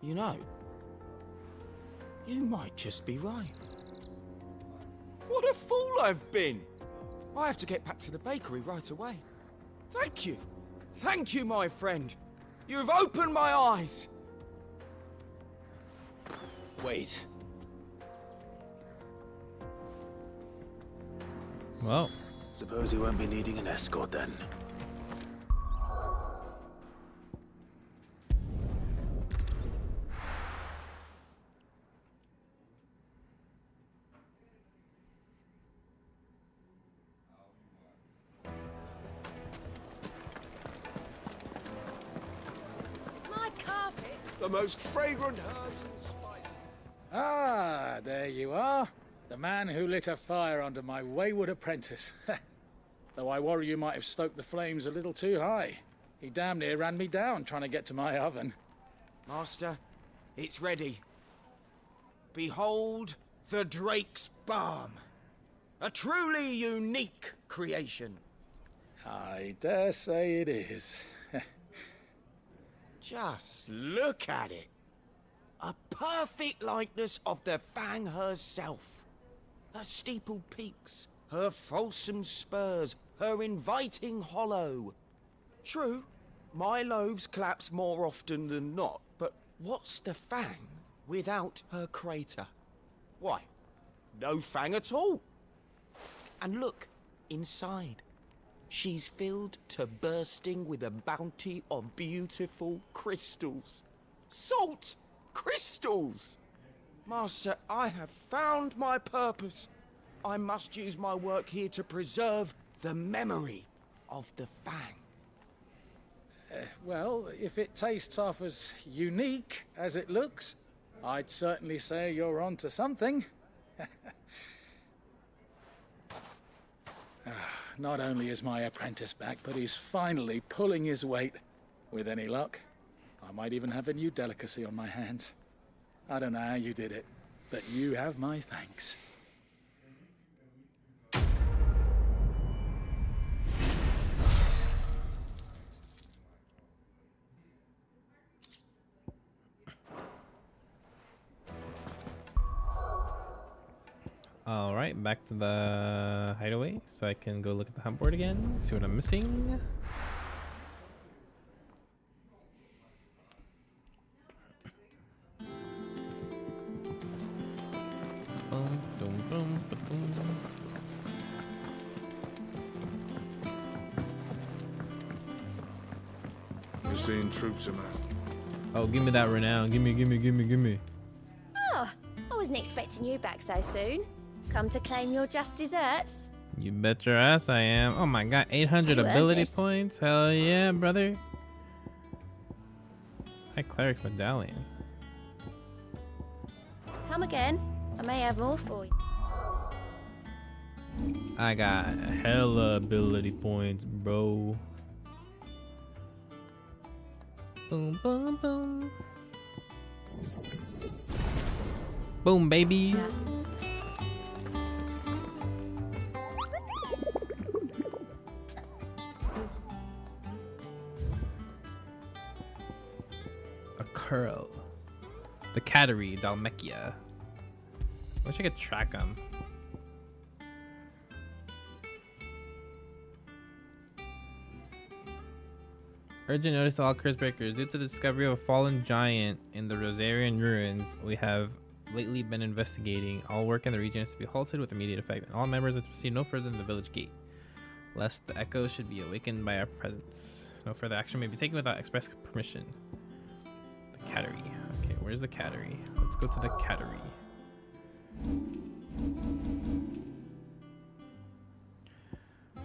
W: You know, you might just be right. What a fool I've been! I have to get back to the bakery right away. Thank you. Thank you, my friend. You've opened my eyes.
B: Wait.
D: Well.
B: Suppose you won't be needing an escort then.
C: The most fragrant herbs and spices.
M: Ah, there you are. The man who lit a fire under my wayward apprentice. Though I worry you might have stoked the flames a little too high. He damn near ran me down trying to get to my oven.
W: Master, it's ready. Behold the Drake's Balm. A truly unique creation.
M: I dare say it is.
W: Just look at it. A perfect likeness of the Fang herself. Her steepled peaks, her fulsome spurs, her inviting hollow. True, my loaves collapse more often than not, but what's the Fang without her crater? Why, no Fang at all. And look, inside. She's filled to bursting with a bounty of beautiful crystals. Salt crystals! Master, I have found my purpose. I must use my work here to preserve the memory of the Fang.
M: Well, if it tastes half as unique as it looks, I'd certainly say you're onto something. Not only is my apprentice back, but he's finally pulling his weight. With any luck, I might even have a new delicacy on my hands. I don't know how you did it, but you have my thanks.
D: All right, back to the hideaway so I can go look at the hunt board again, see what I'm missing.
A: overseeing troops amassed.
D: Oh, give me that renown. Give me.
L: Oh, I wasn't expecting you back so soon. Come to claim your just desserts?
D: You bet your ass I am. Oh my god, 800
L: You earned
D: ability
L: this.
D: points. Hell yeah, brother. High cleric's medallion.
L: Come again. I may have more for you.
D: I got hella ability points, bro. Boom, boom, boom. Boom, baby. A curl. The Cattery, Dalmekia. Wish I could track them. Urgent notice to all curse breakers. Due to the discovery of a fallen giant in the Rosarian ruins, we have lately been investigating. All work in the region is to be halted with immediate effect, and all members are to proceed no further than the village gate, lest the echoes should be awakened by our presence. No further action may be taken without express permission. The Cattery. Okay, where's the Cattery? Let's go to the Cattery.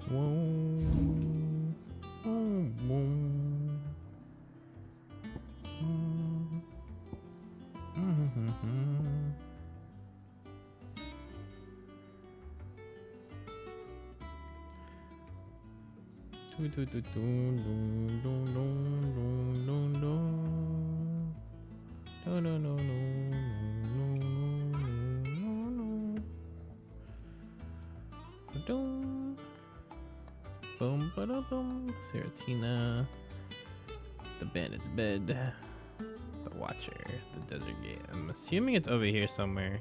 D: Whoa. Whoa, whoa. Boom, ba boom. Seratina, the bandit's bed, the Watcher, the Desert Gate. I'm assuming it's over here somewhere.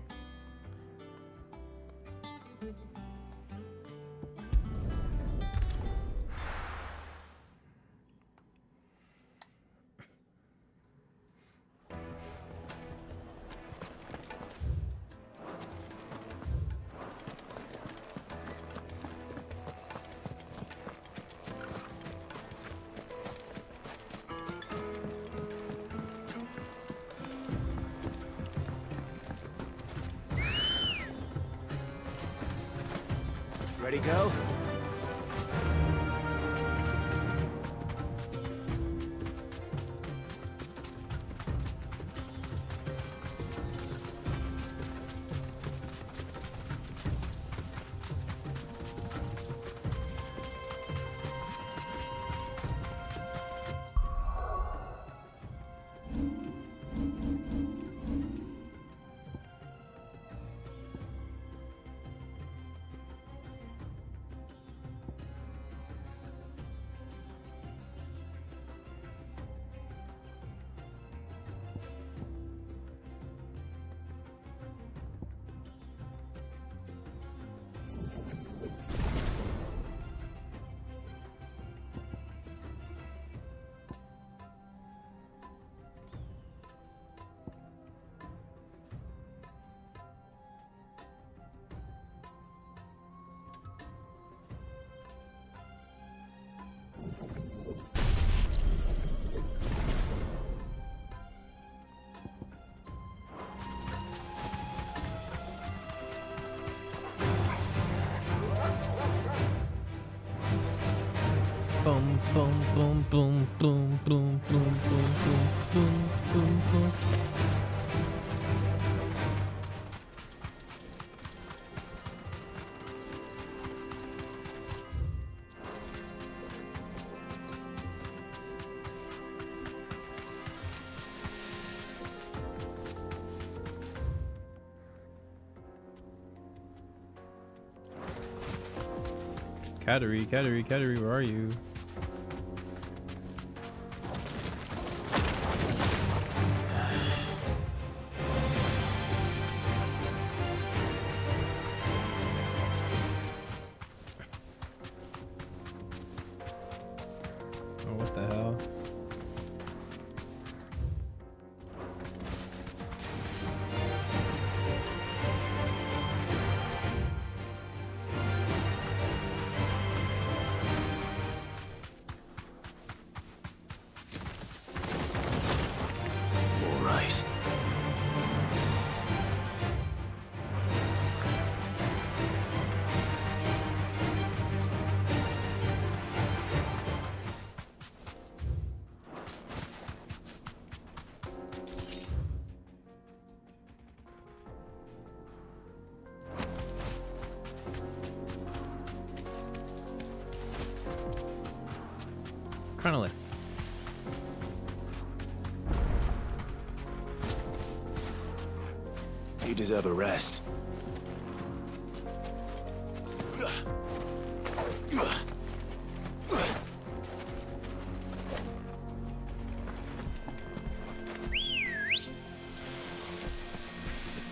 W: Ready, go? Boom, boom, boom, boom, boom, boom, boom, boom, boom, boom, boom, boom. Cattery, where are you? Oh, what the hell?
D: trying to live.
B: You deserve a rest.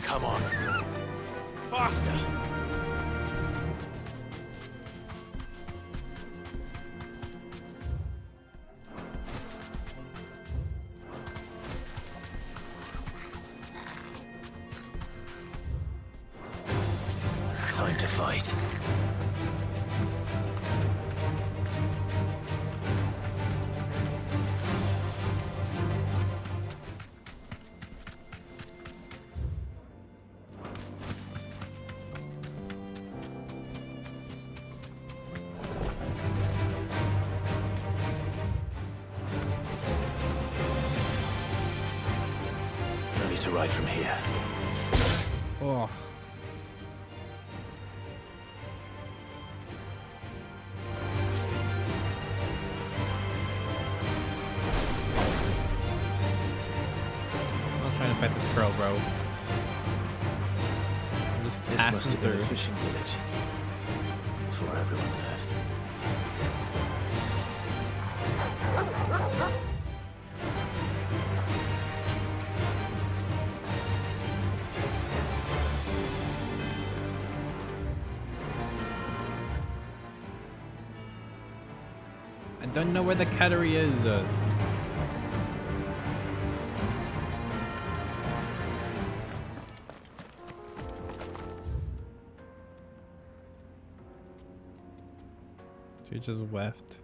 B: Come on. Faster. Time to fight. No need to ride from here.
D: Oh. I'm trying to fight this crow, bro. I'm just
B: This
D: passing
B: must have been a
D: through.
B: fishing village before everyone left.
D: I don't know where the cattery is. You just left.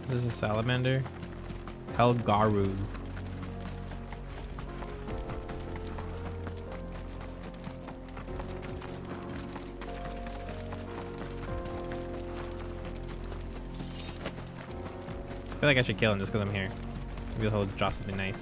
D: This is a salamander. Helgaru. I feel like I should kill him just because I'm here. Maybe he'll drop something nice.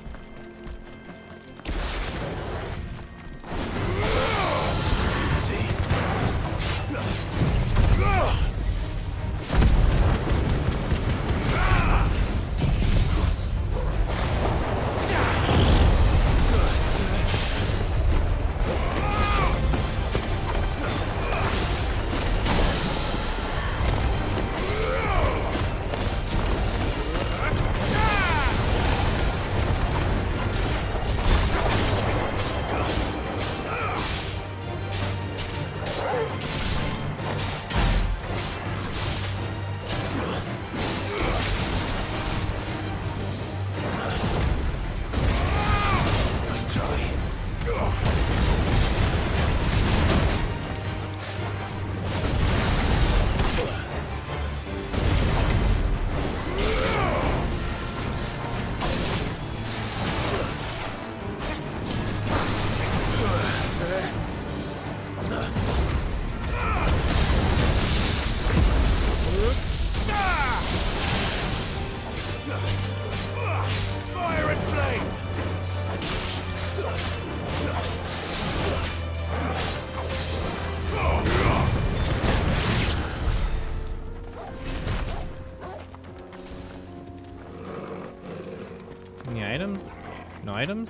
D: Any items? No items?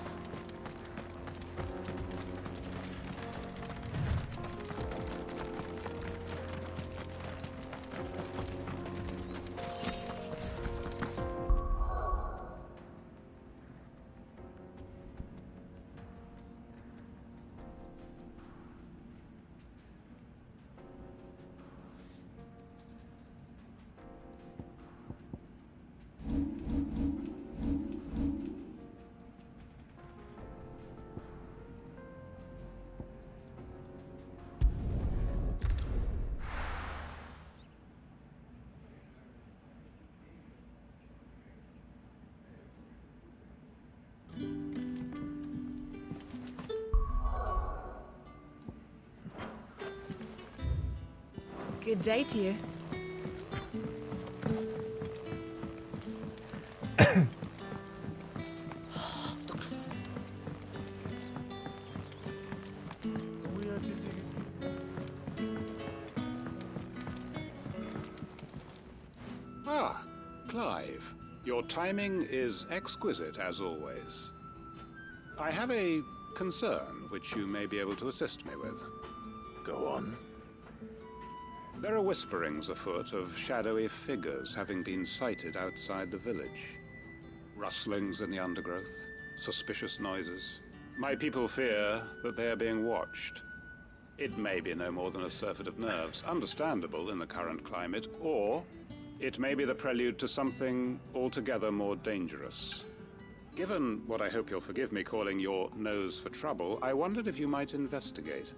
F: Good day to you.
O: Ah, Clive. Your timing is exquisite, as always. I have a concern which you may be able to assist me with.
B: Go on.
O: There are whisperings afoot of shadowy figures having been sighted outside the village. Rustlings in the undergrowth, suspicious noises. My people fear that they are being watched. It may be no more than a surfeit of nerves, understandable in the current climate, or it may be the prelude to something altogether more dangerous. Given what I hope you'll forgive me calling your nose for trouble, I wondered if you might investigate.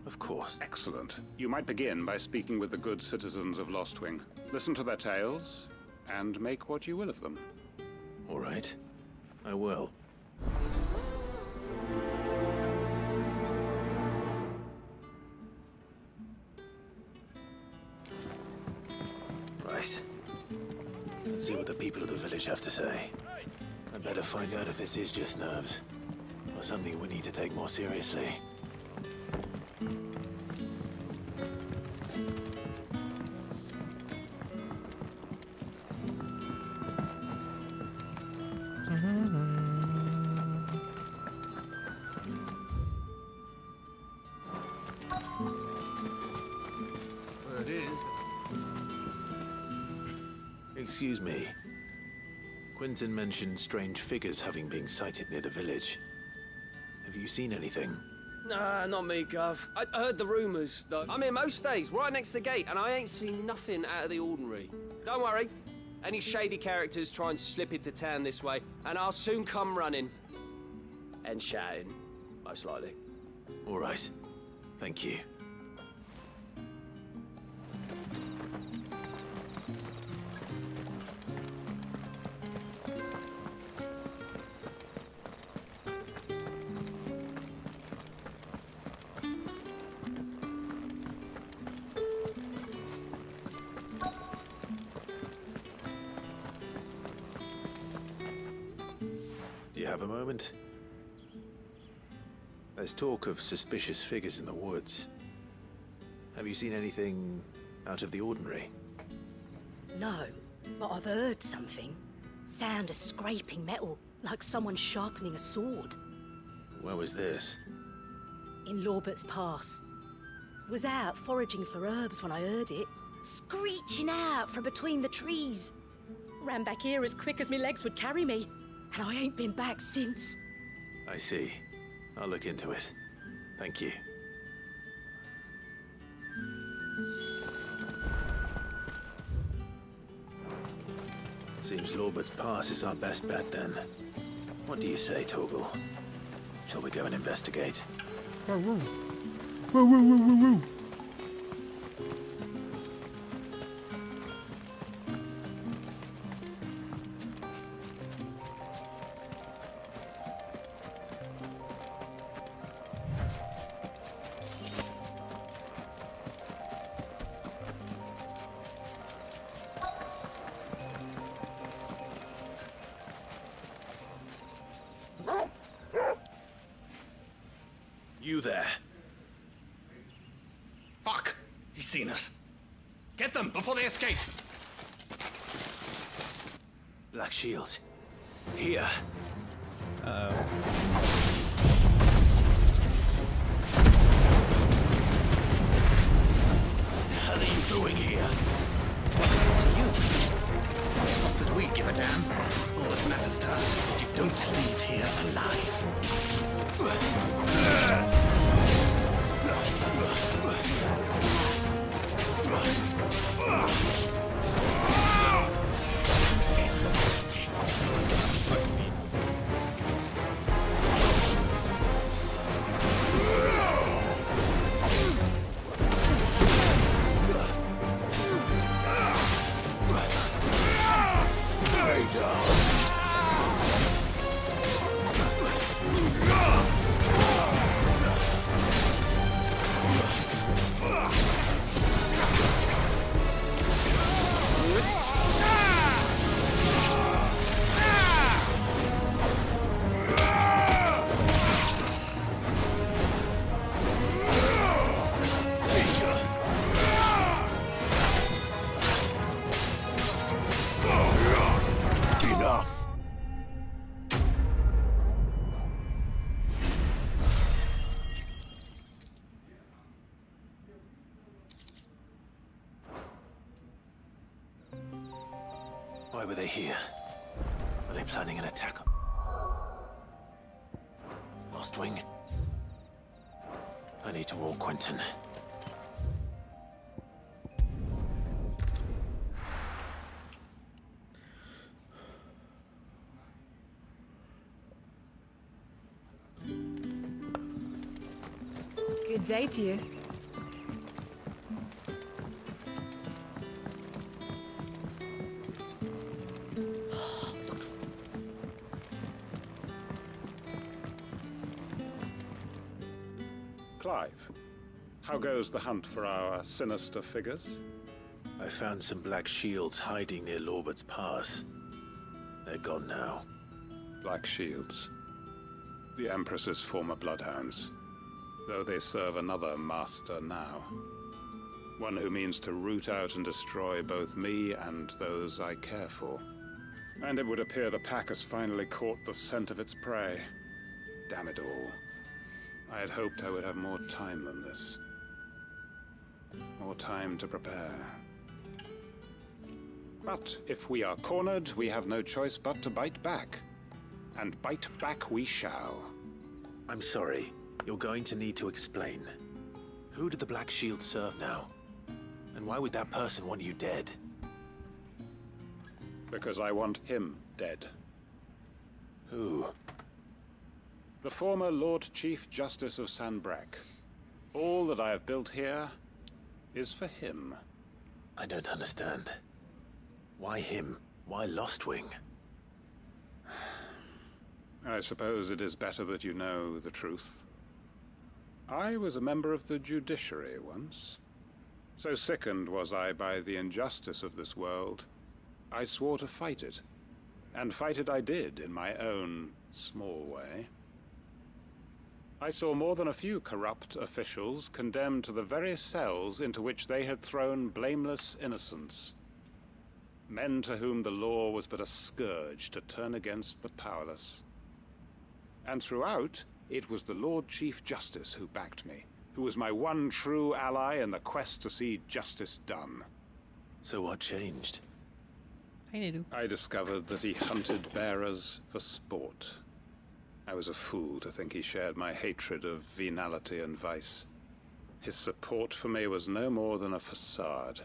B: Of course.
O: Excellent. You might begin by speaking with the good citizens of Lostwing. Listen to their tales, and make what you will of them.
B: All right. I will. Right. Let's see what the people of the village have to say. I better find out if this is just nerves, or something we need to take more seriously.
A: There it is.
B: Excuse me. Quentin mentioned strange figures having been sighted near the village. Have you seen anything?
H: Nah, not me, Gov. I heard the rumours, though. I'm here most days, right next to the gate, and I ain't seen nothing out of the ordinary. Don't worry. Any shady characters try and slip into town this way, and I'll soon come running. And shouting, most likely.
B: All right. Thank you. Do you have a moment? There's talk of suspicious figures in the woods. Have you seen anything out of the ordinary?
P: No, but I've heard something. Sound of scraping metal, like someone sharpening a sword.
B: Where was this?
P: In Lorbert's Pass. Was out foraging for herbs when I heard it, screeching out from between the trees. Ran back here as quick as my legs would carry me, and I ain't been back since.
B: I see. I'll look into it. Thank you. Seems Lorbert's Pass is our best bet then. What do you say, Torgal? Shall we go and investigate?
A: Woo woo. Woo woo woo woo woo.
C: You there. Fuck! He's seen us. Get them before they escape!
B: Black Shield. Here.
D: Uh-oh.
C: What the hell are you doing here? What's it to you? Not that we give a damn. All that matters to us is that you don't leave here alive.
J: Stay down.
B: were they here? Were they planning an attack? Lostwing? I need to warn Quentin.
F: Good day to you.
O: Clive, how goes the hunt for our sinister figures?
B: I found some black shields hiding near Lorbert's Pass. They're gone now.
O: Black Shields. The Empress's former bloodhounds. Though they serve another master now. One who means to root out and destroy both me and those I care for. And it would appear the pack has finally caught the scent of its prey. Damn it all. I had hoped I would have more time than this. More time to prepare. But if we are cornered, we have no choice but to bite back. And bite back we shall.
B: I'm sorry. You're going to need to explain. Who did the Black Shield serve now? And why would that person want you dead?
O: Because I want him dead.
B: Who?
O: The former Lord Chief Justice of Sanbreque. All that I have built here is for him.
B: I don't understand. Why him? Why Lostwing?
O: I suppose it is better that you know the truth. I was a member of the judiciary once. So sickened was I by the injustice of this world, I swore to fight it. And fight it I did in my own small way. I saw more than a few corrupt officials condemned to the very cells into which they had thrown blameless innocents. Men to whom the law was but a scourge to turn against the powerless. And throughout, it was the Lord Chief Justice who backed me, who was my one true ally in the quest to see justice done.
B: So what changed?
O: I discovered that he hunted bearers for sport. I was a fool to think he shared my hatred of venality and vice. His support for me was no more than a facade,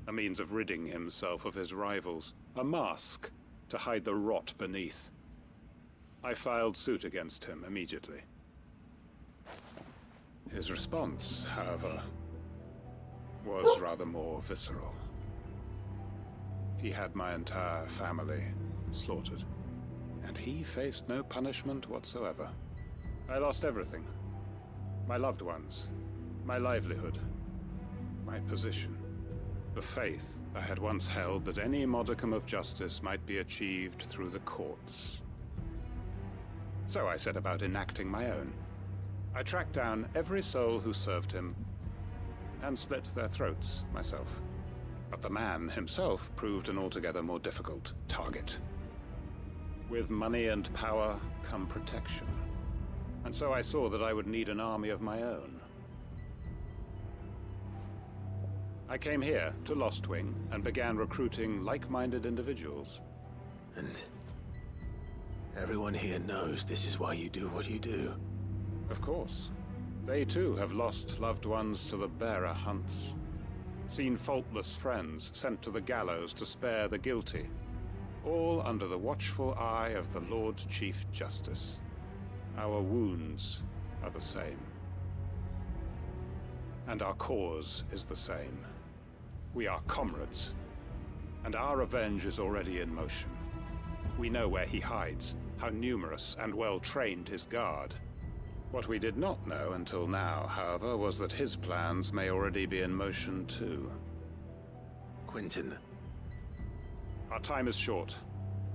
O: a means of ridding himself of his rivals, a mask to hide the rot beneath. I filed suit against him immediately. His response, however, was rather more visceral. He had my entire family slaughtered, and he faced no punishment whatsoever. I lost everything. My loved ones, my livelihood, my position, the faith I had once held that any modicum of justice might be achieved through the courts. So I set about enacting my own. I tracked down every soul who served him, and slit their throats myself. But the man himself proved an altogether more difficult target. With money and power come protection. And so I saw that I would need an army of my own. I came here to Lostwing and began recruiting like-minded individuals.
B: And everyone here knows this is why you do what you do.
O: Of course. They too have lost loved ones to the bearer hunts. Seen faultless friends sent to the gallows to spare the guilty. All under the watchful eye of the Lord Chief Justice. Our wounds are the same. And our cause is the same. We are comrades. And our revenge is already in motion. We know where he hides, how numerous and well-trained his guard. What we did not know until now, however, was that his plans may already be in motion too.
B: Quentin.
O: Our time is short.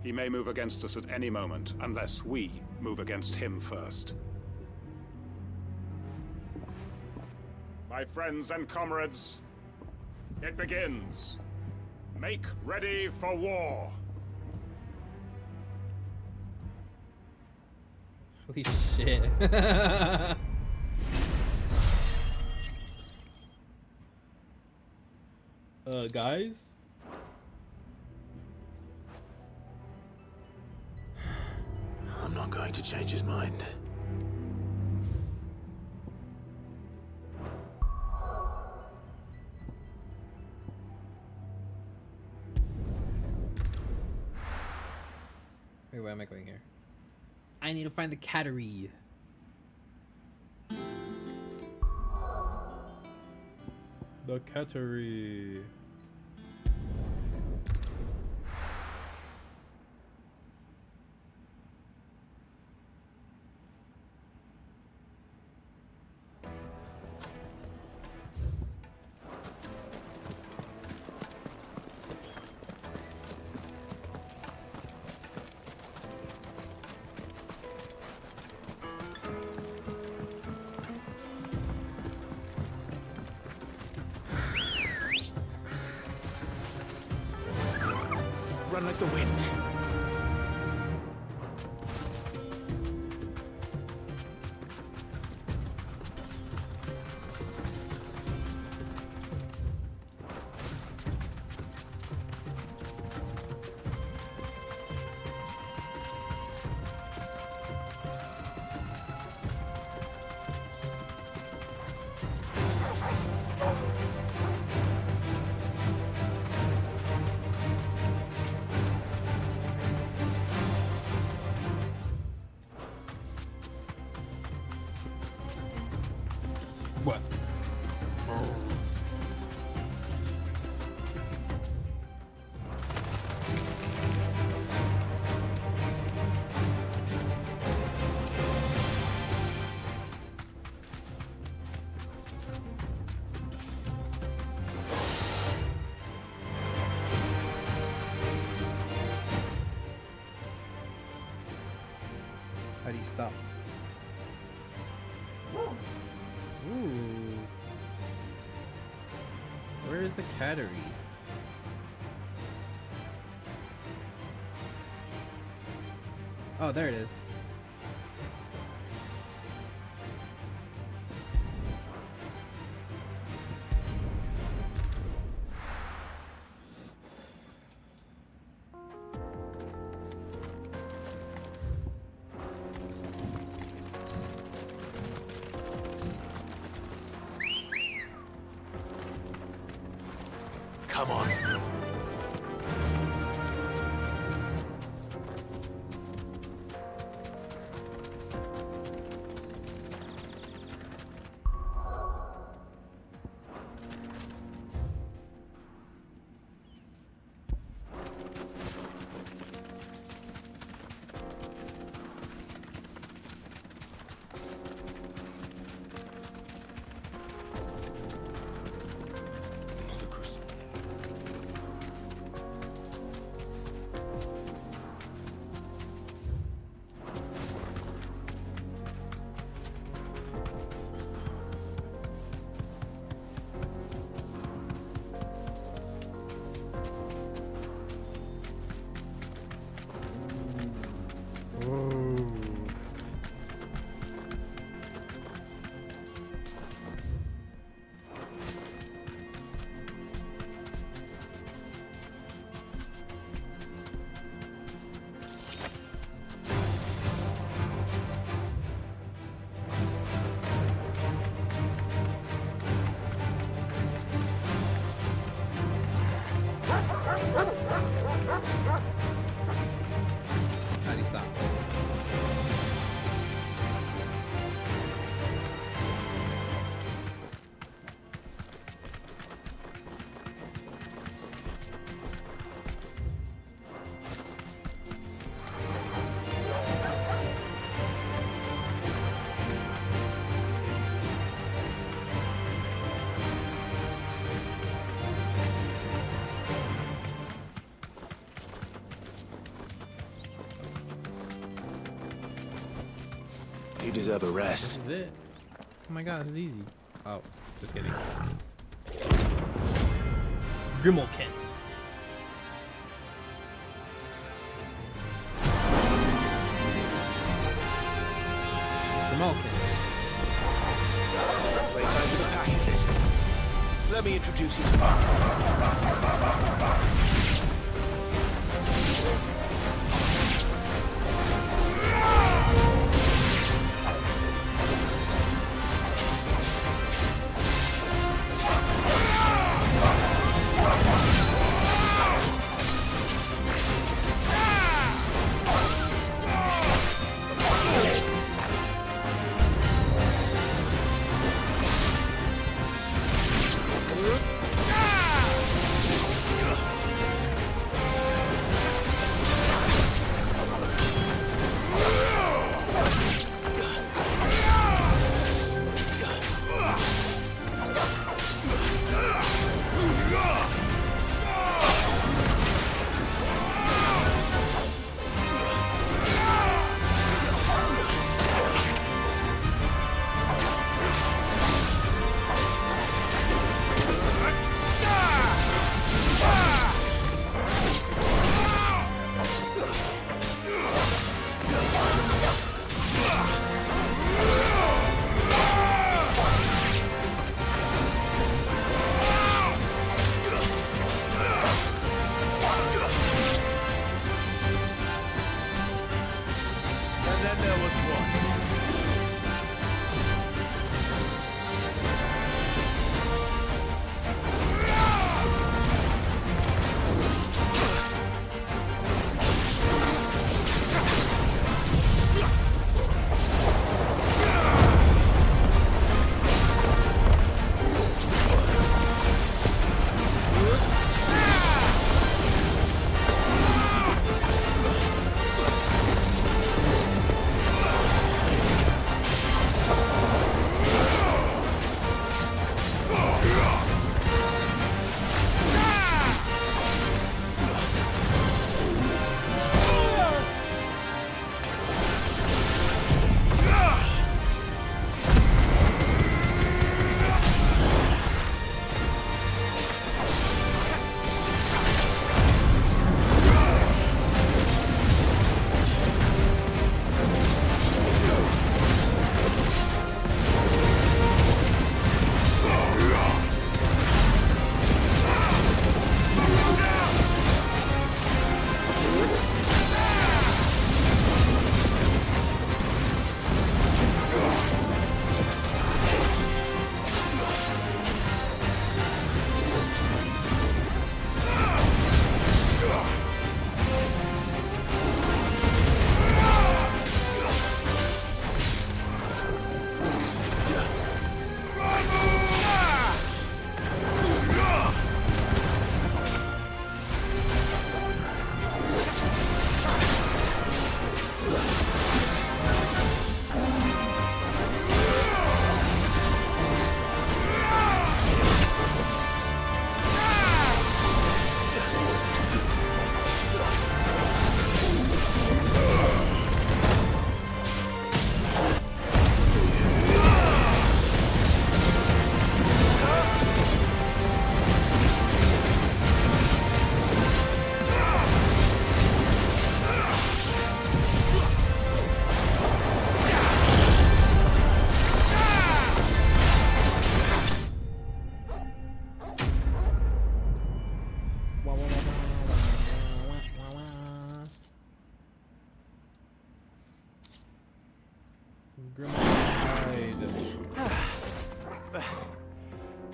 O: He may move against us at any moment, unless we move against him first. My friends and comrades, it begins. Make ready for war.
D: Holy shit. Guys?
B: to change his mind.
D: Wait, where am I going here? I need to find the cattery. The cattery.
B: Run like the wind.
D: What? How do you stop? Ooh. Where is the cattery? Oh, there it is.
B: Come on. How do you stop? You deserve a rest.
D: This is it. Oh my god, this is easy. Oh, just kidding. Grimalkin. Grimalkin.
B: Playtime for the pack, is it? Let me introduce you to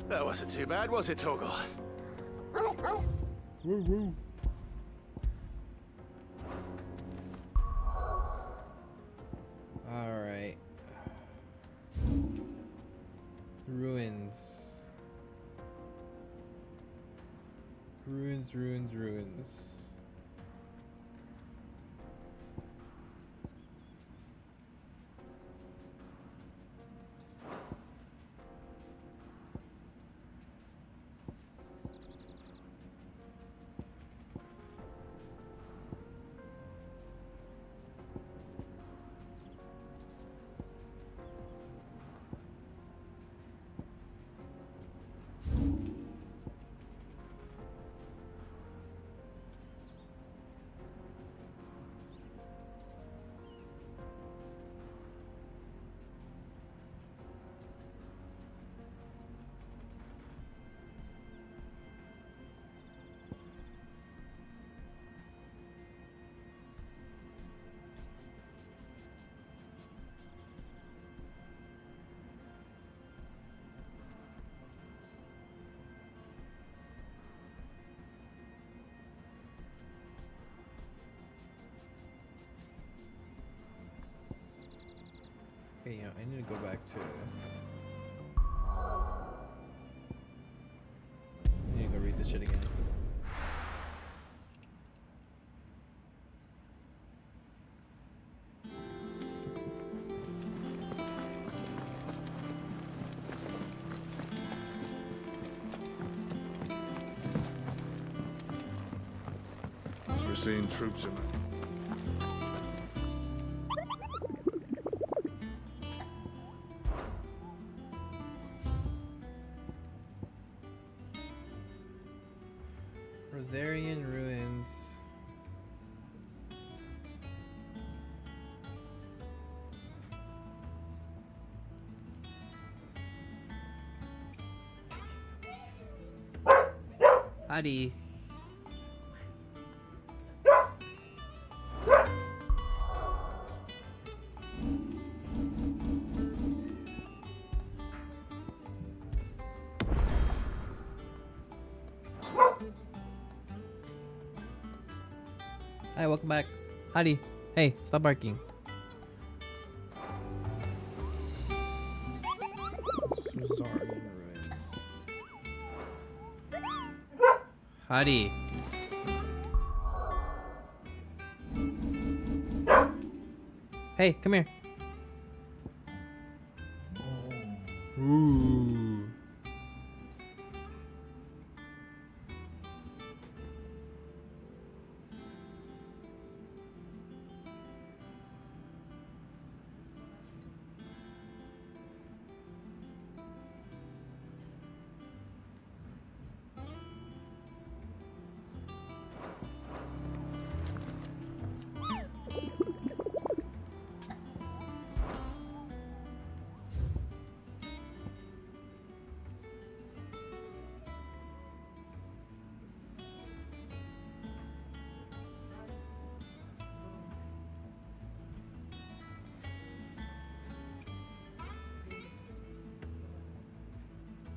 B: That wasn't too bad, was it, Torgal?
D: Woo woo. All right. Ruins. Ruins. Okay, you know, I need to go back to... I need to go read this shit again.
G: We're seeing troops in it.
D: Rosarian ruins. Howdy. Hi, welcome back. Howdy. Hey, stop barking. Rosarian ruins. Howdy. Hey, come here. Ooh.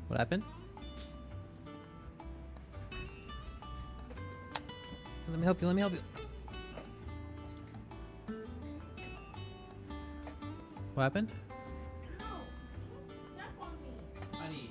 D: What happened? Let me help you, let me help you. What happened? Honey.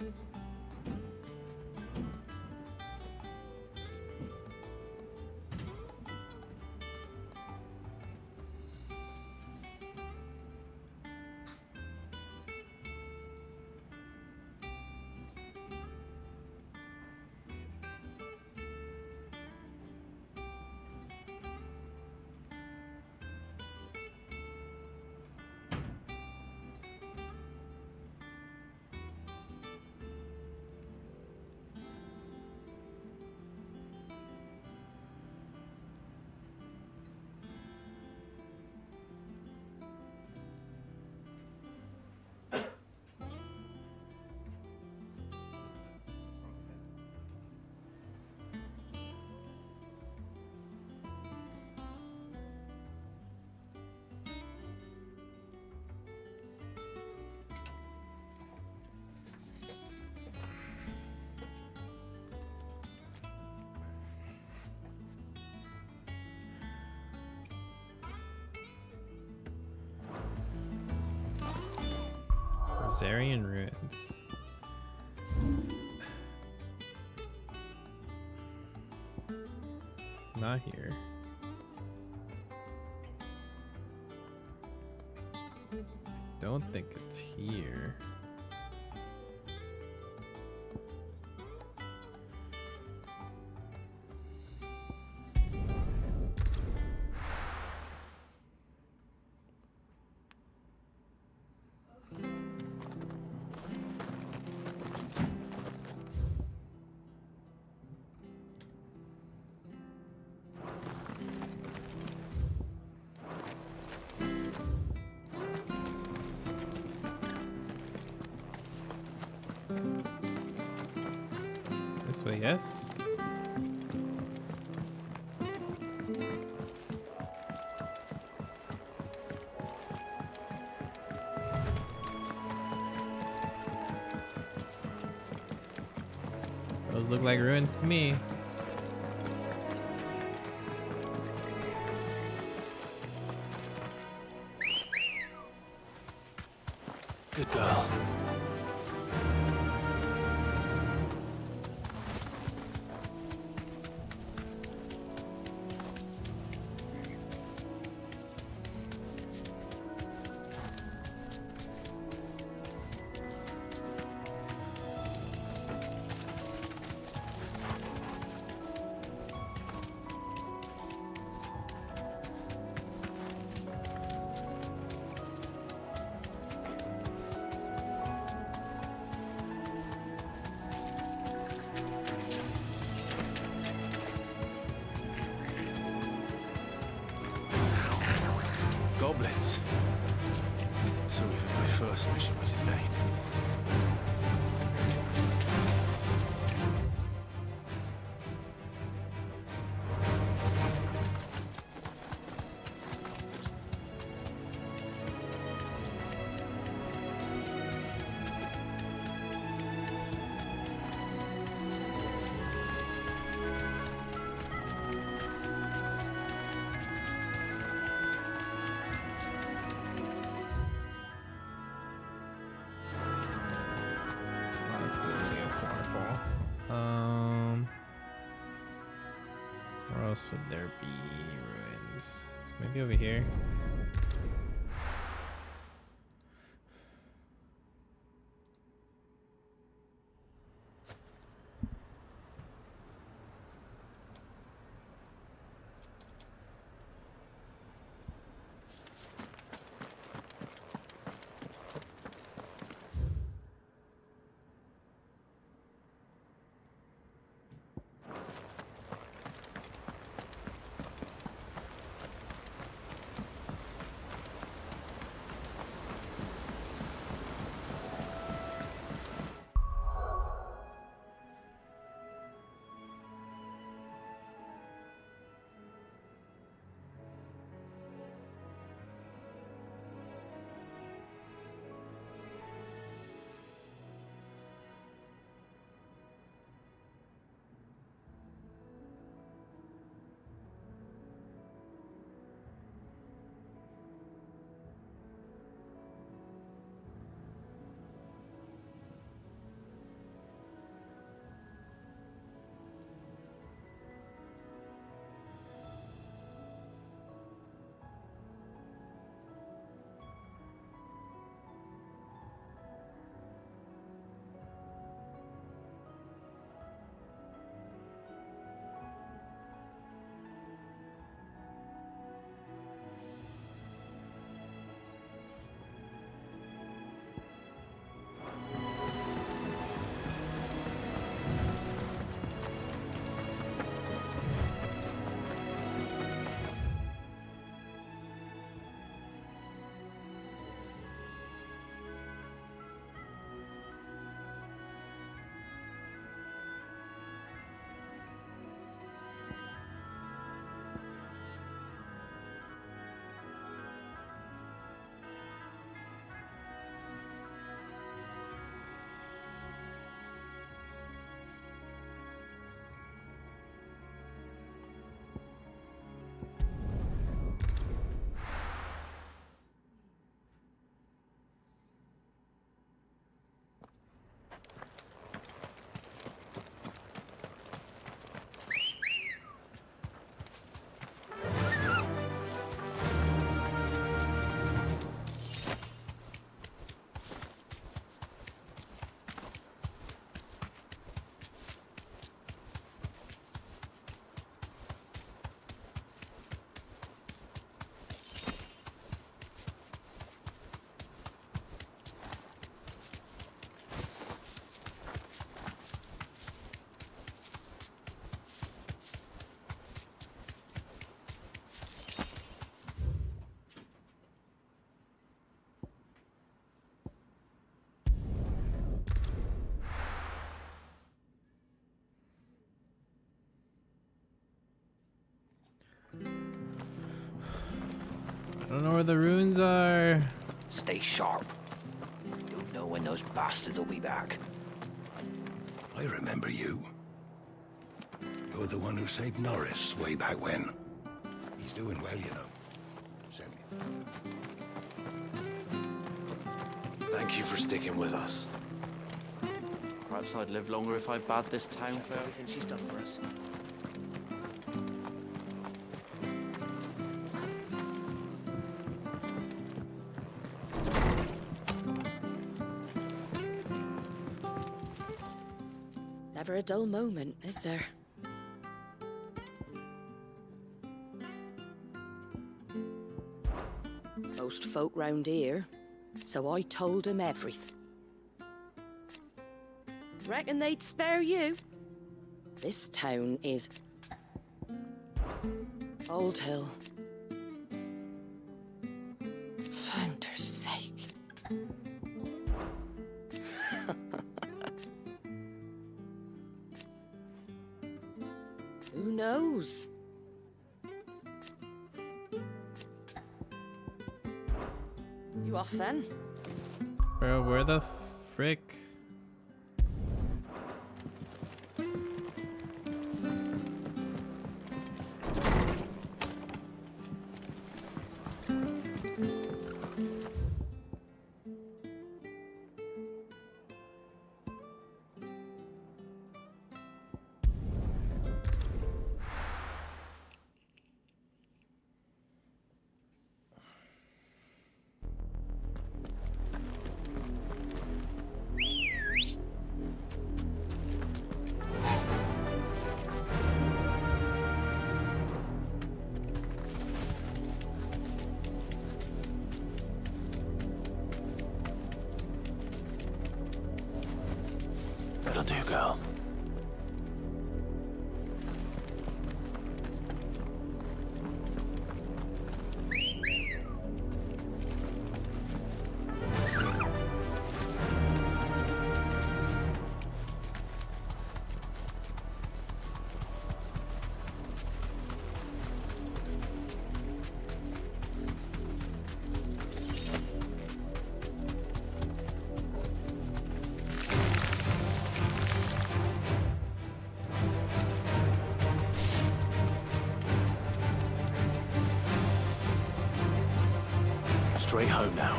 D: Rosarian ruins. Not here. Don't think it's here. This way, yes. Those look like ruins to me.
B: Good girl. Goblins. So even my first mission was in vain.
D: Where else would there be ruins? So maybe over here. don't know where the runes are.
W: Stay sharp. Don't know when those bastards will be back.
J: I remember you. You're the one who saved Norris way back when. He's doing well, you know. Send me.
C: Thank you for sticking with us. Perhaps I'd live longer if I bade this town for everything she's done for us.
P: Never a dull moment, is there? Most folk round here, so I told 'em everything. Reckon they'd spare you? This town is Old Hill. Founder's sake. Who knows? You off then?
D: Bro, where the frick?
B: That'll do, girl. Straight home now.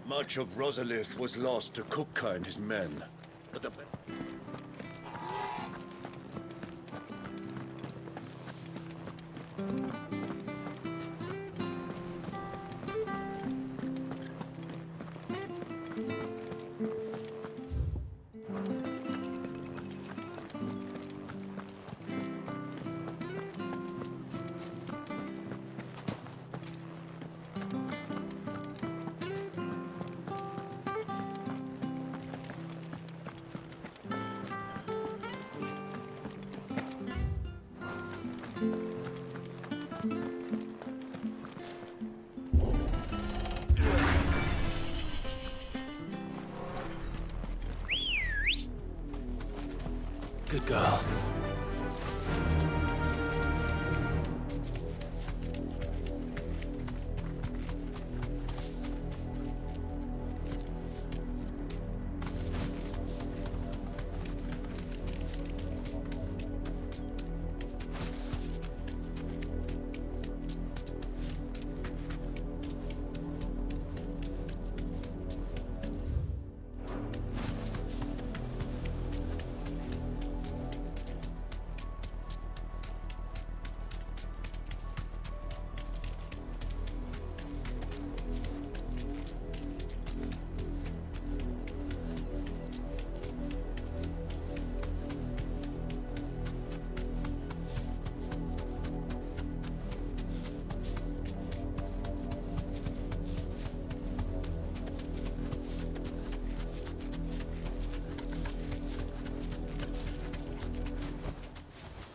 Q: Much of Rosalith was lost to Kupka and his men, but the...
B: Good girl.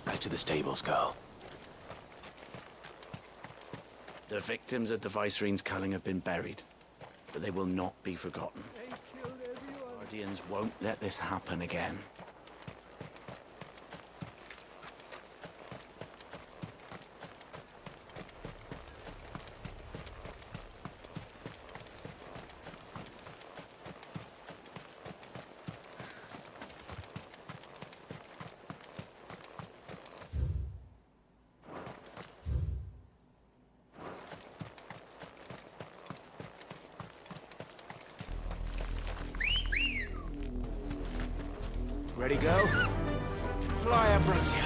B: Back to the stables, girl.
C: The victims at the Viceroy's culling have been buried. but they will not be forgotten. Guardians won't let this happen again.
W: Ready, go? Fly, Ambrosia.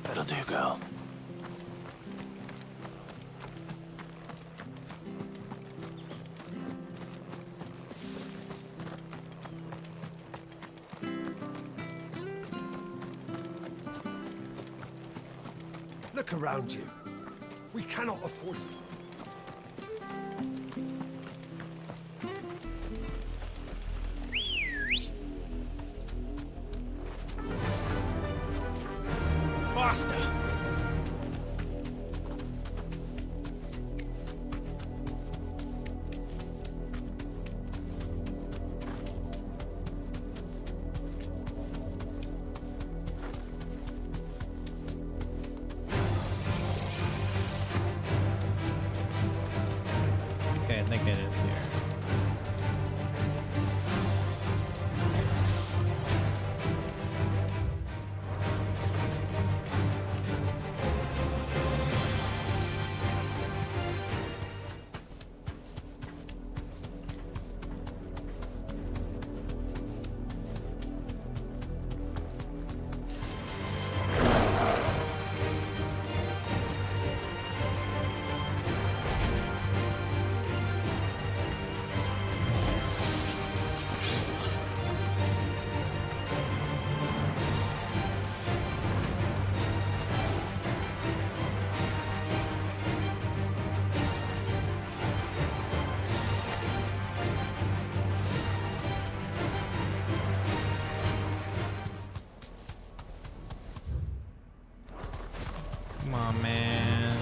B: That'll do, girl.
Q: Look around you. We cannot afford it.
W: Faster!
D: Okay, I think it is here. Come on, man.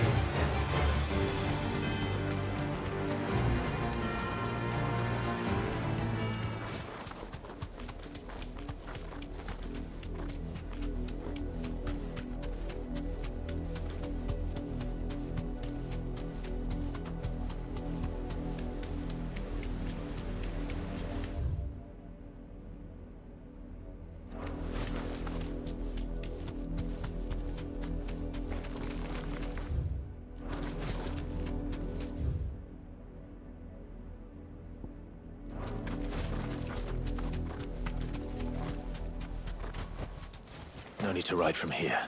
B: No need to ride from here.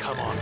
C: Come on.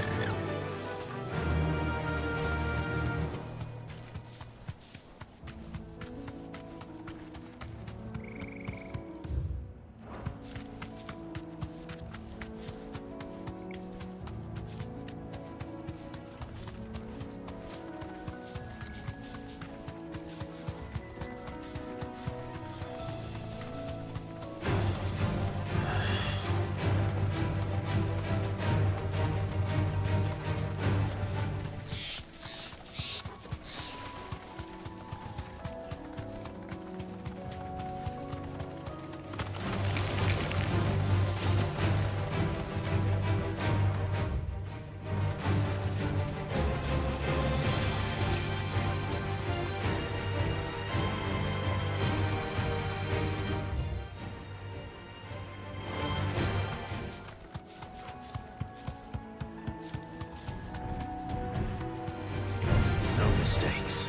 B: No mistakes.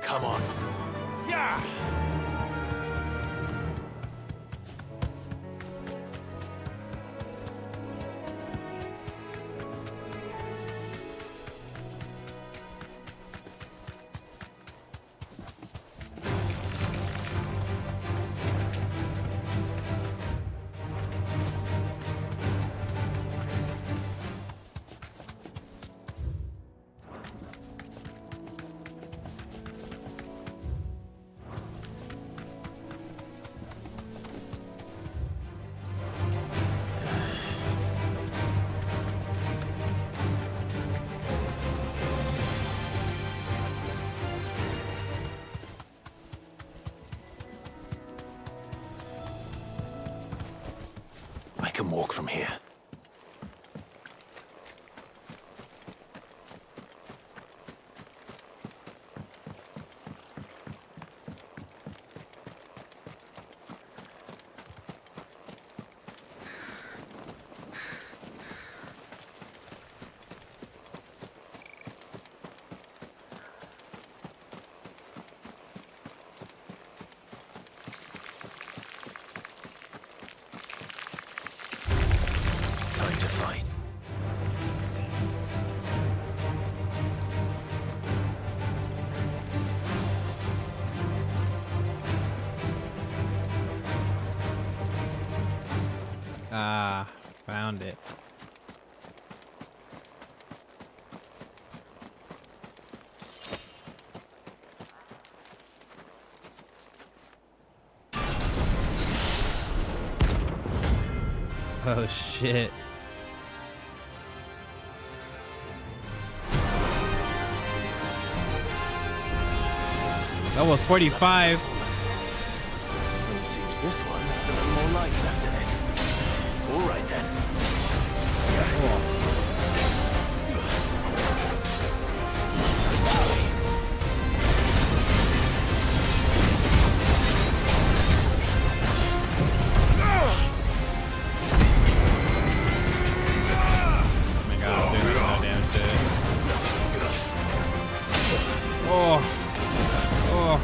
C: Come on. Yeah!
B: I can walk from here. Time to fight.
D: Ah, found it. Oh shit. That was 45.
B: Well, it seems this one has a little more life left in it. All right then.
D: Oh my god, I'm doing no damage to it. Oh. Oh.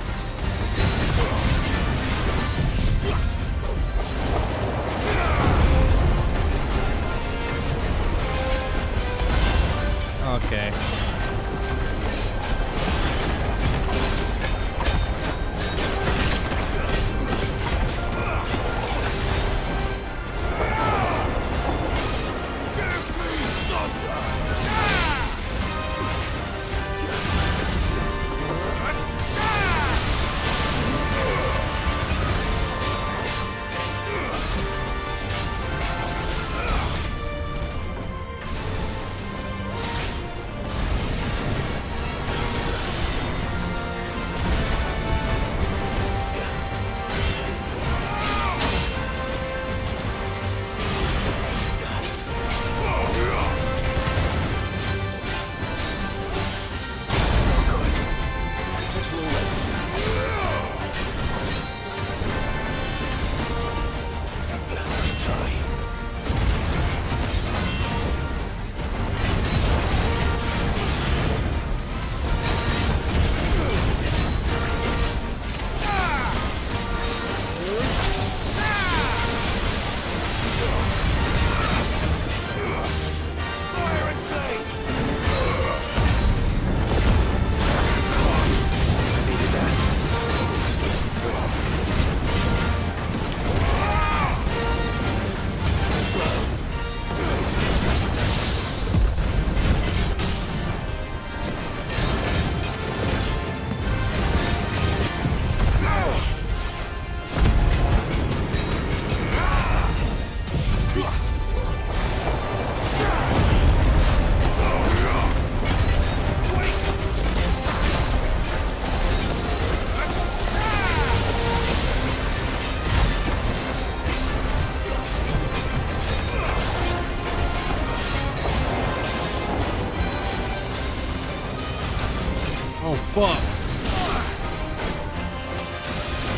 D: fuck.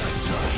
C: Let's try.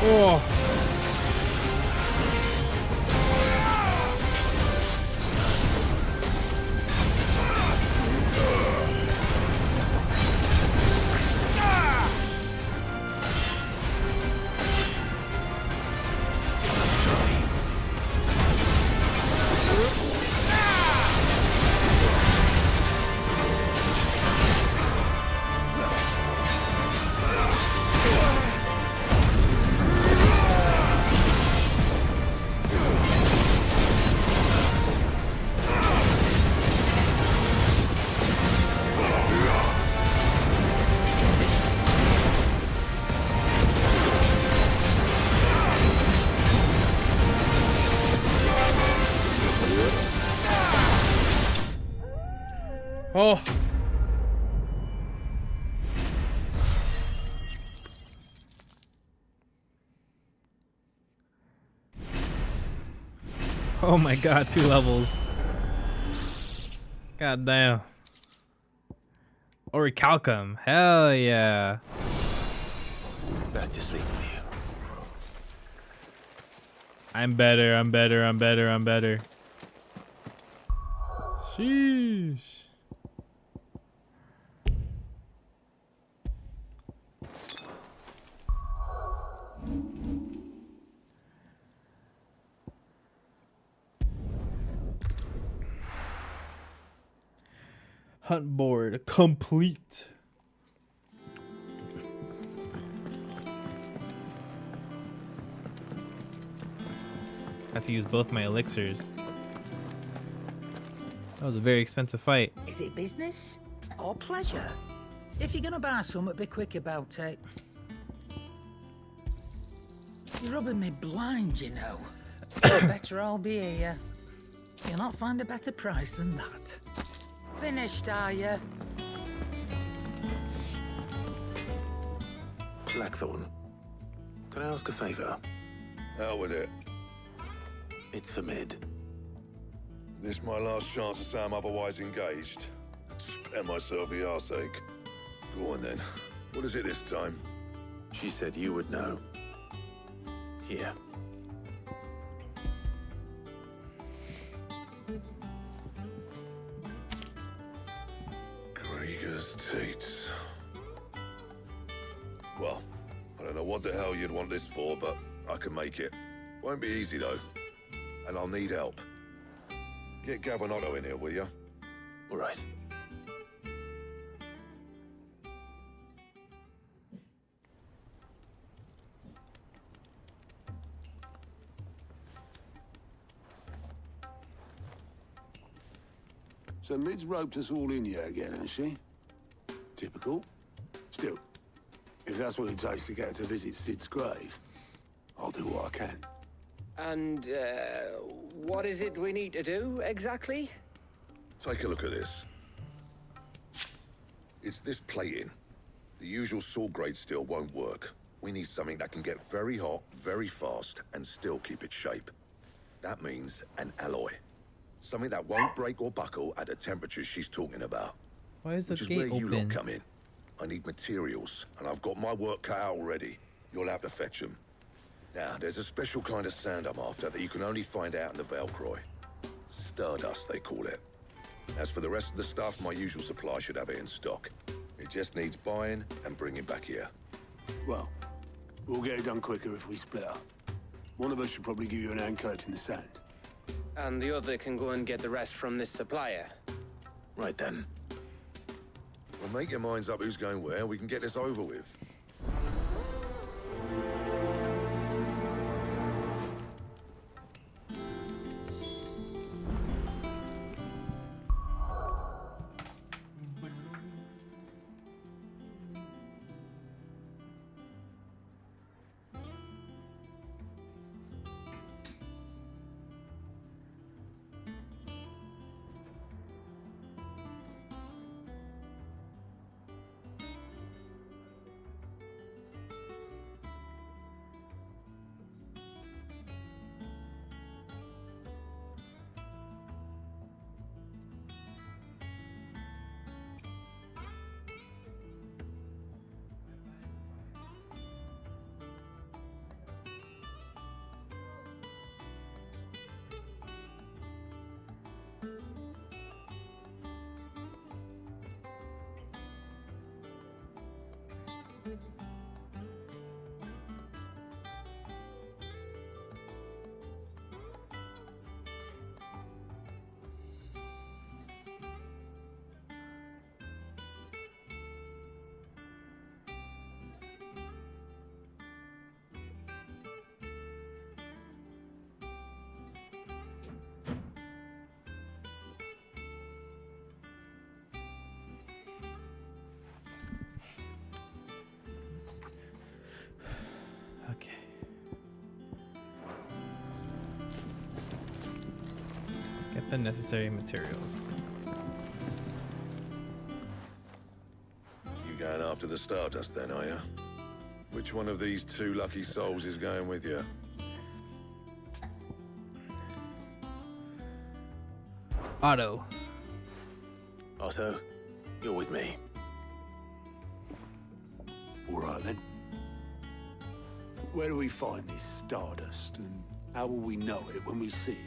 D: Oh. Oh. Oh my god, 2 levels. God damn. Orichalcum. Hell yeah.
B: Back to sleep with you.
D: I'm better, I'm better, I'm better, I'm better. Sheesh. Hunt board complete. Have to use both my elixirs. That was a very expensive fight.
S: Is it business or pleasure? If you're gonna buy something, be quick about it. You're rubbing me blind, you know. Better I'll be here. You'll not find a better price than that. Finished, are you?
B: Blackthorn, can I ask a favor?
Q: Out with it.
B: It's for Mid.
Q: This my last chance to say I'm otherwise engaged. Spare myself the arseache. Go on then. What is it this time?
B: She said you would know. Here.
Q: Teats. Well, I don't know what the hell you'd want this for, but I can make it. Won't be easy, though. And I'll need help. Get Gavinotto in here, will you?
B: All right.
K: So Mid's roped us all in here again, hasn't she? Typical. Still, if that's what it takes to get her to visit Sid's grave, I'll do what I can.
E: And, what is it we need to do, exactly?
Q: Take a look at this. It's this plating. The usual sword grade steel won't work. We need something that can get very hot, very fast, and still keep its shape. That means an alloy. Something that won't break or buckle at the temperatures she's talking about.
D: Why is the
Q: Which is
D: gate
Q: where you lot
D: open?
Q: come in. I need materials, and I've got my work cut out already. You'll have to fetch them. Now, there's a special kind of sand I'm after that you can only find out in the Velcroy. Stardust, they call it. As for the rest of the stuff, my usual supply should have it in stock. It just needs buying and bringing back here.
K: Well, we'll get it done quicker if we split up. One of us should probably give you an hand coat in the sand.
E: And the other can go and get the rest from this supplier.
B: Right then.
Q: Well, make your minds up who's going where. We can get this over with.
D: Okay. Get the necessary materials.
Q: You going after the Stardust then, are you? Which one of these two lucky souls is going with you?
D: Otto.
B: Otto, you're with me.
K: All right, then. Where do we find this Stardust, and how will we know it when we see it?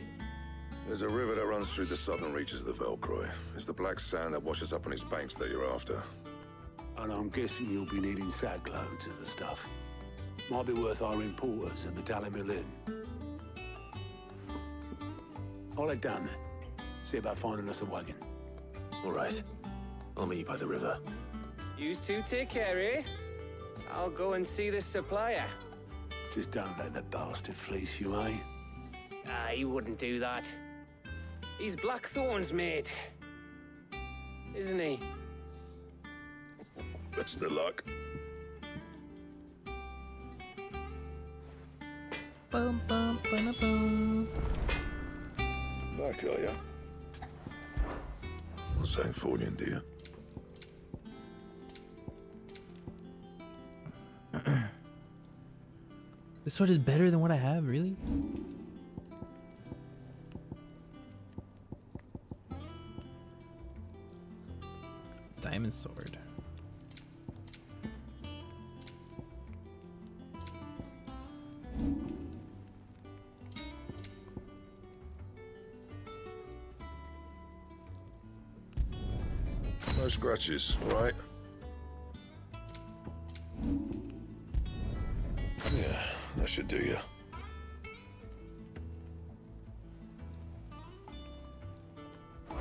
Q: There's a river that runs through the southern reaches of the Velcroy. It's the black sand that washes up on its banks that you're after.
K: And I'm guessing you'll be needing sack loads of the stuff. Might be worth hiring porters at the Dalimil Inn. I'll head down there. See about finding us a wagon.
B: All right. I'll meet you by the river.
E: Yous two take care, eh? I'll go and see this supplier.
K: Just don't let the bastard fleece you, eh?
E: Ah, he wouldn't do that. He's Blackthorn's mate. Isn't he?
Q: Best of luck.
D: Bum, bum, bum, bum.
Q: Back, are ya? What's that for you, dear?
D: This sword is better than what I have, really? Diamond sword.
Q: No scratches, all right? pressure, do you?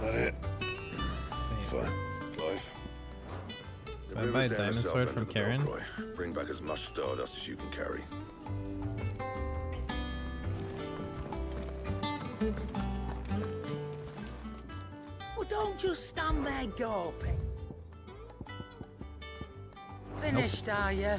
Q: That it? Fine. Clive. The
D: Can I buy a
Q: river's down the
D: diamond
Q: south
D: sword
Q: end
D: from
Q: of the
D: Karen?
Q: Velcroy. Bring back as much stardust as you can carry.
S: Well, don't just stand there gawping. Finished, are you?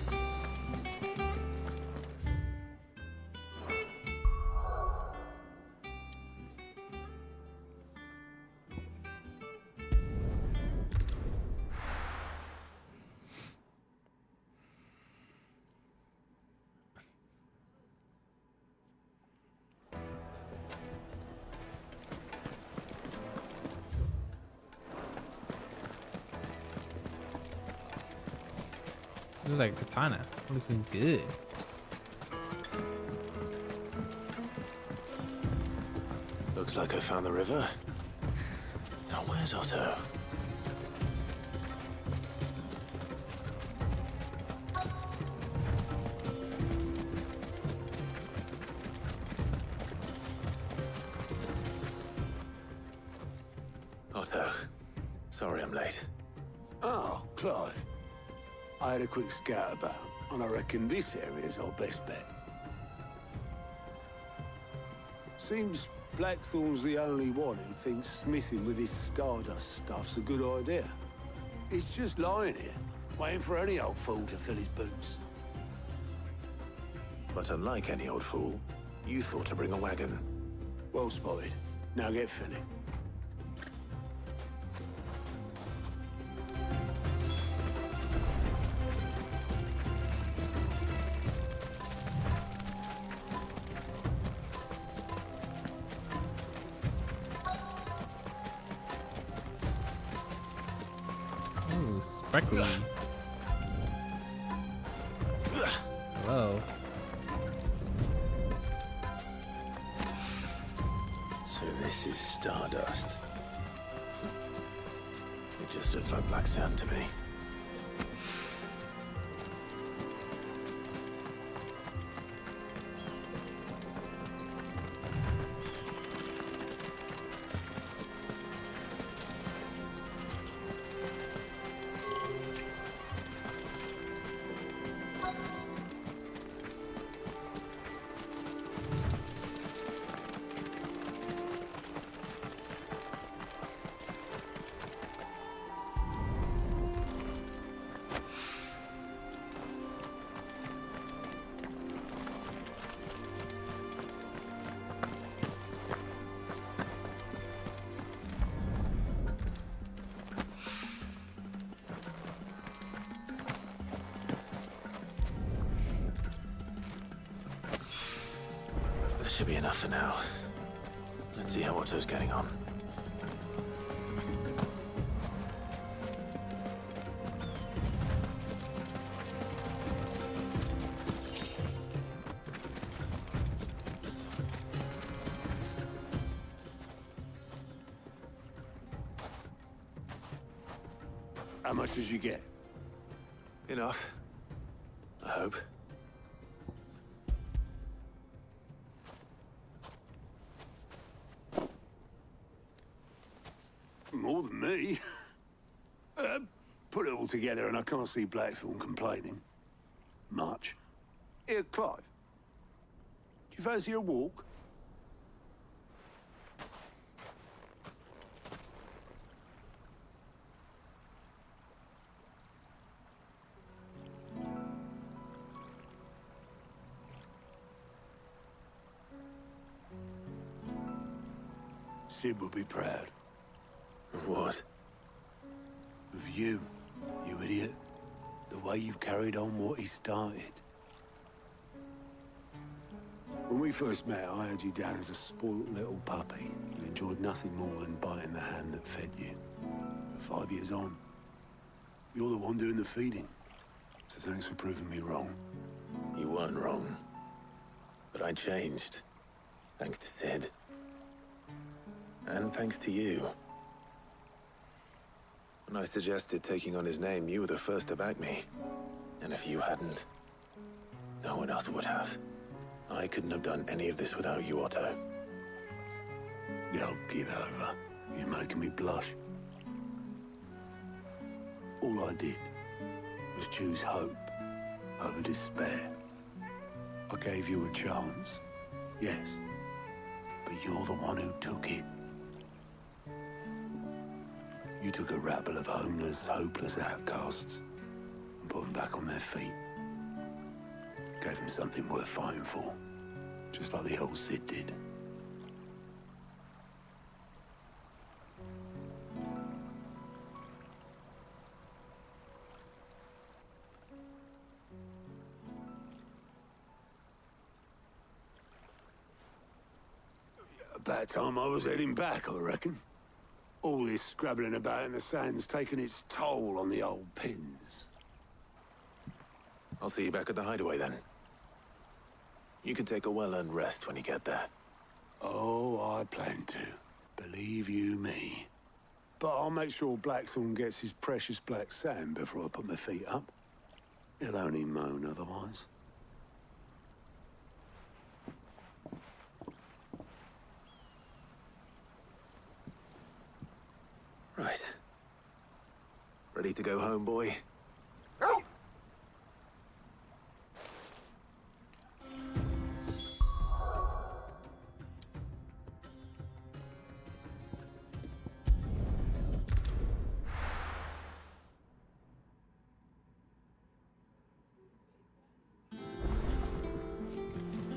D: This is like katana. Looks good.
B: Looks like I found the river. Now where's Otto? Otto, sorry I'm late.
K: Oh, Clive. I had a quick scout about, and I reckon this area's our best bet. Seems Blackthorn's the only one who thinks smithing with this Stardust stuff's a good idea. It's just lying here, waiting for any old fool to fill his boots.
B: But unlike any old fool, you thought to bring a wagon.
K: Well spotted. Now get filling.
D: Ooh, sparkly. Hello.
B: So this is Stardust. It just looks like black sand to me. That should be enough for now. Let's see how Otto's getting on.
K: How much did you get?
B: Enough. I hope.
K: More than me. Put it all together and I can't see Blackthorn complaining. Much. Here, Clive. Do you fancy a walk? Sid will be proud.
B: Of what?
K: Of you, you idiot. The way you've carried on what he started. When we first met, I had you down as a spoilt little puppy. You enjoyed nothing more than biting the hand that fed you. But 5 years on, you're the one doing the feeding. So thanks for proving me wrong.
B: You weren't wrong. But I changed. Thanks to Sid. And thanks to you. When I suggested taking on his name, you were the first to back me. And if you hadn't, no one else would have. I couldn't have done any of this without you, Otto.
K: Yo, give over. You're making me blush. All I did was choose hope over despair. I gave you a chance, yes, but you're the one who took it. You took a rabble of homeless, hopeless outcasts and put them back on their feet. Gave them something worth fighting for, just like the old Cid did. About time I was heading back, I reckon. All this scrabbling about in the sand's taken its toll on the old pins.
B: I'll see you back at the hideaway then. You can take a well-earned rest when you get there.
K: Oh, I plan to. Believe you me. But I'll make sure Blackthorn gets his precious black sand before I put my feet up. He'll only moan otherwise.
B: Right. Ready to go home, boy?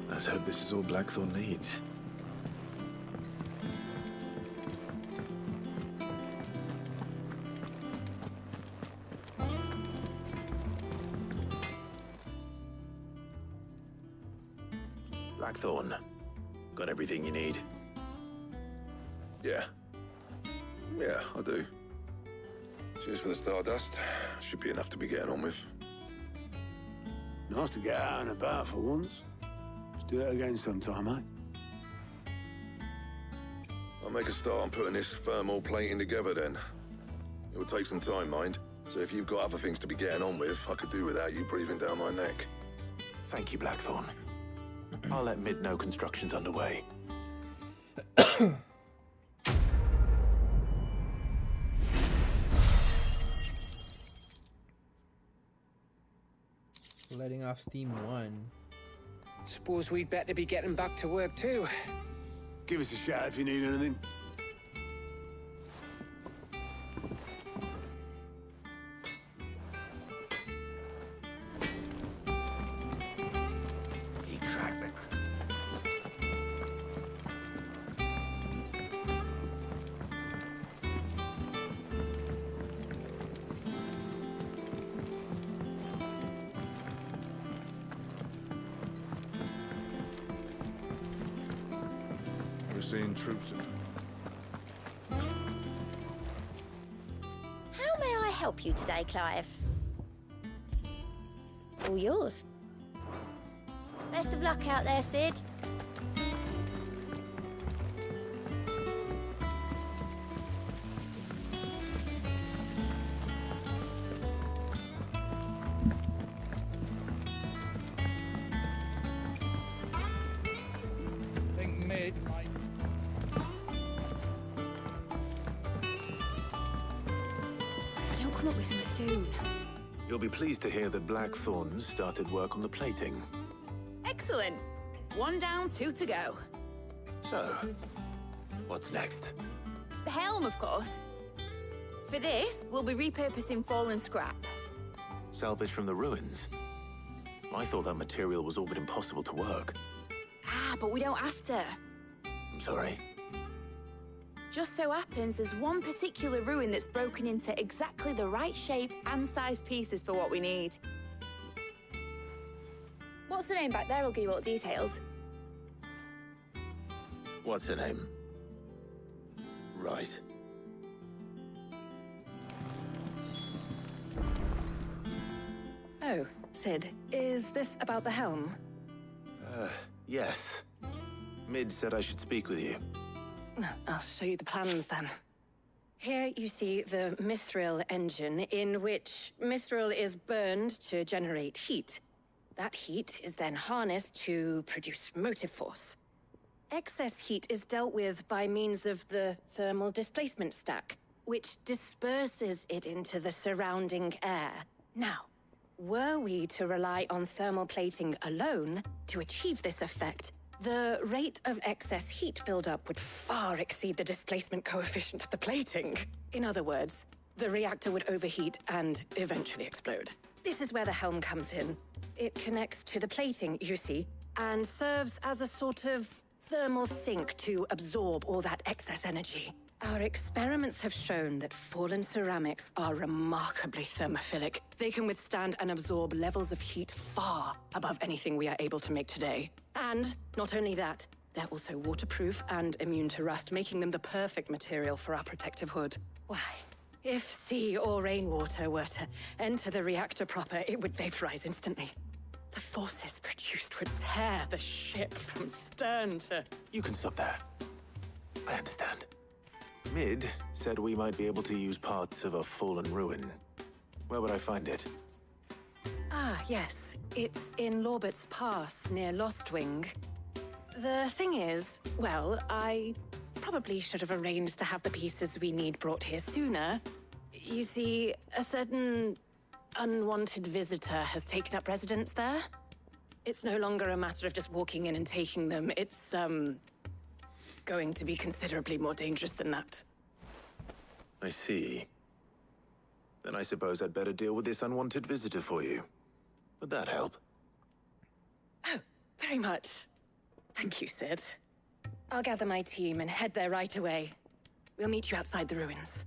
B: Let's hope this is all Blackthorn needs. Blackthorn, got everything you need?
Q: Yeah. Yeah, I do. Cheers for the stardust. Should be enough to be getting on with.
K: Nice to get out and about for once. Let's do it again sometime, eh?
Q: I'll make a start on putting this thermal plating together then. It will take some time, mind. So if you've got other things to be getting on with, I could do without you breathing down my neck.
B: Thank you, Blackthorn. I'll let Mid know construction's underway.
D: Letting off steam 1.
E: Suppose we'd better be getting back to work too.
K: Give us a shout if you need anything.
G: Seeing troops.
R: How may I help you today, Clive? All yours. Best of luck out there, Cid.
M: Think Mid might.
F: If I don't come up with something soon.
B: You'll be pleased to hear that Blackthorn's started work on the plating.
L: Excellent. 1 down, 2 to go.
B: So, what's next?
L: The helm, of course. For this, we'll be repurposing fallen scrap.
B: Salvage from the ruins? I thought that material was all but impossible to work.
L: Ah, but we don't have to.
B: I'm sorry.
L: Just so happens there's one particular ruin that's broken into exactly the right shape and size pieces for what we need. What's the name back there? I'll give you all the details.
B: What's her name? Right.
P: Oh, Cid, is this about the helm?
B: Yes. Mid said I should speak with you.
P: I'll show you the plans then. Here you see the Mithril engine, in which Mithril is burned to generate heat.
T: That heat is then harnessed to produce motive force. Excess heat is dealt with by means of the thermal displacement stack, which disperses it into the surrounding air. Now, were we to rely on thermal plating alone to achieve this effect, the rate of excess heat buildup would far exceed the displacement coefficient of the plating. In other words, the reactor would overheat and eventually explode. This is where the helm comes in. It connects to the plating, you see, and serves as a sort of thermal sink to absorb all that excess energy. Our experiments have shown that fallen ceramics are remarkably thermophilic. They can withstand and absorb levels of heat far above anything we are able to make today. And not only that, they're also waterproof and immune to rust, making them the perfect material for our protective hood. Why, if sea or rainwater were to enter the reactor proper, it would vaporize instantly. The forces produced would tear the ship from stern to...
B: You can stop there. I understand. Mid said we might be able to use parts of a fallen ruin. Where would I find it?
T: Ah, yes. It's in Lorbert's Pass, near Lostwing. The thing is, well, I probably should have arranged to have the pieces we need brought here sooner. You see, a certain unwanted visitor has taken up residence there. It's no longer a matter of just walking in and taking them. It's, going to be considerably more dangerous than that.
B: I see. Then I suppose I'd better deal with this unwanted visitor for you. Would that help?
T: Oh, very much. Thank you, Sid. I'll gather my team and head there right away. We'll meet you outside the ruins.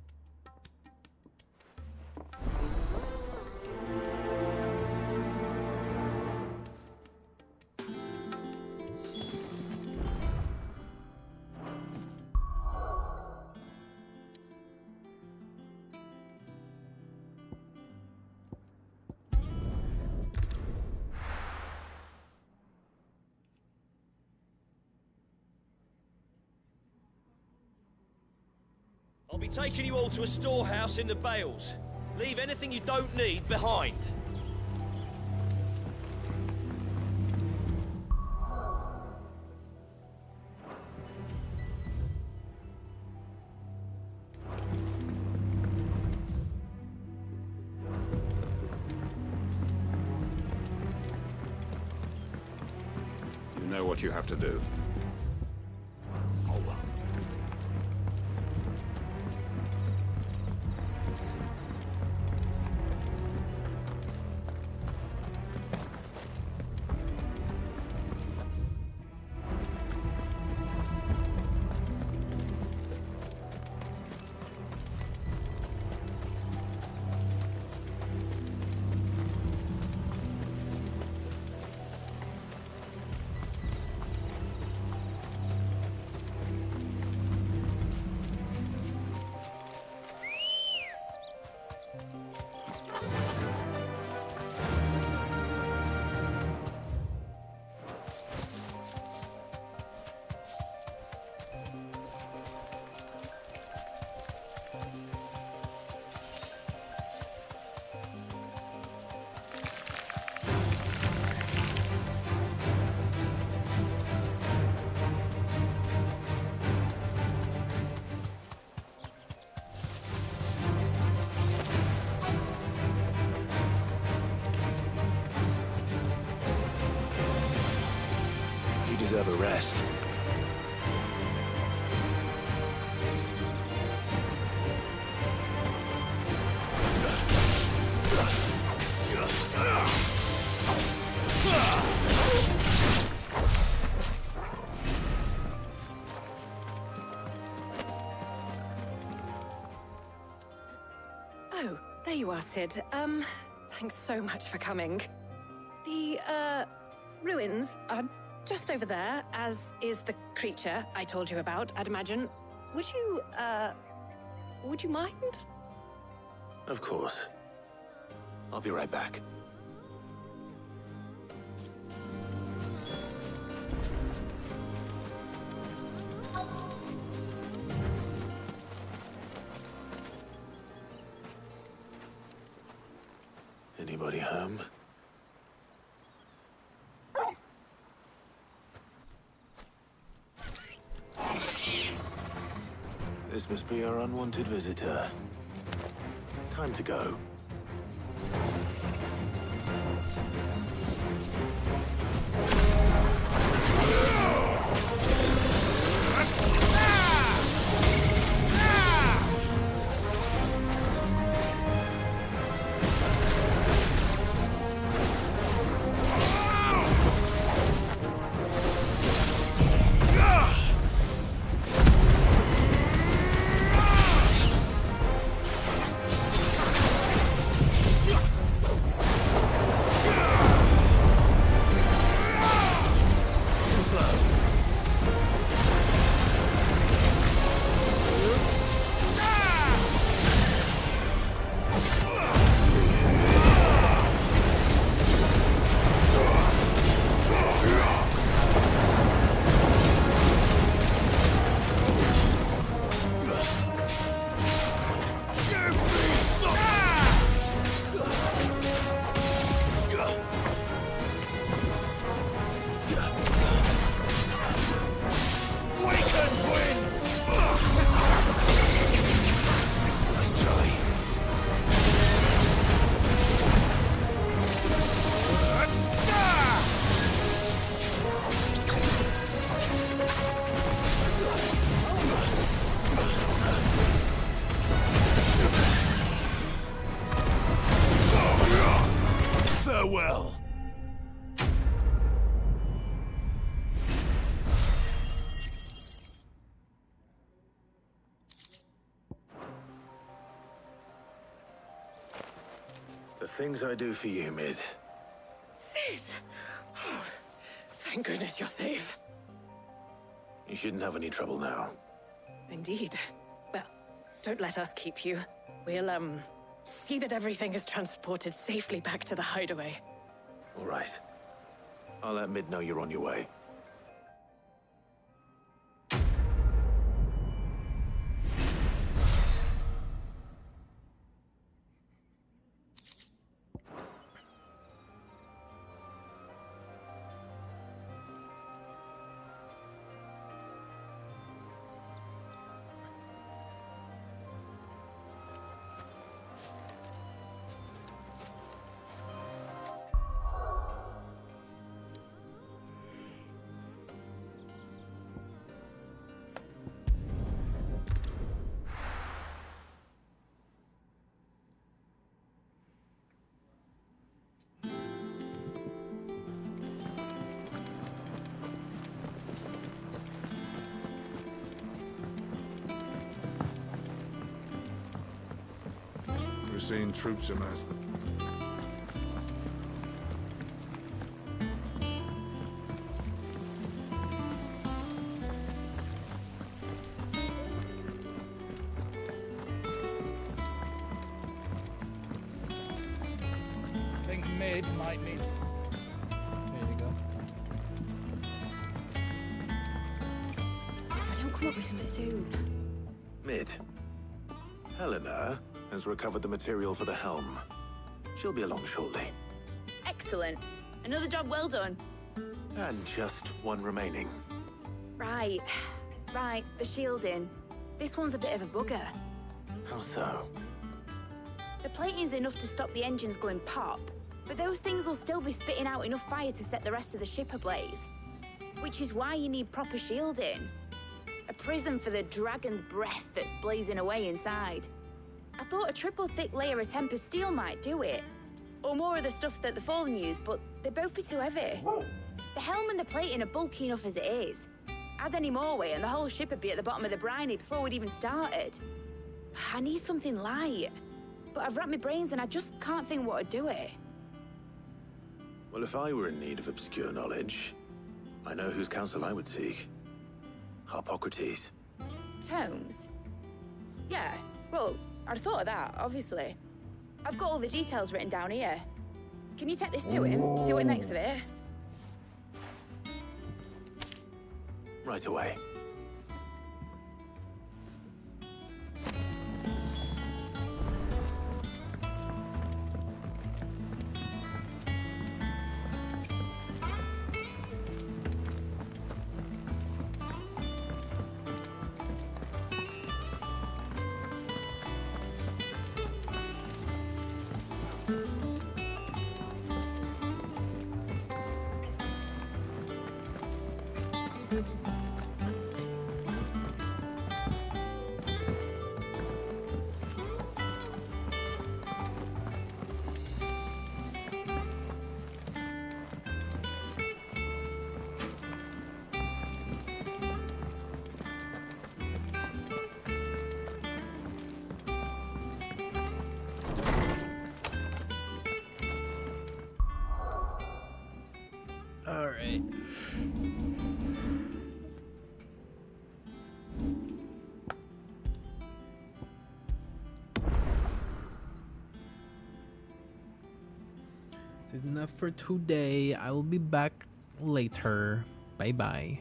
H: I'll be taking you all to a storehouse in the Bales. Leave anything you don't need behind.
O: You know what you have to do.
B: Deserve a rest.
T: Oh, there you are, Sid. Thanks so much for coming. The, ruins are just over there, as is the creature I told you about, I'd imagine. Would you mind?
B: Of course. I'll be right back. Anybody home? This must be our unwanted visitor. Time to go.
Q: Farewell.
B: The things I do for you, Mid.
T: Sid! Oh, thank goodness you're safe.
B: You shouldn't have any trouble now.
T: Indeed. Well, don't let us keep you. We'll, see that everything is transported safely back to the hideaway.
B: All right. I'll let Mid know you're on your way.
A: We're seeing troops amassed.
M: Think Mid might need.
D: There you go.
R: If I don't come up with something soon.
B: Mid. Helena has recovered the material for the helm. She'll be along shortly.
L: Excellent. Another job well done.
B: And just one remaining.
L: Right. Right, the shielding. This one's a bit of a bugger.
B: How so?
L: The plating's enough to stop the engines going pop, but those things will still be spitting out enough fire to set the rest of the ship ablaze. Which is why you need proper shielding. A prism for the dragon's breath that's blazing away inside. I thought a triple thick layer of tempered steel might do it. Or more of the stuff that the Fallen use, but they'd both be too heavy. The helm and the plating are bulky enough as it is. Add any more weight and the whole ship would be at the bottom of the briny before we'd even started. I need something light. But I've wrapped my brains and I just can't think what to do it.
B: Well, if I were in need of obscure knowledge, I know whose counsel I would seek. Harpocrates.
L: Tomes? Yeah, well, I'd thought of that, obviously. I've got all the details written down here. Can you take this to him, see what he makes of it?
B: Right away.
D: right. That's enough for today. I will be back later. Bye bye.